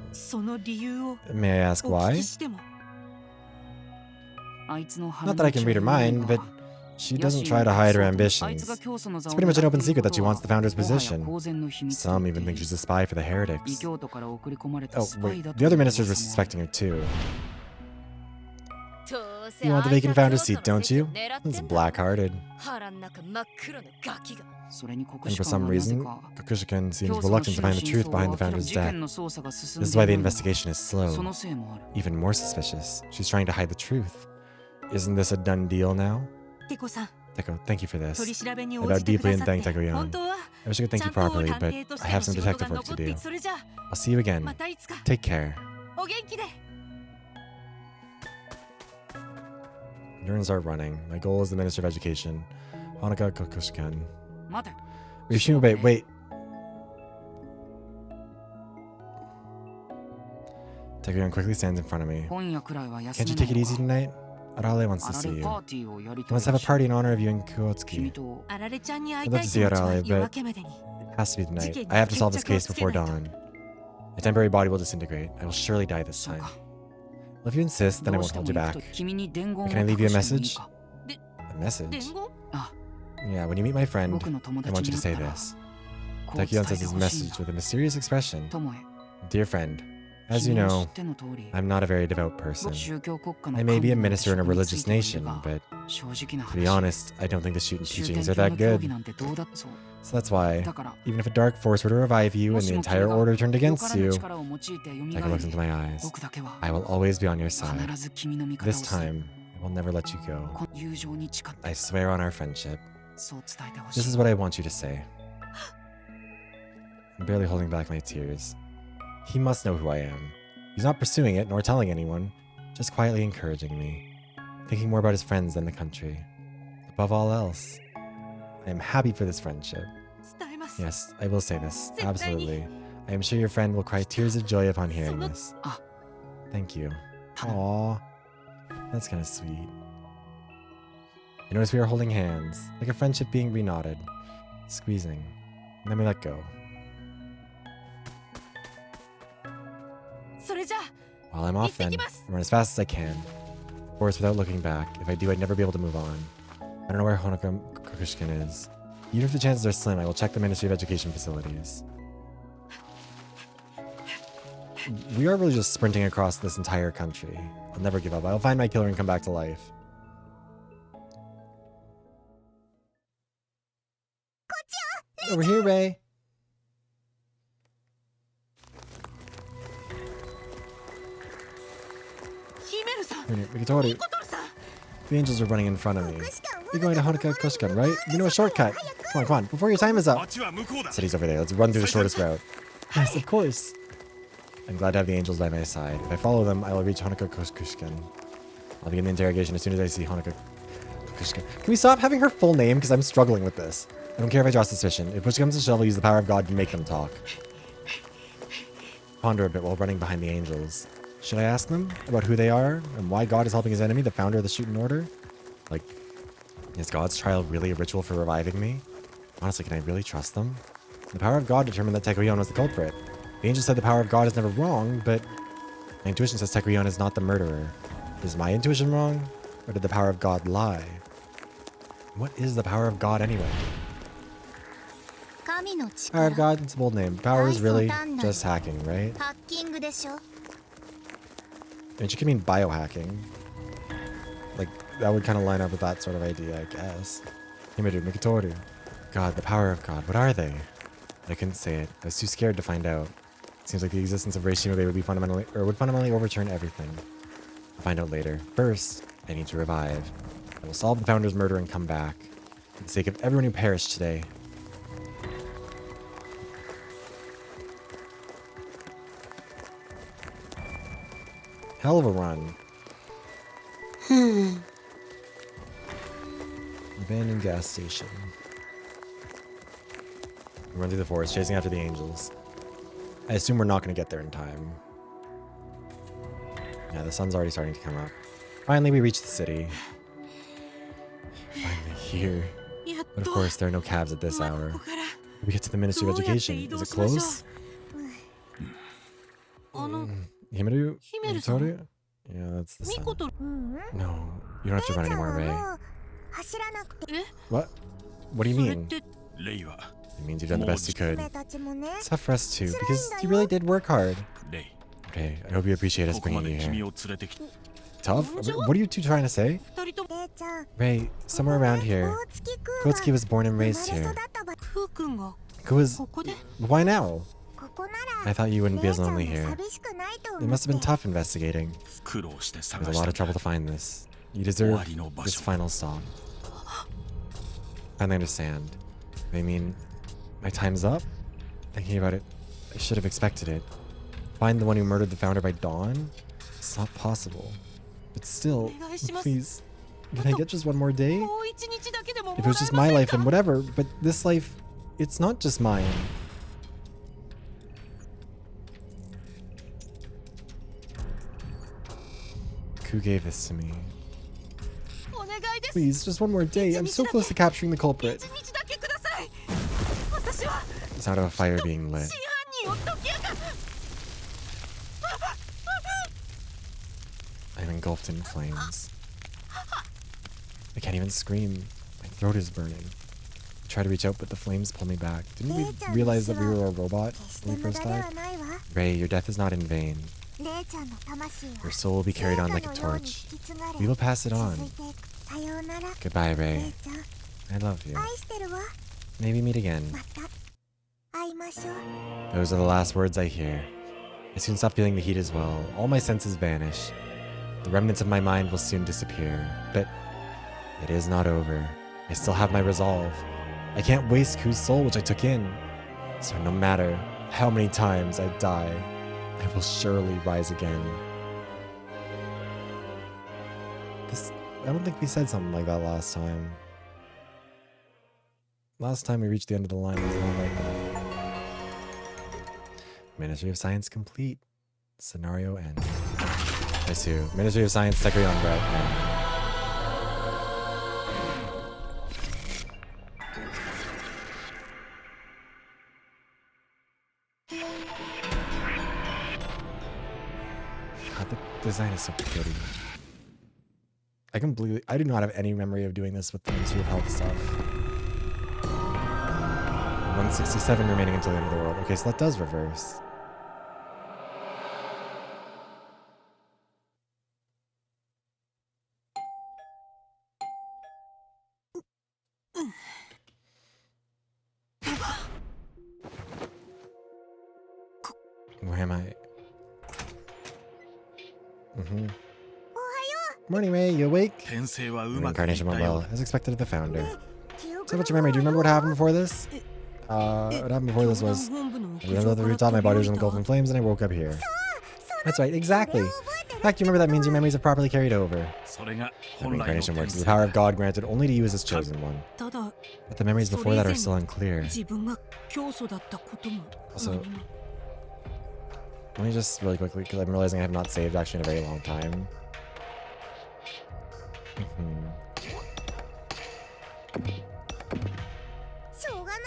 May I ask why? Not that I can read her mind, but she doesn't try to hide her ambitions. It's pretty much an open secret that she wants the founder's position. Some even think she's a spy for the heretics. Oh, wait, the other ministers were suspecting her too. You want the vacant founder's seat, don't you? It's black-hearted. And for some reason, Kokushikan seems reluctant to find the truth behind the founder's death. This is why the investigation is slow. Even more suspicious, she's trying to hide the truth. Isn't this a done deal now? Teko, thank you for this. I bowed deeply and thanked Takuyon. I wish I could thank you properly, but I have some detective work to do. I'll see you again. Take care. Turns are running. My goal is the Minister of Education. Honoka Kokushikan. Wait. Takuyon quickly stands in front of me. Can't you take it easy tonight? Arale wants to see you. He wants to have a party in honor of you in Kuotsuki. I'd love to see Arale, but it has to be tonight. I have to solve this case before dawn. My temporary body will disintegrate. I will surely die this time. Well, if you insist, then I won't hold you back. Can I leave you a message? A message? Yeah, when you meet my friend, I want you to say this. Takuyon says his message with a mysterious expression. Dear friend, as you know, I'm not a very devout person. I may be a minister in a religious nation, but to be honest, I don't think the Shuten teachings are that good. So that's why, even if a dark force were to revive you and the entire order turned against you, Teko looks into my eyes. I will always be on your side. This time, I will never let you go. I swear on our friendship. This is what I want you to say. I'm barely holding back my tears. He must know who I am. He's not pursuing it, nor telling anyone, just quietly encouraging me, thinking more about his friends than the country. Above all else, I am happy for this friendship. Yes, I will say this, absolutely. I am sure your friend will cry tears of joy upon hearing this. Thank you. Aww, that's kind of sweet. I notice we are holding hands, like a friendship being reknotted, squeezing, and then we let go. While I'm off then, I run as fast as I can. Of course, without looking back. If I do, I'd never be able to move on. I don't know where Honoka Kokushikan is. Even if the chances are slim, I will check the Ministry of Education facilities. We are really just sprinting across this entire country. I'll never give up. I'll find my killer and come back to life. Over here, Ray. The angels are running in front of me. You're going to Honoka Kokushikan, right? You know a shortcut. Come on, before your time is up. City's over there. Let's run through the shortest route. Yes, of course. I'm glad to have the angels by my side. If I follow them, I will reach Honoka Kokushikan. I'll begin the interrogation as soon as I see Honoka Kokushikan. Can we stop having her full name? Because I'm struggling with this. I don't care if I draw suspicion. If push comes to shove, I'll use the power of God to make them talk. Ponder a bit while running behind the angels. Should I ask them about who they are and why God is helping his enemy, the founder of the SHUTEN Order? Like, is God's trial really a ritual for reviving me? Honestly, can I really trust them? The power of God determined that Taekuyon was the culprit. The angel said the power of God is never wrong, but my intuition says Taekuyon is not the murderer. Is my intuition wrong? Or did the power of God lie? What is the power of God anyway? 神の Power of 力 God, it's a bold name. Power is really just hacking, right? ハッキングでしょ I mean, she could mean biohacking. Like, that would kind of line up with that sort of idea, I guess. Himuru, Mikitoru. God, the power of God. What are they? I couldn't say it. I was too scared to find out. It seems like the existence of Reishimobe would fundamentally overturn everything. I'll find out later. First, I need to revive. I will solve the founder's murder and come back. For the sake of everyone who perished today. Hell of a run. Abandoned gas station. We run through the forest, chasing after the angels. I assume we're not going to get there in time. Yeah, the sun's already starting to come up. Finally, we reach the city. Finally here. やっ But と of course, there are no cabs at this こ hour. こから We get to the Ministry of Education. Is it close? あの Himuru? Himuru-san? Mitoru? Yeah, that's the ミ sun. コと No, you don't have to run ちゃん anymore, は Ray. もう走らなくて What? What do you それっ mean? てレイは It means you've done the best you could. 俺たちもね It's tough for us too, because you really did work hard. レイ Okay, I hope you appreciate us ここま bringing で you 君 here. を連れてきた Tough? What are you two trying to say? 二人ともレイちゃん Ray, somewhere around here. 大月 Kotsuki くん was born and 生 raised まれ here. 育った場クー君が Who was... ここで Why now? ここな I ら thought you wouldn't be レイ as ちゃんも lonely here. 寂しくないと It 思っ must have been て tough investigating. 苦労して It 探 was a し lot た of trouble to find this. You deserve this final stop. Finally understand. I mean, my time's up? Thinking about it, I should have expected it. Find the one who murdered the founder by dawn? It's not possible. But still, please, can I get just one more day? もう一日だけでもも If ら it え was just ま my せん life, か then whatever. But this life, it's not just mine. Who gave this to me? お願いです Please, just one more day. I'm so close to capturing the culprit. 一日だけください私は The sound of a fire being 真 lit. 犯人を解き明か I'm engulfed in flames. I can't even scream. My throat is burning. I try to reach out, but the flames pull me back. Didn't we realize that we were a robot 決して when we 無 first 駄で died? はないわ Ray, your death is not in vain. レイちゃんの魂は Your soul will be carried on like a 聖火のように torch. 引き継がれ We will pass it 続 on. いていくさようなら Goodbye, レ Ray. イちゃん I love you. 愛してるわ Maybe meet again. また会いましょう Those are the last words I hear. I soon stop feeling the heat as well. All my senses vanish. The remnants of my mind will soon disappear. But it is not over. I still have my resolve. I can't waste Ku's soul, which I took in. So no matter how many times I die, I will surely rise again. I don't think we said something like that last time. Last time we reached the end of the line, it was not like that. Ministry of Science complete. Scenario end. I see. Ministry of Science, Taekuyon Bread. God, the design is so pretty. I do not have any memory of doing this with the Ministry of Health stuff. 167 remaining until the end of the world. Okay, so that does reverse. Where am I? Morning, Ray. You awake? 転生はうまくいっ Reincarnation た went よ well, as expected of the founder. 記憶 So what's your memory? Do you remember what happened before this? What happened before this was... 本部の I remember the rooftop, my body was engulfed in flames, and I woke up here. That's right, exactly. In fact, you remember that means your memories are properly carried over. それが How 本来の reincarnation 転 works is 生 the power of God granted only to you as his chosen one. ただ But the memories before that are still unclear. 自分が教祖だったことも Also, 何も Let me just really quickly, because I'm realizing I have not saved actually in a very long time.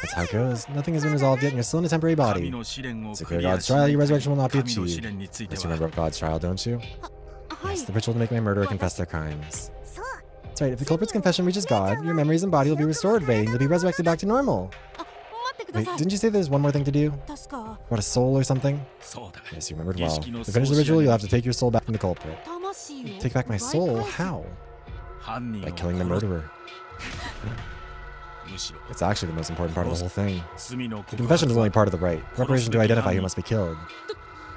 That's how it goes. Nothing has been resolved yet, and you're still in a temporary body. To clear God's trial, your resurrection will not be achieved. Yes, you remember God's trial, don't you? Yes, the ritual to make my murderer confess their crimes. That's right, if the culprit's confession reaches God, your memories and body will be restored, Ray, and you'll be resurrected back to normal. Wait, didn't you say there's one more thing to do? What, a soul or something? Yes, you remembered well. To finish the ritual, you'll have to take your soul back from the culprit. Take back my soul? How? By killing the murderer. It's actually the most important part of the whole thing. The confession is only part of the rite. Preparation to identify who must be killed.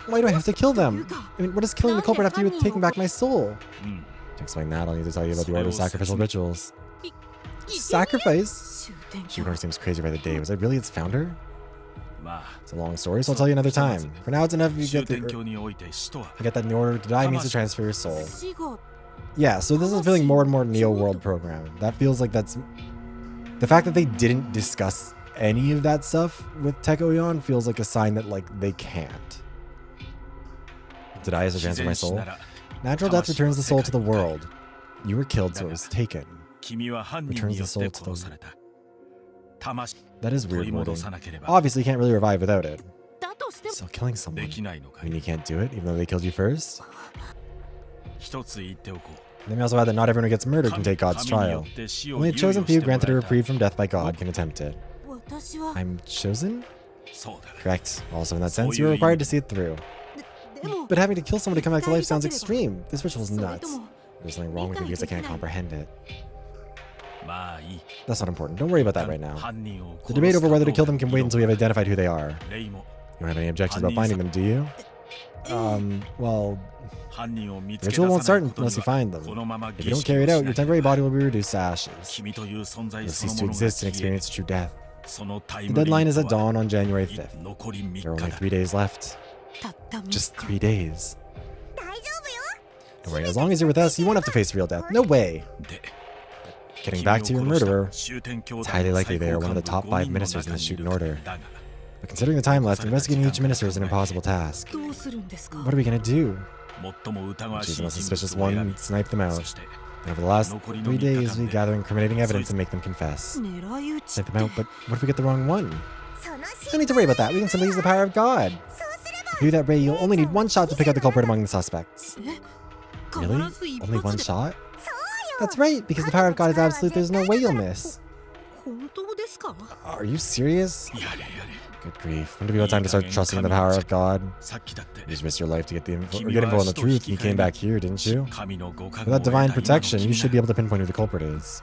Why do I have to kill them? I mean, what does killing the culprit have to do with taking back my soul? To explain that, I'll need to tell you about the Order's sacrificial rituals. Sacrifice? Shooten Order seems crazy by the day. Was I really its founder? It's a long story, so I'll tell you another time. For now, it's enough if you get that in the Order to die means to transfer your soul. Yeah, so this is feeling more and more Neo-World program. That feels like that's... The fact that they didn't discuss any of that stuff with Tech Oyon feels like a sign that, like, they can't. Did I also transfer my soul? Natural death returns the soul to the world. You were killed, so it was taken. Returns the soul to the... That is weird wording. Obviously, you can't really revive without it. Still killing someone. I mean, you can't do it, even though they killed you first? Let me also add that not everyone who gets murdered can take God's trial. Only a chosen few granted a reprieve from death by God can attempt it. I'm chosen? Correct. Also, in that sense, you're required to see it through. But having to kill someone to come back to life sounds extreme. This ritual's nuts. There's something wrong with it because I can't comprehend it. That's not important. Don't worry about that right now. The debate over whether to kill them can wait until we have identified who they are. You don't have any objections about finding them, do you? Well... The ritual won't start unless you find them. If you don't carry it out, your temporary body will be reduced to ashes. You'll cease to exist and experience true death. The deadline is at dawn on January 5th. There are only 3 days left. Just 3 days. Don't worry, as long as you're with us, you won't have to face real death. No way! Getting back to your murderer, it's highly likely they are one of the top 5 ministers in the SHUTEN Order. But considering the time left, investigating each minister is an impossible task. What are we gonna do? Choose the most suspicious one and snipe them out. And over the last 3 days, we gather incriminating evidence and make them confess. Snipe them out, but what if we get the wrong one? No need to worry about that. We can simply use the power of God. If you do that, Ray, you'll only need one shot to pick out the culprit among the suspects. Really? Only one shot? That's right, because the power of God is absolute. There's no way you'll miss. Are you serious? Good grief. Wouldn't it be about time to start trusting the power of God? You just risked your life to get info on the truth, and you came back here, didn't you? With that divine protection, you should be able to pinpoint who the culprit is.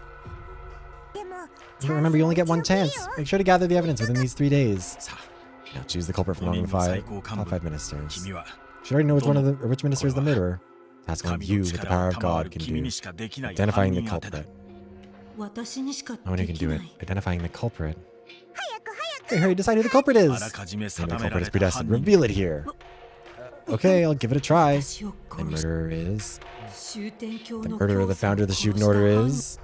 But remember, you only get one chance. Make sure to gather the evidence within these 3 days. Now choose the culprit from among the top 5 ministers. You should already know which minister is the murderer. Task only you, with the power of God, can do. Identifying the culprit. No one who can do it. Identifying the culprit. Hey, hurry, decide who the culprit is! And the culprit is predestined. Reveal it here! Okay, I'll give it a try. The murderer is... The murderer, the founder of the SHUTEN Order is...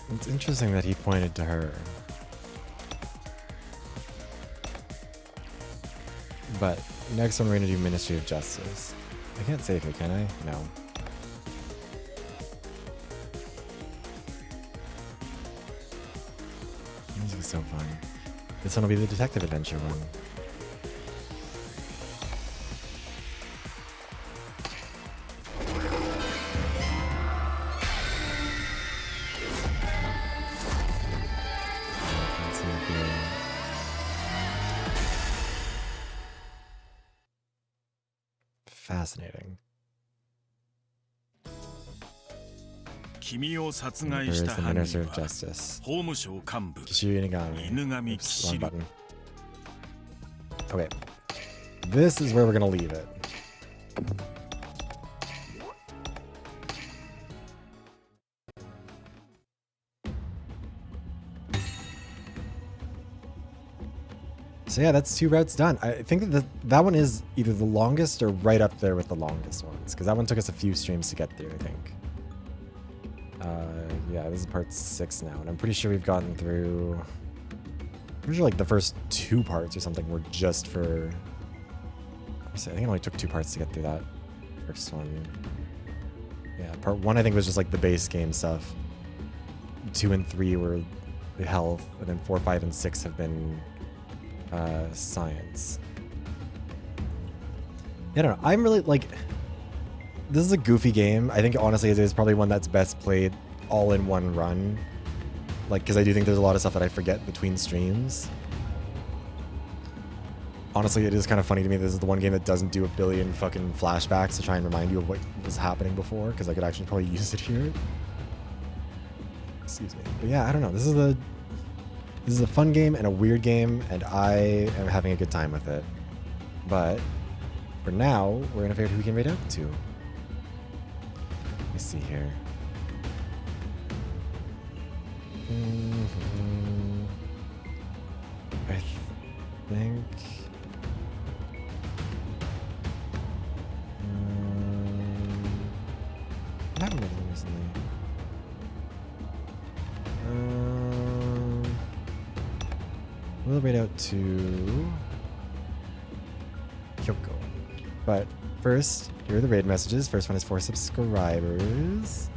It's interesting that he pointed to her. But next one we're going to do Ministry of Justice. I can't save it, can I? No. This is so fun. This one will be the detective adventure one. Fascinating. 君を殺害 Where し is た the 犯人 Minister of は Justice? 法務省幹部 Kishu Inagami. 犬神 Oops, wrong 騎士 button. Okay. This is where we're gonna leave it. So yeah, that's 2 routes done. I think that that one is either the longest or right up there with the longest ones, because that one took us a few streams to get through, I think. Yeah, this is part 6 now, and I'm pretty sure we've gotten through... Pretty sure like the first 2 parts or something were just for... I think it only took 2 parts to get through that first one. Yeah, part 1 I think was just like the base game stuff. 2 and 3 were the health, and then 4, 5, and 6 have been science. Yeah, I don't know. I'm really like... This is a goofy game. I think honestly it is probably one that's best played all in one run. Like, because I do think there's a lot of stuff that I forget between streams. Honestly, it is kind of funny to me. This is the one game that doesn't do a billion fucking flashbacks to try and remind you of what was happening before, because I could actually probably use it here. Excuse me. But yeah, I don't know. This is a fun game and a weird game, and I am having a good time with it. But for now, we're gonna figure out who we can raid out to. Let me see here. I think. I haven't read them recently. We'll raid out to Kyoko. But first, here are the raid messages. First one is for subscribers.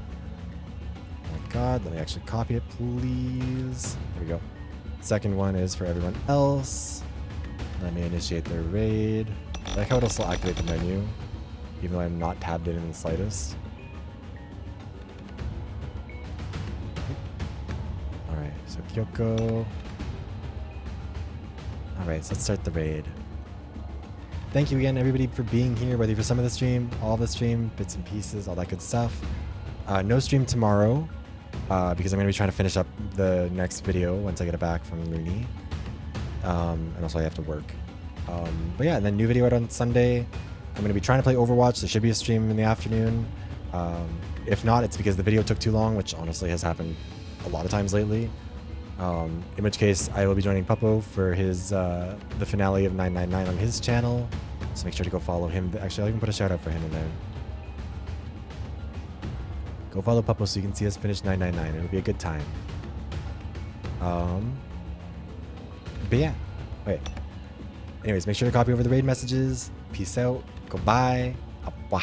Oh my god, let me actually copy it, please. There we go. Second one is for everyone else. Let me initiate their raid. I like how it'll still activate the menu, even though I'm not tabbed in the slightest. Alright, so Kyoko. Alright, so let's start the raid. Thank you again, everybody, for being here, whether for some of the stream, all of the stream, bits and pieces, all that good stuff. No stream tomorrow, because I'm going to be trying to finish up the next video once I get it back from Looney. And also I have to work. But yeah, and then new video out on Sunday. I'm going to be trying to play Overwatch. There should be a stream in the afternoon. If not, it's because the video took too long, which honestly has happened a lot of times lately. In which case, I will be joining Puppo for his the finale of 999 on his channel. So make sure to go follow him. Actually, I'll even put a shout out for him in there. Go follow Puppo so you can see us finish 999. It'll be a good time. But yeah, wait. Anyways, make sure to copy over the raid messages. Peace out. Goodbye. Appa.